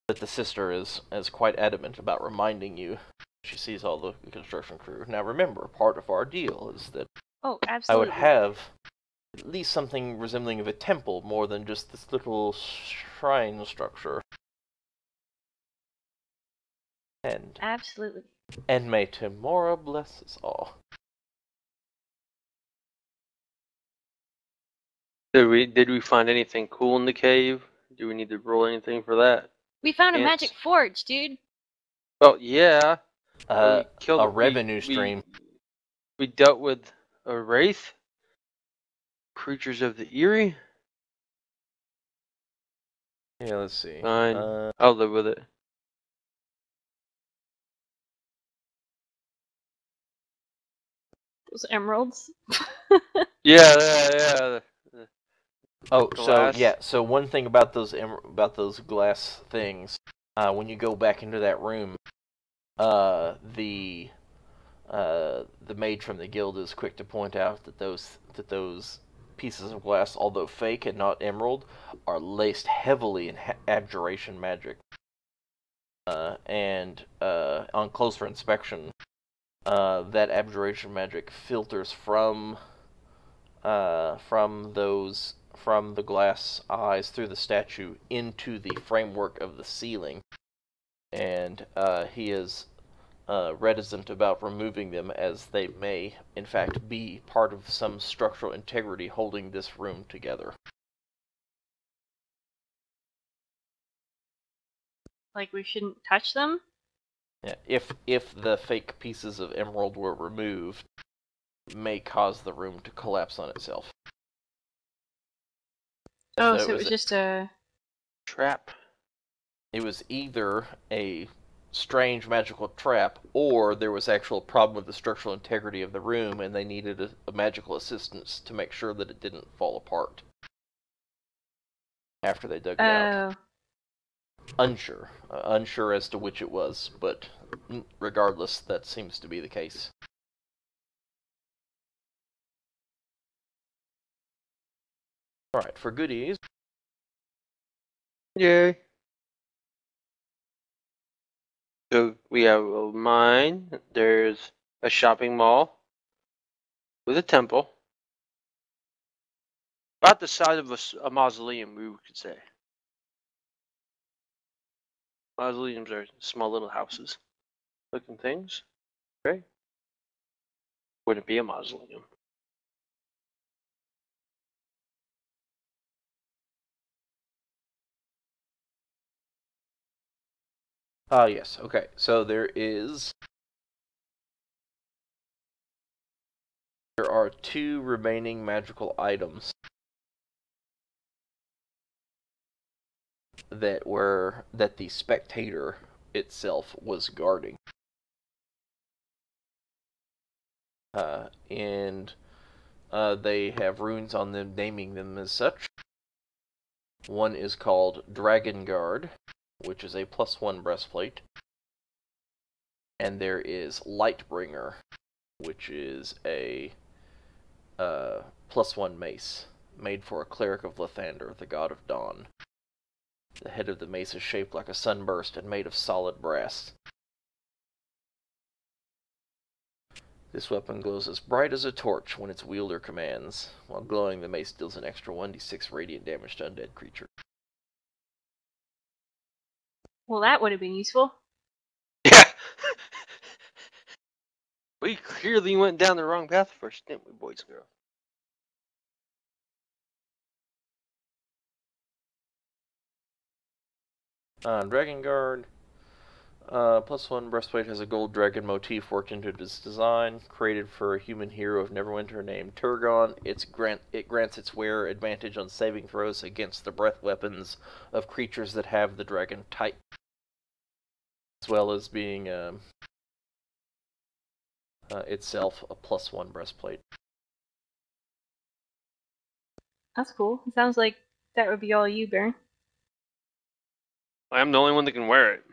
Speaker 1: That the sister is quite adamant about reminding you. She sees all the construction crew. Now remember, part of our deal is that
Speaker 4: absolutely.
Speaker 1: I would have at least something resembling of a temple more than just this little shrine structure. And
Speaker 4: absolutely.
Speaker 1: And may Timora bless us all.
Speaker 3: Did we find anything cool in the cave? Do we need to roll anything for that?
Speaker 4: We found a magic forge, dude.
Speaker 3: Well, yeah.
Speaker 1: A revenue stream.
Speaker 3: We dealt with a wraith. Creatures of the Eyrie.
Speaker 1: Yeah, let's see.
Speaker 3: Fine. I'll live with it.
Speaker 4: Those emeralds.
Speaker 3: Yeah.
Speaker 1: Oh,
Speaker 3: glass.
Speaker 1: So one thing about those glass things, when you go back into that room, the maid from the guild is quick to point out that those pieces of glass, although fake and not emerald, are laced heavily in abjuration magic. And on closer inspection, that abjuration magic filters from the glass eyes through the statue into the framework of the ceiling, and he is reticent about removing them, as they may in fact be part of some structural integrity holding this room together.
Speaker 4: Like we shouldn't touch them?
Speaker 1: Yeah, if the fake pieces of emerald were removed, it may cause the room to collapse on itself.
Speaker 4: So it was just a
Speaker 3: trap.
Speaker 1: It was either a strange magical trap, or there was actual problem with the structural integrity of the room, and they needed a magical assistance to make sure that it didn't fall apart after they dug it out. Unsure as to which it was, but regardless, that seems to be the case. Alright, for goodies,
Speaker 3: Yay. So we have a mine. There's a shopping mall with a temple. About the size of a mausoleum, we could say. Mausoleums are small little houses looking things. Right? Wouldn't be a mausoleum.
Speaker 1: yes, okay, so there are 2 remaining magical items that the spectator itself was guarding. And they have runes on them naming them as such. One is called Dragon Guard, which is a +1 breastplate. And there is Lightbringer, which is a +1 mace, made for a cleric of Lathander, the god of dawn. The head of the mace is shaped like a sunburst and made of solid brass. This weapon glows as bright as a torch when its wielder commands. While glowing, the mace deals an extra 1d6 radiant damage to undead creatures.
Speaker 4: Well, that would have been useful.
Speaker 3: Yeah. We clearly went down the wrong path first, didn't we, boys and girls?
Speaker 1: Dragon Guard. +1 breastplate has a gold dragon motif worked into its design, created for a human hero of Neverwinter named Turgon. It grants its wearer advantage on saving throws against the breath weapons of creatures that have the dragon type, as well as being itself a +1 breastplate.
Speaker 4: That's cool. It sounds like that would be all you, Baron.
Speaker 3: I'm the only one that can wear it.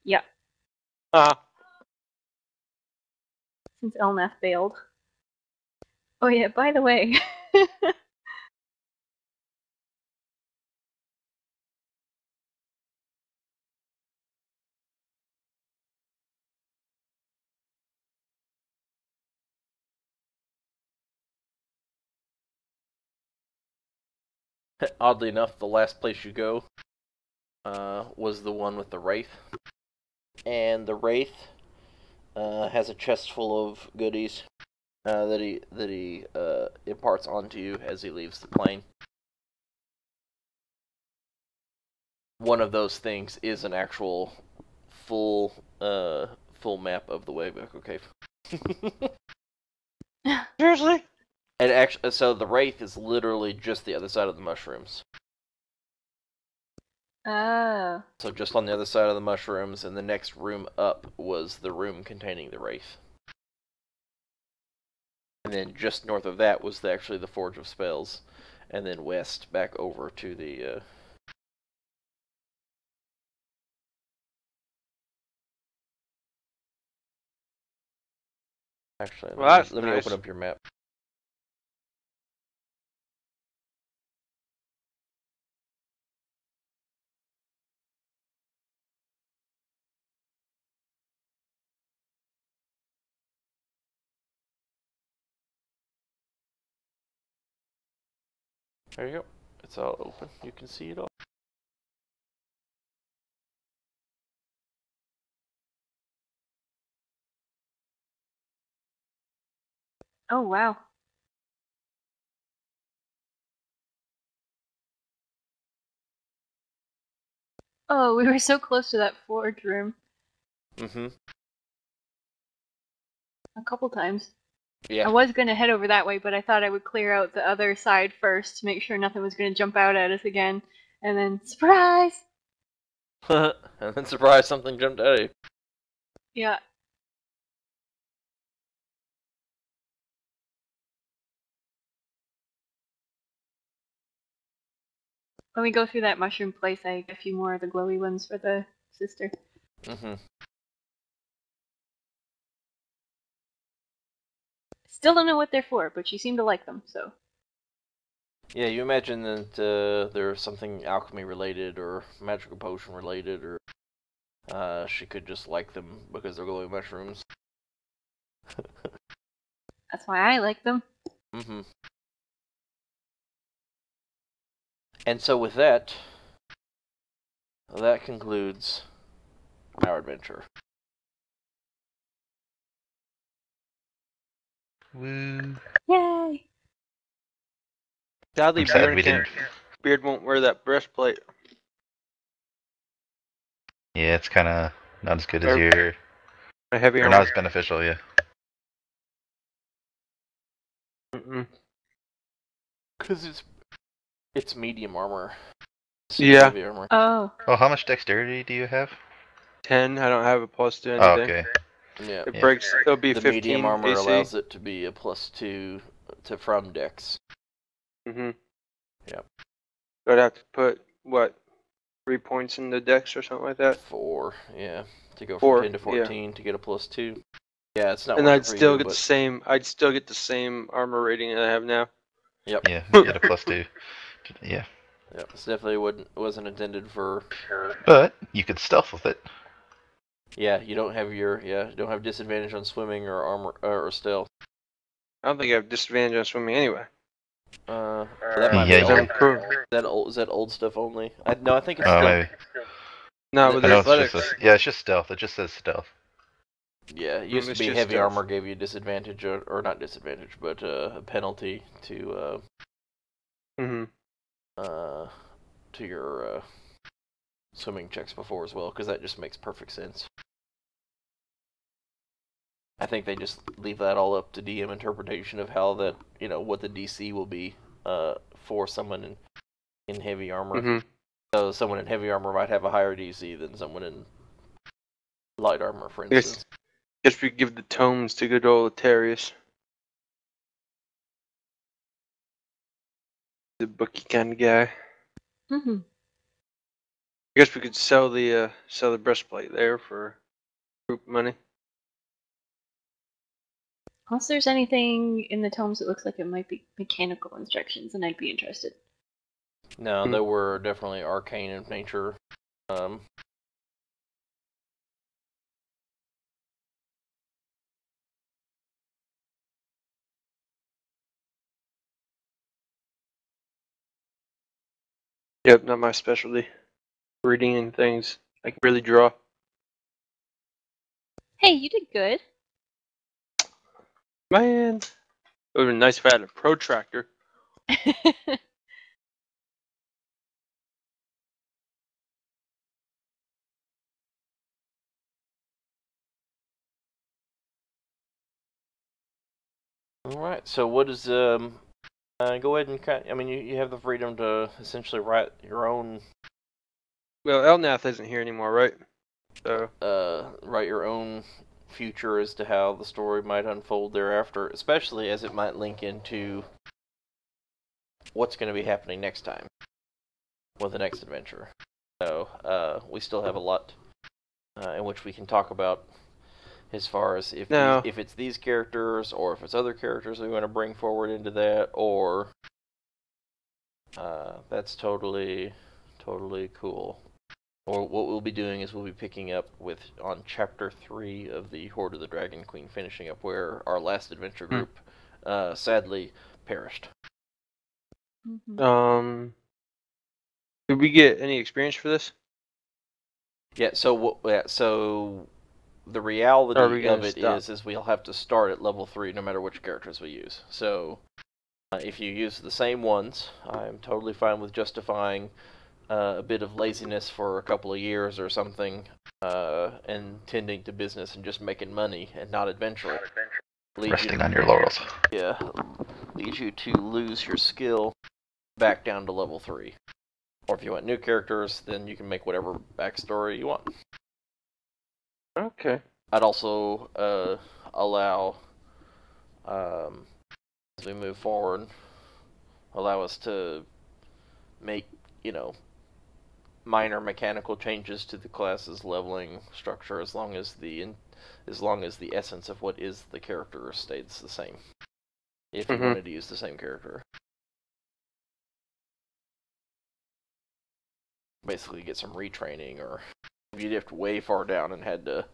Speaker 4: Yeah, since Elnath bailed. Oh yeah, by the way.
Speaker 1: Oddly enough, the last place you go was the one with the Wraith. And the Wraith has a chest full of goodies that he imparts onto you as he leaves the plane. One of those things is an actual full map of the Wayback Cave.
Speaker 3: Seriously?
Speaker 1: And actually, so the Wraith is literally just the other side of the mushrooms.
Speaker 4: Oh.
Speaker 1: So just on the other side of the mushrooms, and the next room up was the room containing the Wraith. And then just north of that was actually the Forge of Spells. And then west back over to the... Actually,
Speaker 3: Well,
Speaker 1: let me
Speaker 3: nice.
Speaker 1: open up your map. There you go. It's all open. You can see it all.
Speaker 4: Oh wow. Oh, we were so close to that forge room
Speaker 1: Mm-hmm.
Speaker 4: a couple times.
Speaker 1: Yeah.
Speaker 4: I was gonna head over that way, but I thought I would clear out the other side first to make sure nothing was gonna jump out at us again. And then, surprise!
Speaker 1: And then surprise, something jumped out at you.
Speaker 4: Yeah. When we go through that mushroom place, I get a few more of the glowy ones for the sister.
Speaker 1: Mm-hmm.
Speaker 4: Still don't know what they're for, but she seemed to like them, so.
Speaker 1: Yeah, you imagine that there's something alchemy related or magical potion related, or she could just like them because they're glowing mushrooms.
Speaker 4: That's why I like them.
Speaker 1: Mm-hmm. And so with that, that concludes our adventure.
Speaker 5: Woo.
Speaker 4: Yay!
Speaker 3: Sadly,
Speaker 5: I'm sad
Speaker 3: Beard
Speaker 5: we
Speaker 3: can't.
Speaker 5: didn't.
Speaker 3: Beard won't wear that breastplate.
Speaker 5: Yeah, it's kind of not as good as
Speaker 3: Or
Speaker 5: your,
Speaker 3: a heavy
Speaker 5: or not
Speaker 3: armor.
Speaker 5: as beneficial. Yeah.
Speaker 3: Mm-mm.
Speaker 1: Because it's medium armor.
Speaker 3: Yeah.
Speaker 1: Heavy armor.
Speaker 4: Oh,
Speaker 5: Oh, how much dexterity do you have?
Speaker 3: 10. I don't have a plus to
Speaker 5: Oh,
Speaker 3: anything.
Speaker 5: okay.
Speaker 1: Yeah.
Speaker 3: It
Speaker 5: Yeah.
Speaker 3: breaks. It'll be
Speaker 1: The
Speaker 3: 15
Speaker 1: medium armor
Speaker 3: AC.
Speaker 1: allows it to be a +2 from dex.
Speaker 3: Mm-hmm.
Speaker 1: Yep.
Speaker 3: So I'd have to put what 3 points in the dex or something like that.
Speaker 1: 4, yeah. To go from
Speaker 3: 4,
Speaker 1: 10 to 14 to get a +2. Yeah, it's not
Speaker 3: And
Speaker 1: worth
Speaker 3: I'd
Speaker 1: it for
Speaker 3: still
Speaker 1: you,
Speaker 3: get
Speaker 1: but
Speaker 3: the same. I'd still get the same armor rating that I have now.
Speaker 1: yep.
Speaker 5: Yeah, you get a +2. Yeah.
Speaker 1: Yep. This definitely wasn't intended for.
Speaker 5: But you could stealth with it.
Speaker 1: Yeah, you don't have disadvantage on swimming or armor or stealth.
Speaker 3: I don't think I have disadvantage on swimming anyway.
Speaker 1: That might
Speaker 5: Yeah,
Speaker 1: be
Speaker 5: you-
Speaker 1: old. Is that old stuff only? No, I think it's
Speaker 5: Oh,
Speaker 1: still.
Speaker 5: maybe.
Speaker 3: No,
Speaker 1: I
Speaker 3: with
Speaker 5: I know it's
Speaker 3: athletics.
Speaker 5: just yeah, it's just stealth. It just says stealth.
Speaker 1: Yeah, it used to
Speaker 3: It's
Speaker 1: be
Speaker 3: just
Speaker 1: heavy
Speaker 3: stealth.
Speaker 1: armor gave you disadvantage or not disadvantage, but a penalty to
Speaker 3: Mm-hmm.
Speaker 1: to your swimming checks before as well, because that just makes perfect sense. I think they just leave that all up to DM interpretation of how that what the DC will be for someone in heavy armor.
Speaker 3: Mm-hmm.
Speaker 1: So someone in heavy armor might have a higher DC than someone in light armor, for
Speaker 3: Yes.
Speaker 1: instance.
Speaker 3: Guess we give the tomes to good old Atarius. The bookie kind of guy.
Speaker 4: mm-hmm.
Speaker 3: I guess we could sell the breastplate there for group money.
Speaker 4: Unless there's anything in the tomes that looks like it might be mechanical instructions, and I'd be interested.
Speaker 1: No,
Speaker 3: Hmm.
Speaker 1: they were definitely arcane in nature.
Speaker 3: Yep, not my specialty. Reading and things. I can really draw.
Speaker 4: Hey, you did good.
Speaker 3: Man, it would have been nice if I had a protractor.
Speaker 1: All right. So what is go ahead and I mean, you have the freedom to essentially write your own
Speaker 3: Well, Elnath isn't here anymore, right? So
Speaker 1: write your own future as to how the story might unfold thereafter, especially as it might link into what's going to be happening next time with the next adventure. So we still have a lot in which we can talk about as far as if it's these characters or if it's other characters we want to bring forward into that, or that's totally cool. Or what we'll be doing is we'll be picking up on chapter 3 of the Horde of the Dragon Queen, finishing up where our last adventure group sadly perished.
Speaker 4: Mm-hmm.
Speaker 3: Did we get any experience for this?
Speaker 1: Yeah. So the reality of it
Speaker 3: stop?
Speaker 1: is we'll have to start at level 3 no matter which characters we use. So if you use the same ones, I'm totally fine with justifying a bit of laziness for a couple of years or something, and tending to business and just making money and not adventuring.
Speaker 5: Resting on your laurels.
Speaker 1: Yeah, leads you to lose your skill back down to level 3. Or if you want new characters, then you can make whatever backstory you want.
Speaker 3: Okay.
Speaker 1: I'd also allow, as we move forward, allow us to make, minor mechanical changes to the class's leveling structure as long as the essence of what is the character stays the same. If you wanted to use the same character. basically get some retraining, or if you dipped way far down and had to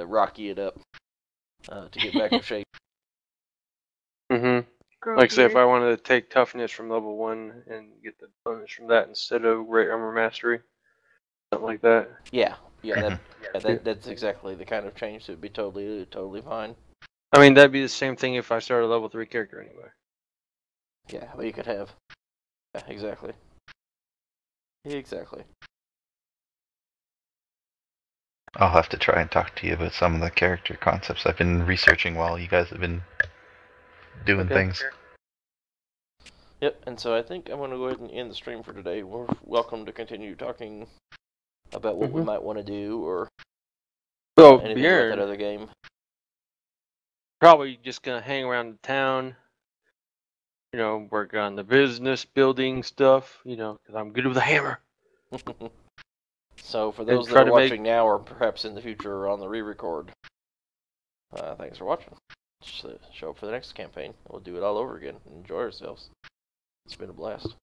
Speaker 1: rocky it up to get back in shape.
Speaker 3: Mm-hmm.
Speaker 4: Grow
Speaker 3: Like, say, if
Speaker 4: beard.
Speaker 3: I wanted to take toughness from level 1 and get the bonus from that instead of great armor mastery, something like that.
Speaker 1: Yeah, that's exactly the kind of change that would be totally fine.
Speaker 3: I mean, that'd be the same thing if I started a level 3 character anyway.
Speaker 1: Yeah, but you could have. Yeah, exactly. Exactly.
Speaker 5: I'll have to try and talk to you about some of the character concepts I've been researching while you guys have been doing
Speaker 3: Okay.
Speaker 5: things.
Speaker 1: Yep, and so I think I'm going to go ahead and end the stream for today. We're welcome to continue talking about what we might want to do, or
Speaker 3: So,
Speaker 1: anything about
Speaker 3: Bjorn,
Speaker 1: that other game.
Speaker 3: probably just gonna hang around the town, work on the business building stuff, because I'm good with a hammer.
Speaker 1: So for
Speaker 3: And
Speaker 1: those that
Speaker 3: try
Speaker 1: are
Speaker 3: to
Speaker 1: watching now, or perhaps in the future on the re-record, thanks for watching. Just show up for the next campaign. We'll do it all over again and enjoy ourselves. It's been a blast.